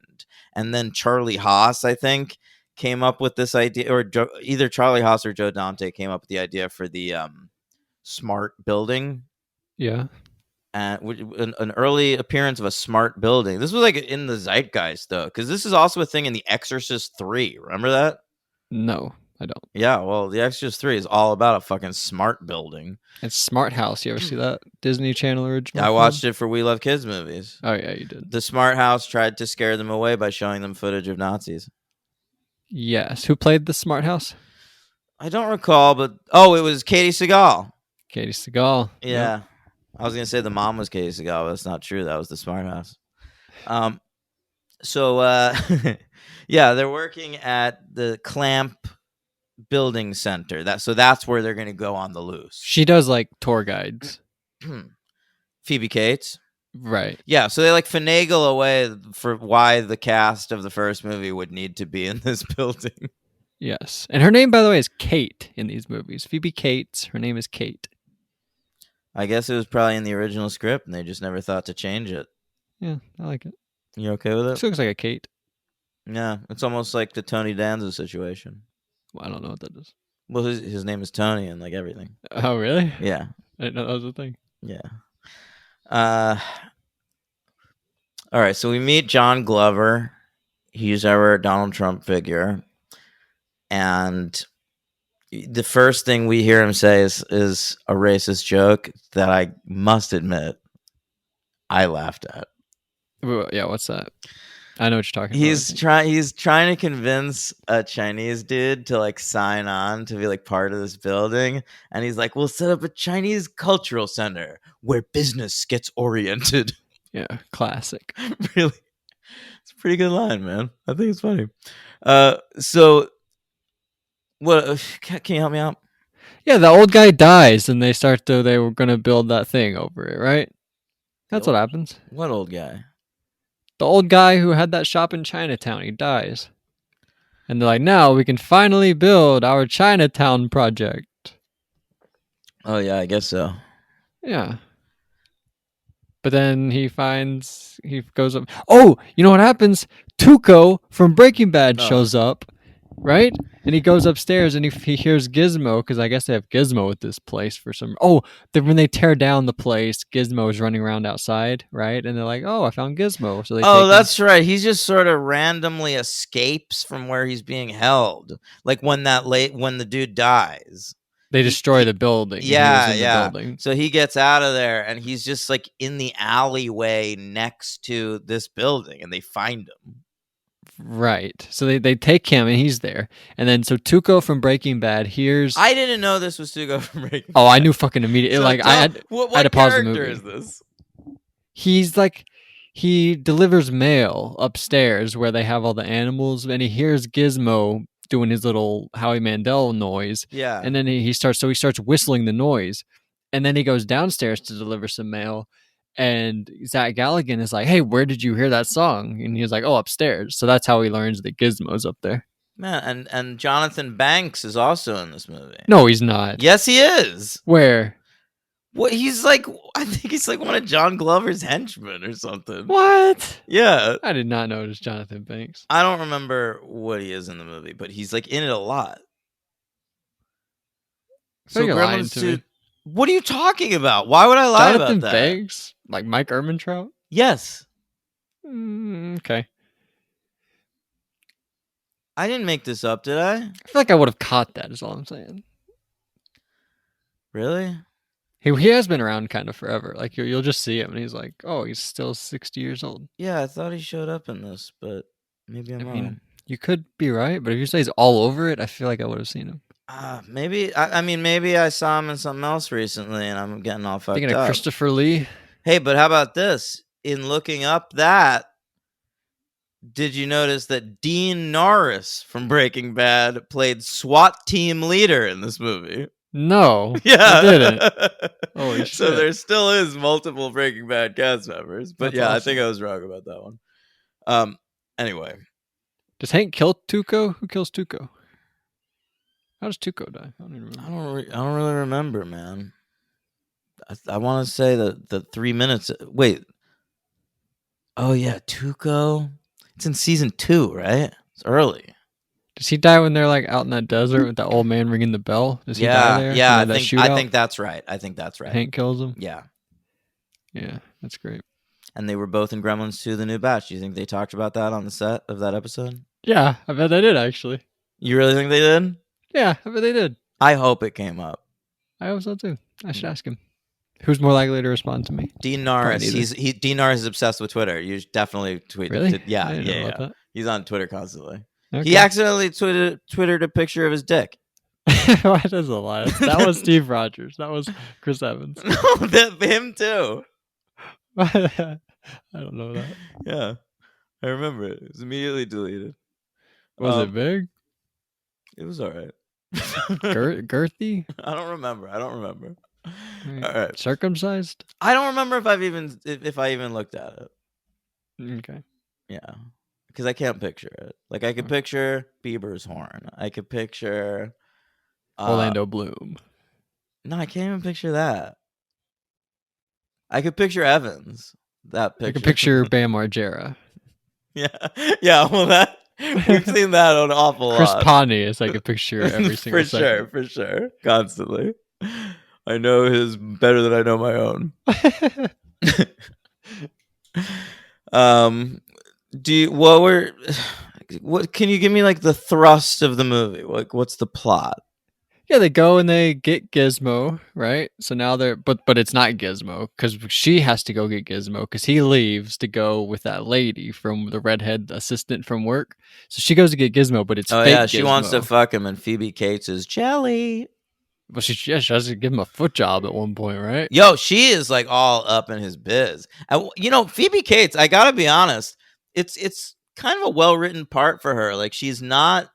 Speaker 1: And then Charlie Haas, I think, came up with this idea, or either Charlie Haas or Joe Dante came up with the idea for the smart building.
Speaker 2: Yeah.
Speaker 1: And an early appearance of a smart building. This was like in the zeitgeist though, because this is also a thing in The Exorcist 3. Remember that?
Speaker 2: No, I don't.
Speaker 1: Yeah, well, The Exorcist 3 is all about a fucking smart building.
Speaker 2: It's Smart House. You ever see that Disney Channel original?
Speaker 1: I watched it for We Love Kids movies.
Speaker 2: Oh yeah, you did.
Speaker 1: The smart house tried to scare them away by showing them footage of Nazis.
Speaker 2: Yes. Who played the Smart House?
Speaker 1: I don't recall, but it was Katie Seagal.
Speaker 2: Katie Seagal.
Speaker 1: Yeah. I was gonna say the mom was Katie Seagal, but that's not true. That was the smart house. So yeah, they're working at the Clamp Building Center. That's where they're gonna go on the loose.
Speaker 2: She does like tour guides.
Speaker 1: Phoebe Cates.
Speaker 2: Right.
Speaker 1: Yeah, so they like finagle away for why the cast of the first movie would need to be in this building.
Speaker 2: Yes. And her name, by the way, is Kate in these movies. Phoebe Cates. Her name is Kate.
Speaker 1: I guess it was probably in the original script and they just never thought to change it.
Speaker 2: Yeah, I like it.
Speaker 1: You okay with it?
Speaker 2: She looks like a Kate.
Speaker 1: Yeah, it's almost like the Tony Danza situation.
Speaker 2: Well, I don't know what that is.
Speaker 1: Well, his name is Tony and like everything.
Speaker 2: Oh, really?
Speaker 1: Yeah,
Speaker 2: I didn't know that was a thing.
Speaker 1: yeah. All right, so we meet John Glover. He's our Donald Trump figure. And the first thing we hear him say is a racist joke that I must admit I laughed at.
Speaker 2: Yeah, what's that? I know what you're talking
Speaker 1: He's
Speaker 2: about.
Speaker 1: he's trying to convince a Chinese dude to like sign on to be like part of this building, and he's like, "We'll set up a Chinese cultural center where business gets oriented."
Speaker 2: Yeah, classic.
Speaker 1: Really, it's a pretty good line, man. I think it's funny. So what? Can you help me out?
Speaker 2: Yeah, the old guy dies, and they were gonna build that thing over it, right? That's what happens.
Speaker 1: What old guy?
Speaker 2: The old guy who had that shop in Chinatown, he dies. And they're like, now we can finally build our Chinatown project.
Speaker 1: Oh yeah, I guess so.
Speaker 2: Yeah. But then he goes up. Oh, you know what happens? Tuco from Breaking Bad shows up, right? And he goes upstairs and he hears Gizmo, because I guess they have Gizmo at this place for some. Oh, when they tear down the place, Gizmo is running around outside, right? And they're like, "Oh, I found Gizmo." So they take him.
Speaker 1: That's right. He just sort of randomly escapes from where he's being held. Like when the dude dies.
Speaker 2: They destroy the building.
Speaker 1: Yeah,
Speaker 2: He was in
Speaker 1: yeah.
Speaker 2: the building.
Speaker 1: So he gets out of there and he's just like in the alleyway next to this building, and they find him.
Speaker 2: Right. So they take him and he's there. And then so Tuco from Breaking Bad hears.
Speaker 1: I didn't know this was Tuco from Breaking
Speaker 2: Oh,
Speaker 1: Bad.
Speaker 2: I knew fucking immediately.
Speaker 1: So
Speaker 2: Like
Speaker 1: tell-
Speaker 2: I had
Speaker 1: what
Speaker 2: I had to pause the
Speaker 1: character
Speaker 2: movie.
Speaker 1: is this?
Speaker 2: He's like, he delivers mail upstairs where they have all the animals, and he hears Gizmo doing his little Howie Mandel noise.
Speaker 1: Yeah.
Speaker 2: And then he starts whistling the noise. and then he goes downstairs to deliver some mail. And Zach Galligan is like, "Hey, where did you hear that song?" And he's like, "Oh, upstairs." So that's how he learns that Gizmo's up there.
Speaker 1: Man, and Jonathan Banks is also in this movie.
Speaker 2: No, he's not.
Speaker 1: Yes, he is.
Speaker 2: Where?
Speaker 1: What? He's like, I think he's like one of John Glover's henchmen or something.
Speaker 2: What?
Speaker 1: Yeah.
Speaker 2: I did not notice Jonathan Banks.
Speaker 1: I don't remember what he is in the movie, but he's like in it a lot.
Speaker 2: So you're lying
Speaker 1: Gremlins
Speaker 2: to
Speaker 1: 2
Speaker 2: me.
Speaker 1: What are you talking about? Why would I lie
Speaker 2: Jonathan
Speaker 1: about that?
Speaker 2: Banks? Like Mike Ehrmantraut?
Speaker 1: Yes.
Speaker 2: Okay.
Speaker 1: I didn't make this up, did I?
Speaker 2: I feel like I would have caught that, is all I'm saying.
Speaker 1: Really?
Speaker 2: He has been around kind of forever. Like you'll just see him and he's like, oh, he's still 60 years old.
Speaker 1: Yeah, I thought he showed up in this, but maybe I'm wrong.
Speaker 2: You could be right, but if you say he's all over it, I feel like I would have seen him.
Speaker 1: Maybe maybe I saw him in something else recently and I'm getting all fucked
Speaker 2: Thinking
Speaker 1: up.
Speaker 2: of Christopher Lee.
Speaker 1: Hey, but how about this? In looking up that, did you notice that Dean Norris from Breaking Bad played SWAT team leader in this movie?
Speaker 2: No,
Speaker 1: Yeah,
Speaker 2: I didn't. Holy shit.
Speaker 1: So there still is multiple Breaking Bad cast members, but
Speaker 2: That's
Speaker 1: yeah, I
Speaker 2: awesome.
Speaker 1: think I was wrong about that one. Anyway,
Speaker 2: Does Hank kill Tuco? Who kills Tuco? How does Tuco die? I don't even remember.
Speaker 1: I don't really remember, man. I want to say the 3 minutes. Wait. Oh yeah, Tuco. It's in season 2, right? It's early.
Speaker 2: Does he die when they're like out in that desert with that old man ringing the bell? Does he die there?
Speaker 1: Yeah.
Speaker 2: And then that
Speaker 1: I
Speaker 2: shootout?
Speaker 1: think that's right. I think that's right.
Speaker 2: Hank kills him.
Speaker 1: Yeah.
Speaker 2: Yeah, that's great.
Speaker 1: And they were both in Gremlins 2: The New Batch. Do you think they talked about that on the set of that episode?
Speaker 2: Yeah, I bet they did actually.
Speaker 1: You really think they did?
Speaker 2: Yeah, I bet they did.
Speaker 1: I hope it came up.
Speaker 2: I hope so too. I should ask him. Who's more likely to respond to me?
Speaker 1: Dean Norris.
Speaker 2: neither.
Speaker 1: Dean Norris is obsessed with Twitter. You should definitely tweet.
Speaker 2: Really?
Speaker 1: Yeah,
Speaker 2: I didn't know about
Speaker 1: He's on Twitter constantly.
Speaker 2: that.
Speaker 1: He accidentally twittered a picture of his dick.
Speaker 2: Why does a lie? That was Steve Rogers. That was Chris Evans.
Speaker 1: No, him too.
Speaker 2: I don't know that.
Speaker 1: Yeah, I remember it. It was immediately deleted.
Speaker 2: Was it big?
Speaker 1: It was all right.
Speaker 2: Girthy?
Speaker 1: I don't remember.
Speaker 2: Right.
Speaker 1: All right.
Speaker 2: Circumcised?
Speaker 1: I don't remember if I even looked at it.
Speaker 2: Okay.
Speaker 1: Yeah, because I can't picture it. Like I could picture Bieber's horn. I could picture
Speaker 2: Orlando Bloom.
Speaker 1: No, I can't even picture that. I could picture Evans. That picture.
Speaker 2: I can picture Bam Margera.
Speaker 1: Yeah. Well, we've seen that an awful
Speaker 2: Chris
Speaker 1: lot.
Speaker 2: Pontius, I could picture every single second.
Speaker 1: For sure, constantly. I know his better than I know my own. What can you give me like the thrust of the movie? Like what's the plot?
Speaker 2: Yeah, they go and they get Gizmo, right? So now but it's not Gizmo because she has to go get Gizmo because he leaves to go with that lady from the redhead assistant from work. So she goes to get Gizmo, but it's fake
Speaker 1: yeah, she
Speaker 2: Gizmo.
Speaker 1: wants to fuck him, and Phoebe Cates is jelly.
Speaker 2: Well, she has to give him a foot job at one point, right?
Speaker 1: Yo, she is like all up in his biz. And, Phoebe Cates, I gotta be honest, it's kind of a well written part for her. Like she's not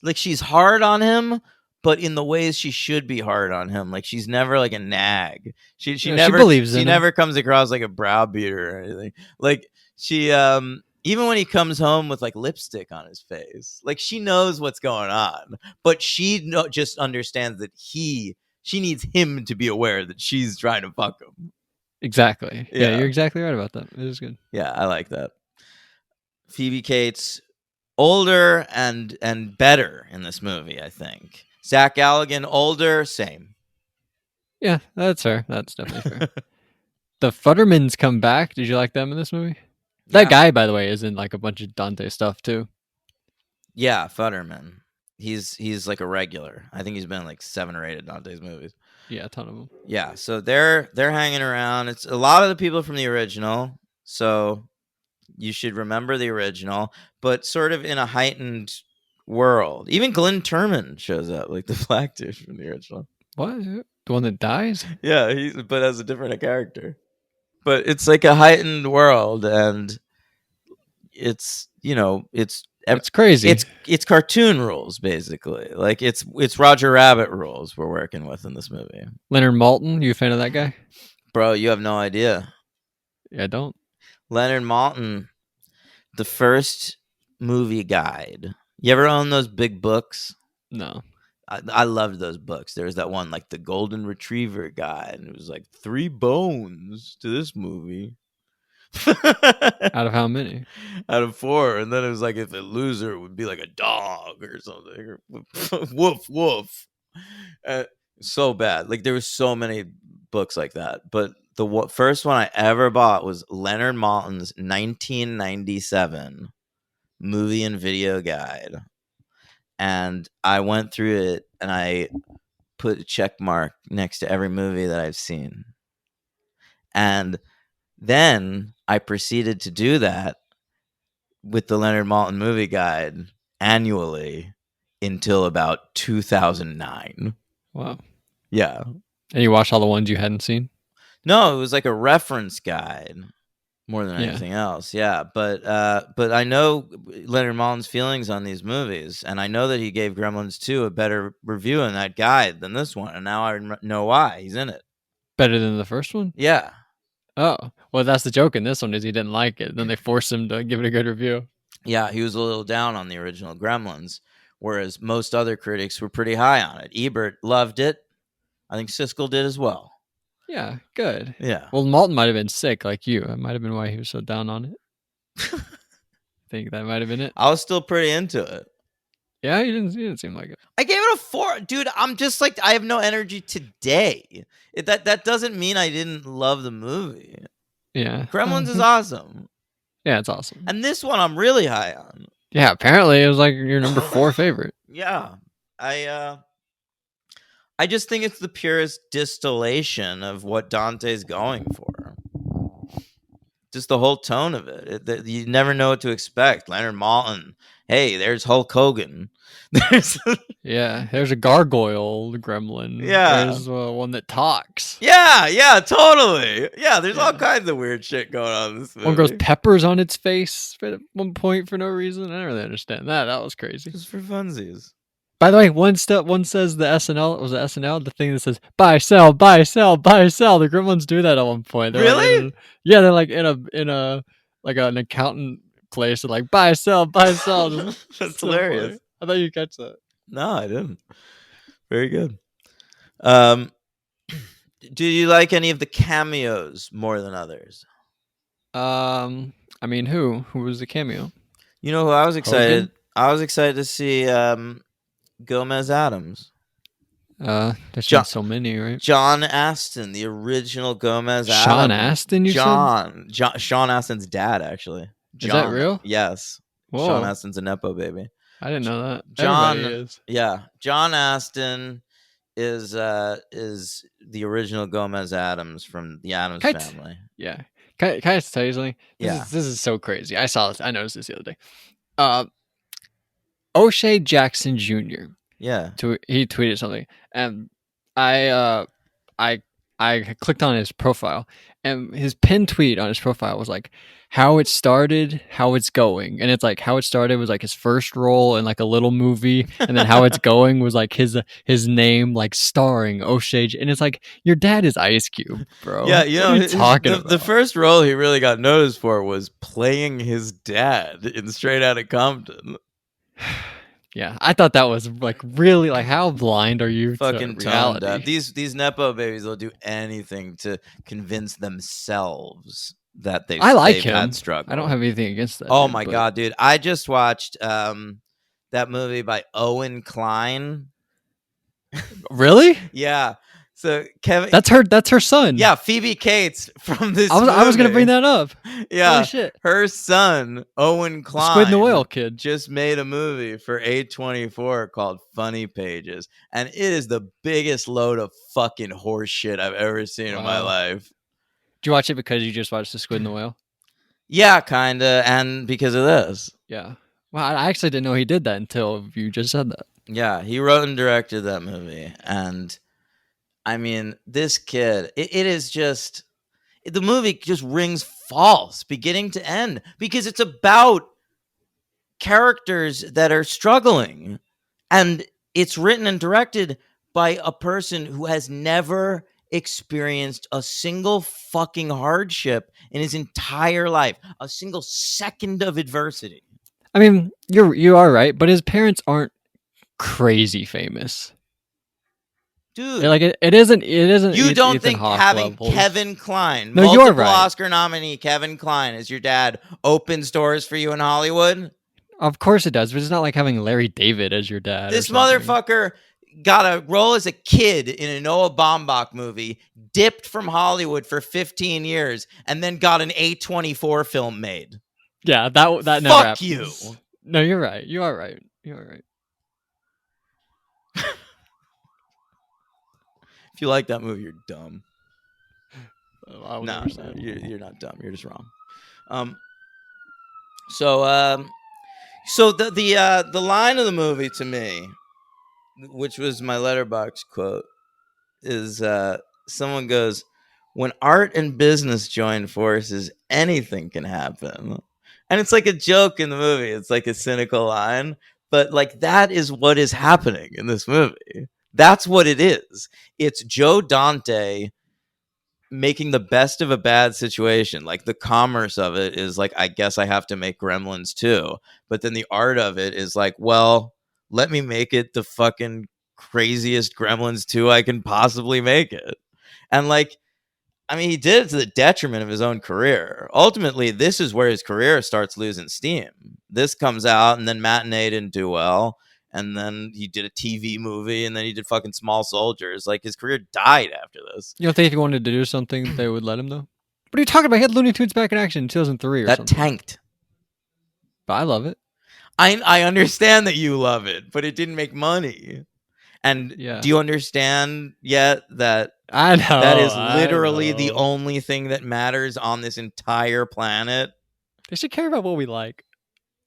Speaker 1: like she's hard on him, but in the ways she should be hard on him. Like she's never like a nag. She never
Speaker 2: believes in
Speaker 1: she
Speaker 2: him.
Speaker 1: never comes across like a browbeater or anything. Like she even when he comes home with like lipstick on his face, like she knows what's going on, but she just understands that she needs him to be aware that she's trying to fuck him.
Speaker 2: Exactly.
Speaker 1: Yeah.
Speaker 2: Yeah, you're exactly right about that. It is good.
Speaker 1: Yeah, I like that. Phoebe Cates, older and better in this movie, I think. Zach Galligan, older, same.
Speaker 2: Yeah, that's fair. That's definitely fair. The Futtermans come back. Did you like them in this movie? That guy, by the way, is in like a bunch of Dante stuff too.
Speaker 1: Yeah, Futterman. He's like a regular. I think he's been in like 7 or 8 of Dante's movies.
Speaker 2: Yeah, a ton of them.
Speaker 1: Yeah, so they're hanging around. It's a lot of the people from the original, so you should remember the original, but sort of in a heightened world. Even Glenn Turman shows up, like the black dude from the original.
Speaker 2: What? The one that dies?
Speaker 1: Yeah, but as a different character. But it's like a heightened world, and it's it's
Speaker 2: It's crazy.
Speaker 1: it's cartoon rules basically. Like it's Roger Rabbit rules we're working with in this movie.
Speaker 2: Leonard Maltin, you a fan of that guy?
Speaker 1: Bro, you have no idea.
Speaker 2: Yeah, I don't.
Speaker 1: Leonard Maltin, the first movie guide. You ever own those big books?
Speaker 2: No.
Speaker 1: I loved those books. There was that one, like the Golden Retriever Guide, and it was like 3 bones to this movie.
Speaker 2: Out of how many?
Speaker 1: Out of 4, and then it was like if a loser would be like a dog or something. Woof woof. So bad. Like there was so many books like that, but the first one I ever bought was Leonard Maltin's 1997 movie and video guide, and I went through it and I put a check mark next to every movie that I've seen, and then I proceeded to do that with the Leonard Maltin movie guide annually until about 2009.
Speaker 2: Wow.
Speaker 1: Yeah.
Speaker 2: And you watched all the ones you hadn't seen?
Speaker 1: No, it was like a reference guide more than
Speaker 2: Yeah.
Speaker 1: anything else. Yeah, but I know Leonard Maltin's feelings on these movies, and I know that he gave Gremlins 2 a better review in that guide than this one, and now I know why. He's in it.
Speaker 2: Better than the first one?
Speaker 1: Yeah.
Speaker 2: Oh, well, that's the joke in this one is he didn't like it. Then they forced him to give it a good review.
Speaker 1: Yeah, he was a little down on the original Gremlins, whereas most other critics were pretty high on it. Ebert loved it. I think Siskel did as well.
Speaker 2: Yeah, good.
Speaker 1: Yeah.
Speaker 2: Well, Maltin might have been sick like you. That might have been why he was so down on it. I think that might have been it.
Speaker 1: I was still pretty into it.
Speaker 2: Yeah, you didn't seem like it.
Speaker 1: I gave it a 4. Dude, I'm just like, I have no energy today. That doesn't mean I didn't love the movie.
Speaker 2: Yeah.
Speaker 1: Gremlins is awesome.
Speaker 2: Yeah, it's awesome.
Speaker 1: And this one I'm really high on.
Speaker 2: Yeah, apparently it was like your number 4 favorite.
Speaker 1: Yeah. I just think it's the purest distillation of what Dante's going for. Just the whole tone of it. You never know what to expect. Leonard Maltin. Hey, there's Hulk Hogan. There's
Speaker 2: there's a gargoyle gremlin.
Speaker 1: Yeah.
Speaker 2: There's one that talks.
Speaker 1: yeah, totally. Yeah, there's all kinds of weird shit going on in this movie.
Speaker 2: One grows peppers on its face at one point for no reason. I don't really understand that. That was crazy.
Speaker 1: Just for funsies.
Speaker 2: By the way, one says the SNL was it SNL the thing that says buy sell buy sell buy sell. The Gremlins do that at one point. They're
Speaker 1: Really?
Speaker 2: Like they're like in a like an accountant place. They're like buy sell buy sell.
Speaker 1: That's hilarious.
Speaker 2: Funny. I thought you'd catch that.
Speaker 1: No, I didn't. Very good. Do you like any of the cameos more than others?
Speaker 2: I mean, who was the cameo?
Speaker 1: You know who I was excited?
Speaker 2: Hogan?
Speaker 1: I was excited to see Gomez Adams.
Speaker 2: There's
Speaker 1: John-
Speaker 2: been so many, right?
Speaker 1: John Astin, the original Gomez Adams.
Speaker 2: Sean Astin, you
Speaker 1: said? Sean Astin's dad, actually.
Speaker 2: Is that real?
Speaker 1: Yes.
Speaker 2: Whoa.
Speaker 1: Sean Astin's a Nepo baby.
Speaker 2: I didn't know that.
Speaker 1: John
Speaker 2: Everybody is.
Speaker 1: Yeah. John Astin is the original Gomez Adams from the Addams family.
Speaker 2: Yeah. Can I just tell you something?
Speaker 1: Yeah.
Speaker 2: This is so crazy. I saw this. I noticed this the other day. O'Shea Jackson Jr.
Speaker 1: Yeah.
Speaker 2: He tweeted something, and I clicked on his profile, and his pinned tweet on his profile was like how it started, how it's going, and it's like how it started was like his first role in like a little movie, and then how it's going was like his name like starring O'Shea, and it's like your dad is Ice Cube, bro.
Speaker 1: Yeah, you know,
Speaker 2: what are you talking about?
Speaker 1: The first role he really got noticed for was playing his dad in Straight Outta Compton.
Speaker 2: Yeah, I thought that was like really like how blind are you
Speaker 1: Fucking
Speaker 2: to
Speaker 1: toned
Speaker 2: reality?
Speaker 1: up. These Nepo babies will do anything to convince themselves that they've
Speaker 2: him.
Speaker 1: had struggle.
Speaker 2: I don't have anything against that.
Speaker 1: Oh
Speaker 2: dude,
Speaker 1: my
Speaker 2: but-
Speaker 1: god, dude! I just watched that movie by Owen Klein.
Speaker 2: Really?
Speaker 1: Yeah. So Kevin,
Speaker 2: That's her son.
Speaker 1: yeah, Phoebe Cates from this.
Speaker 2: I was gonna
Speaker 1: movie.
Speaker 2: bring that up.
Speaker 1: Yeah,
Speaker 2: Holy shit.
Speaker 1: her son Owen Klein,
Speaker 2: Squid and the Whale kid.
Speaker 1: just made a movie for A24 called Funny Pages, and it is the biggest load of fucking horse shit I've ever seen in my
Speaker 2: Wow.
Speaker 1: life.
Speaker 2: Did you watch it because you just watched the Squid and the Whale?
Speaker 1: Yeah, kinda, and because of this.
Speaker 2: Yeah. Well, I actually didn't know he did that until you just said that.
Speaker 1: Yeah, he wrote and directed that movie, and I mean, this kid, it is just, the movie just rings false beginning to end because it's about characters that are struggling, and it's written and directed by a person who has never experienced a single fucking hardship in his entire life, a single second of adversity.
Speaker 2: I mean, you are right, but his parents aren't crazy famous.
Speaker 1: Dude,
Speaker 2: Like it isn't.
Speaker 1: you don't
Speaker 2: Ethan
Speaker 1: think
Speaker 2: Hawke
Speaker 1: having
Speaker 2: levels.
Speaker 1: Kevin Kline,
Speaker 2: No,
Speaker 1: multiple
Speaker 2: you're right.
Speaker 1: Oscar nominee Kevin Kline as your dad, opens doors for you in Hollywood?
Speaker 2: Of course it does, but it's not like having Larry David as your dad.
Speaker 1: This
Speaker 2: or something.
Speaker 1: motherfucker got a role as a kid in a Noah Baumbach movie, dipped from Hollywood for 15 years, and then got an A24 film made.
Speaker 2: Yeah, that never
Speaker 1: Fuck
Speaker 2: happens.
Speaker 1: you.
Speaker 2: No, you're right. You are right. You are right.
Speaker 1: If you like that movie, you're dumb.
Speaker 2: I would
Speaker 1: No,
Speaker 2: never say it.
Speaker 1: you're not dumb. You're just wrong. So the line of the movie to me, which was my letterbox quote, is someone goes, "When art and business join forces, anything can happen." And it's like a joke in the movie. It's like a cynical line, but like that is what is happening in this movie. That's what it is. It's Joe Dante making the best of a bad situation. Like the commerce of it is like, I guess I have to make Gremlins too. But then the art of it is like, well, let me make it the fucking craziest Gremlins 2 I can possibly make it. And like, I mean, he did it to the detriment of his own career. Ultimately, this is where his career starts losing steam. This comes out, and then Matinee didn't do well. And then he did a TV movie, and then he did fucking Small Soldiers. Like, his career died after this.
Speaker 2: You don't think if he wanted to do something, they would let him though? What are you talking about? He had Looney Tunes back in action in 2003 or
Speaker 1: That
Speaker 2: something.
Speaker 1: tanked.
Speaker 2: But I love it.
Speaker 1: I understand that you love it, but it didn't make money. And
Speaker 2: Yeah.
Speaker 1: do you understand yet that
Speaker 2: I know.
Speaker 1: that is
Speaker 2: I
Speaker 1: literally the
Speaker 2: know.
Speaker 1: only thing that matters on this entire planet?
Speaker 2: They should care about what we like.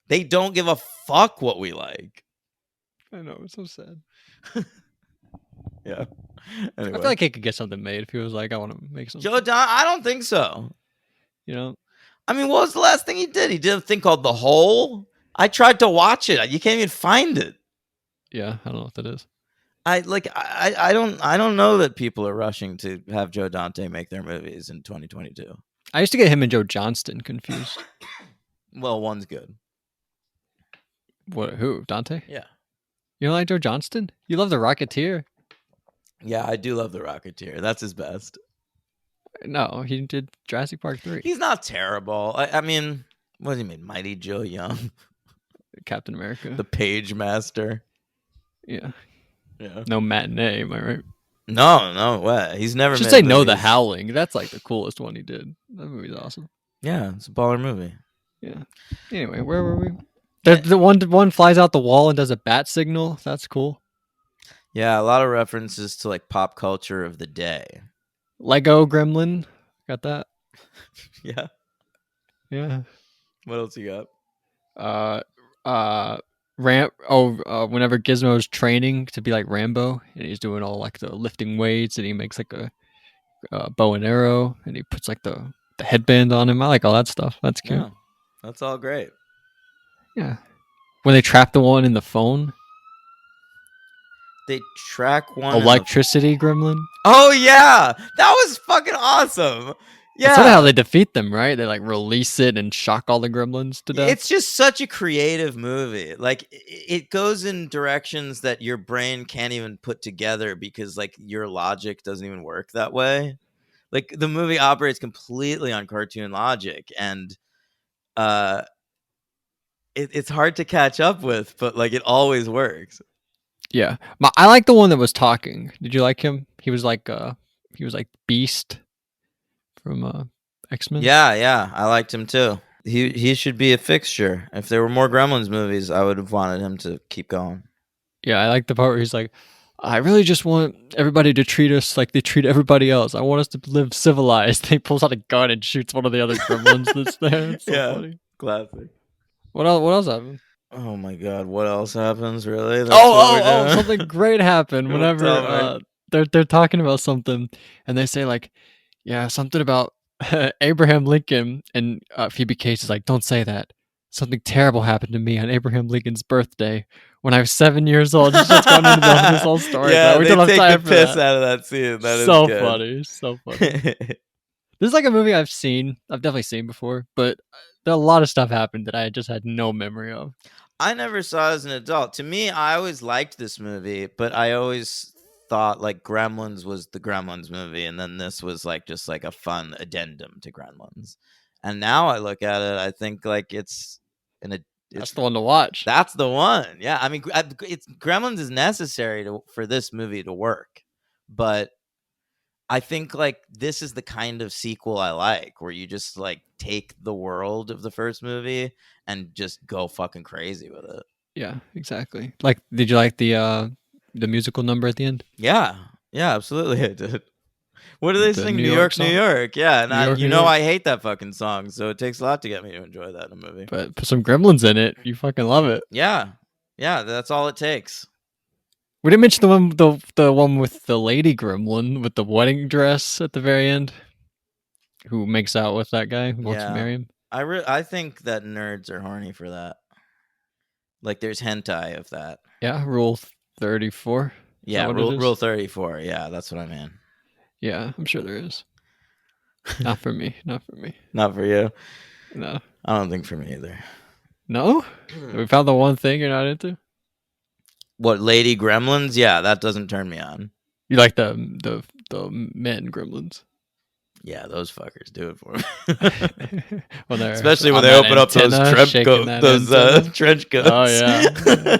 Speaker 1: They don't give a fuck what we like.
Speaker 2: I know. It's so sad.
Speaker 1: Yeah.
Speaker 2: I
Speaker 1: Anyway.
Speaker 2: feel like he could get something made if he was like, I want to make something.
Speaker 1: Joe Don, I don't think so.
Speaker 2: You know?
Speaker 1: I mean, what was the last thing he did? He did a thing called The Hole. I tried to watch it. You can't even find it.
Speaker 2: Yeah, I don't know what that is.
Speaker 1: I don't know that people are rushing to have Joe Dante make their movies in 2022.
Speaker 2: I used to get him and Joe Johnston confused.
Speaker 1: Well, one's good.
Speaker 2: What? Who? Dante?
Speaker 1: Yeah.
Speaker 2: You don't like Joe Johnston? You love The Rocketeer?
Speaker 1: Yeah, I do love The Rocketeer. That's his best.
Speaker 2: No, he did Jurassic Park 3.
Speaker 1: He's not terrible. I mean, what does he mean? Mighty Joe Young,
Speaker 2: Captain America.
Speaker 1: the Page Master.
Speaker 2: Yeah.
Speaker 1: Yeah.
Speaker 2: No Matinee, am I right?
Speaker 1: No way. He's never.
Speaker 2: I should
Speaker 1: made
Speaker 2: say No the
Speaker 1: movies.
Speaker 2: Howling. That's like the coolest one he did. That movie's awesome.
Speaker 1: Yeah, it's a baller movie.
Speaker 2: Yeah. Anyway, where were we? The one flies out the wall and does a bat signal. That's cool.
Speaker 1: Yeah, a lot of references to like pop culture of the day.
Speaker 2: Lego Gremlin. Got that?
Speaker 1: Yeah.
Speaker 2: Yeah.
Speaker 1: What else you
Speaker 2: Whenever Gizmo's training to be like Rambo and he's doing all like the lifting weights and he makes like a bow and arrow and he puts like the headband on him. I like all that stuff. That's
Speaker 1: got?
Speaker 2: cute.
Speaker 1: Yeah, that's all great.
Speaker 2: Yeah. When they trap the one in the phone,
Speaker 1: They track one.
Speaker 2: electricity gremlin.
Speaker 1: Oh yeah, that was fucking awesome. Yeah,
Speaker 2: That's sort of how they defeat them, right? They like release it and shock all the gremlins to death.
Speaker 1: It's just such a creative movie. Like it goes in directions that your brain can't even put together because like your logic doesn't even work that way. Like the movie operates completely on cartoon logic, and it's hard to catch up with, but like it always works.
Speaker 2: Yeah, I like the one that was talking. Did you like him? He was like Beast from X-Men.
Speaker 1: Yeah, I liked him too. He should be a fixture. If there were more Gremlins movies, I would have wanted him to keep going.
Speaker 2: Yeah, I like the part where he's like, I really just want everybody to treat us like they treat everybody else. I want us to live civilized. He pulls out a gun and shoots one of the other gremlins that's there. It's so funny.
Speaker 1: Classic.
Speaker 2: What else happened?
Speaker 1: Oh my god, what else happens? Really? That's what we're doing?
Speaker 2: Something great happened.
Speaker 1: Don't
Speaker 2: Whenever
Speaker 1: tell me.
Speaker 2: they're talking about something and they say like, yeah, something about Abraham Lincoln and Phoebe Cates is like, don't say that. Something terrible happened to me on Abraham Lincoln's birthday when I was 7 years old. Just starts going into this whole story.
Speaker 1: Yeah,
Speaker 2: But we
Speaker 1: they
Speaker 2: don't have
Speaker 1: take the
Speaker 2: time for
Speaker 1: piss
Speaker 2: that.
Speaker 1: out of that scene. That is
Speaker 2: So
Speaker 1: good.
Speaker 2: funny. So funny. This is like a movie I've definitely seen before, but a lot of stuff happened that I just had no memory of.
Speaker 1: I never saw it as an adult. To me, I always liked this movie, but I always thought like Gremlins was the Gremlins movie, and then this was like just like a fun addendum to Gremlins. And now I look at it, I think like it's
Speaker 2: That's the one to watch.
Speaker 1: That's the one. Yeah, I mean, it's Gremlins is necessary for this movie to work, but I think like this is the kind of sequel I like, where you just like take the world of the first movie and just go fucking crazy with it.
Speaker 2: Yeah, exactly. Like, did you like the musical number at the end?
Speaker 1: Yeah, absolutely, I did. What do they
Speaker 2: The
Speaker 1: sing?
Speaker 2: New
Speaker 1: New
Speaker 2: York
Speaker 1: York, New
Speaker 2: song?
Speaker 1: York. Yeah, and
Speaker 2: New York,
Speaker 1: you
Speaker 2: New
Speaker 1: know
Speaker 2: York.
Speaker 1: I hate that fucking song, so it takes a lot to get me to enjoy that in a movie.
Speaker 2: But put some Gremlins in it, you fucking love it.
Speaker 1: Yeah, that's all it takes.
Speaker 2: We didn't mention the one with the lady gremlin with the wedding dress at the very end, who makes out with that guy who wants to
Speaker 1: Yeah.
Speaker 2: marry him.
Speaker 1: I think that nerds are horny for that. Like, there's hentai of that.
Speaker 2: Yeah, Rule 34.
Speaker 1: Yeah,
Speaker 2: what it is?
Speaker 1: rule 34. Yeah, that's what I mean.
Speaker 2: Yeah, I'm sure there is. Not for me. Not for me.
Speaker 1: Not for you.
Speaker 2: No.
Speaker 1: I don't think for me either.
Speaker 2: No? We found the one thing you're not into?
Speaker 1: What, Lady Gremlins? Yeah, that doesn't turn me on.
Speaker 2: You like the men gremlins.
Speaker 1: Yeah, those fuckers do it for me.
Speaker 2: When they're
Speaker 1: Especially when
Speaker 2: on
Speaker 1: they
Speaker 2: that
Speaker 1: open up those
Speaker 2: antenna, shaking that antenna.
Speaker 1: trench coats.
Speaker 2: Oh, yeah.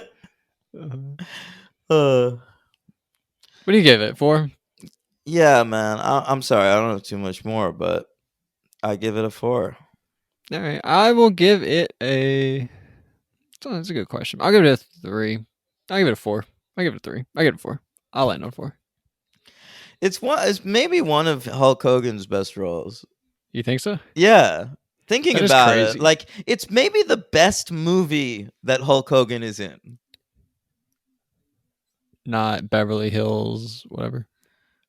Speaker 2: What do you give it? 4?
Speaker 1: Yeah, man. I'm sorry. I don't know too much more, but I give it a 4.
Speaker 2: All right. I will give it a... That's a good question. I'll give it a 3. I'll give it a 4. I'll give it a 3. I'll give it a 4. I'll land on 4.
Speaker 1: It's maybe one of Hulk Hogan's best roles.
Speaker 2: You think so?
Speaker 1: Yeah. Thinking
Speaker 2: That is
Speaker 1: about
Speaker 2: crazy.
Speaker 1: it, like, it's maybe the best movie that Hulk Hogan is in.
Speaker 2: Not Beverly Hills, whatever.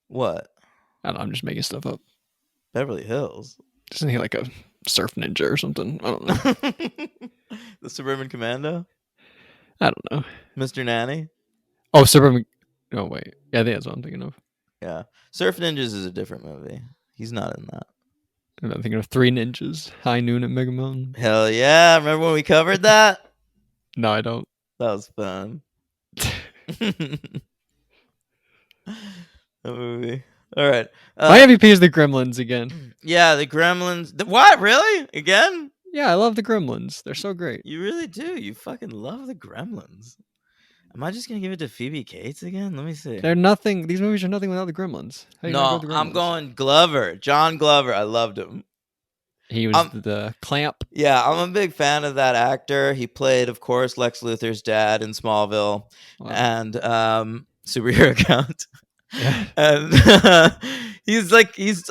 Speaker 1: What?
Speaker 2: I don't know. I'm just making stuff up.
Speaker 1: Beverly Hills.
Speaker 2: Isn't he like a surf ninja or something? I don't know.
Speaker 1: The Suburban Commando?
Speaker 2: I don't know.
Speaker 1: Mr. Nanny?
Speaker 2: Oh, Suburban. Oh, wait. Yeah, I think that's what I'm thinking of.
Speaker 1: Yeah. Surf Ninjas is a different movie. He's not in that.
Speaker 2: I'm thinking of Three Ninjas, High Noon at Mega Mountain.
Speaker 1: Hell yeah. Remember when we covered that?
Speaker 2: No, I don't.
Speaker 1: That was fun. That movie. All right.
Speaker 2: My MVP is the Gremlins again.
Speaker 1: Yeah, the Gremlins. What? Really? Again?
Speaker 2: Yeah, I love the Gremlins. They're so great.
Speaker 1: You really do. You fucking love the Gremlins. Am I just gonna give it to Phoebe Cates again? Let me see.
Speaker 2: They're nothing. These movies are nothing without the Gremlins. How do you not
Speaker 1: No,
Speaker 2: go with the
Speaker 1: I'm
Speaker 2: Gremlins?
Speaker 1: going Glover. John Glover. I loved him.
Speaker 2: He was the clamp.
Speaker 1: Yeah, I'm a big fan of that actor. He played, of course, Lex Luthor's dad in Smallville
Speaker 2: Wow.
Speaker 1: and Superhero Count.
Speaker 2: Yeah.
Speaker 1: And he's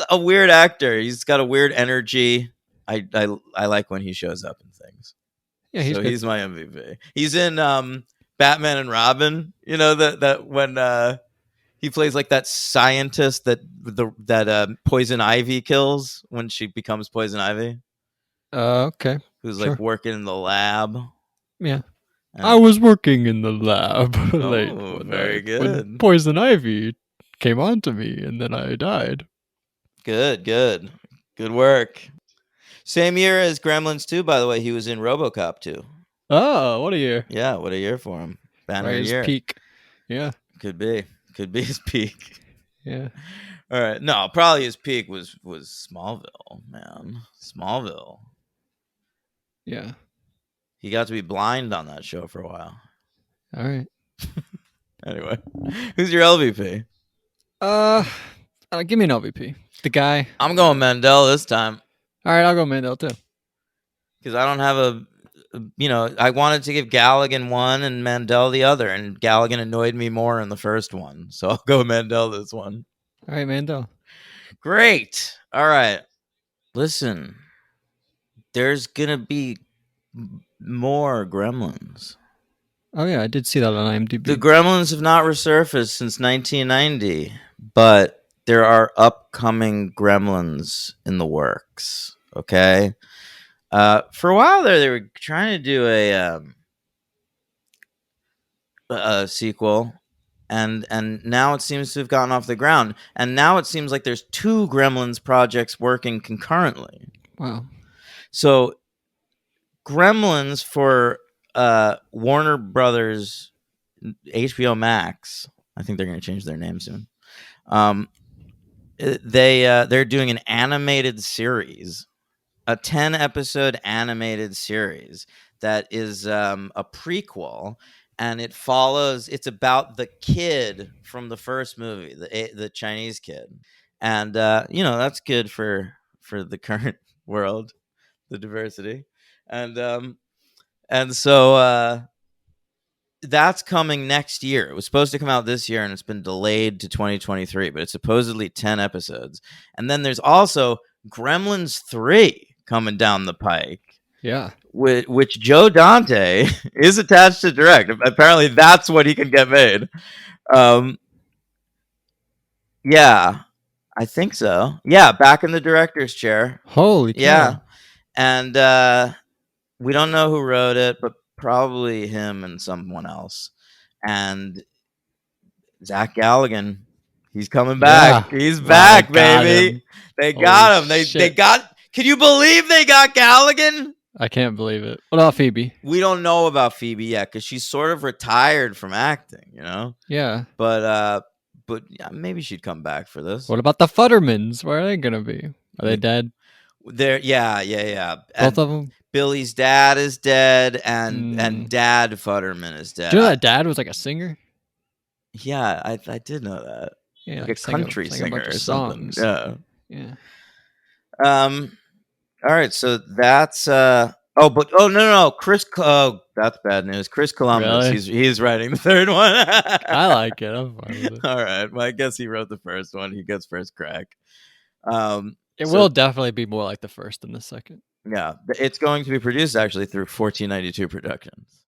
Speaker 1: a weird actor. He's got a weird energy. I like when he shows up in things.
Speaker 2: Yeah, he's
Speaker 1: so
Speaker 2: good.
Speaker 1: he's my MVP. He's in Batman and Robin. You know that when he plays like that scientist that Poison Ivy kills when she becomes Poison Ivy.
Speaker 2: Okay.
Speaker 1: Who's
Speaker 2: Sure.
Speaker 1: like working in the lab.
Speaker 2: Yeah.
Speaker 1: And-
Speaker 2: I was working in the lab late
Speaker 1: Oh,
Speaker 2: one
Speaker 1: very
Speaker 2: night
Speaker 1: good.
Speaker 2: when Poison Ivy came onto me, and then I died.
Speaker 1: Good work. Same year as Gremlins 2, by the way. He was in RoboCop 2.
Speaker 2: Oh, what a year!
Speaker 1: Yeah, what a year for him. Banner
Speaker 2: Right, his
Speaker 1: year.
Speaker 2: peak. Yeah,
Speaker 1: Could be his peak.
Speaker 2: yeah.
Speaker 1: All right. No, probably his peak was Smallville, man. Smallville.
Speaker 2: Yeah.
Speaker 1: He got to be blind on that show for a while.
Speaker 2: All right.
Speaker 1: Anyway, who's your LVP?
Speaker 2: Give me an LVP. The guy.
Speaker 1: I'm going Mandel this time
Speaker 2: All right, I'll go Mandel too.
Speaker 1: because I don't have I wanted to give Galligan one and Mandel the other, and Galligan annoyed me more in the first one, so I'll go Mandel this one.
Speaker 2: All right, Mandel.
Speaker 1: Great. All right. Listen, there's gonna be more Gremlins.
Speaker 2: Oh yeah, I did see that on IMDb.
Speaker 1: The Gremlins have not resurfaced since 1990, but there are upcoming Gremlins in the works. Okay, for a while there, they were trying to do a sequel, and now it seems to have gotten off the ground. And now it seems like there's 2 Gremlins projects working concurrently.
Speaker 2: Wow.
Speaker 1: So Gremlins for Warner Brothers, HBO Max. I think they're going to change their name soon. They're doing an animated series, a 10-episode animated series that is a prequel, and it's about the kid from the first movie, the Chinese kid. And that's good for the current world, the diversity. And so that's coming next year. It was supposed to come out this year, and it's been delayed to 2023, but it's supposedly 10 episodes. And then there's also Gremlins 3 coming down the pike,
Speaker 2: Yeah.
Speaker 1: which Joe Dante is attached to direct. Apparently, that's what he can get made. Yeah, I think so. Yeah, back in the director's chair.
Speaker 2: Holy cow.
Speaker 1: Yeah. And we don't know who wrote it, but probably him and someone else. And Zach Galligan, he's coming back.
Speaker 2: Yeah.
Speaker 1: He's
Speaker 2: Wow,
Speaker 1: back,
Speaker 2: they got
Speaker 1: baby.
Speaker 2: him.
Speaker 1: They
Speaker 2: Holy
Speaker 1: got him. They
Speaker 2: shit.
Speaker 1: got. Can you believe they got Galligan?
Speaker 2: I can't believe it. What about Phoebe?
Speaker 1: We don't know about Phoebe yet because she's sort of retired from acting,
Speaker 2: Yeah.
Speaker 1: But yeah, maybe she'd come back for this.
Speaker 2: What about the Futtermans? Where are they gonna be? Are they dead?
Speaker 1: Yeah.
Speaker 2: Both of them.
Speaker 1: Billy's dad is dead, and Dad Futterman is dead.
Speaker 2: Do you know that dad was like a singer?
Speaker 1: Yeah, I did know that.
Speaker 2: Yeah,
Speaker 1: like a
Speaker 2: sang
Speaker 1: country
Speaker 2: sang a bunch
Speaker 1: singer
Speaker 2: of
Speaker 1: or something.
Speaker 2: songs.
Speaker 1: Yeah.
Speaker 2: Yeah.
Speaker 1: All right, so that's no, Chris. Oh, that's bad news. Chris Columbus.
Speaker 2: Really?
Speaker 1: He's writing the third one.
Speaker 2: I like it. I'm fine with it.
Speaker 1: All right. Well, I guess he wrote the first one. He gets first crack.
Speaker 2: It
Speaker 1: So-
Speaker 2: will definitely be more like the first than the second.
Speaker 1: Yeah, it's going to be produced actually through 1492 Productions.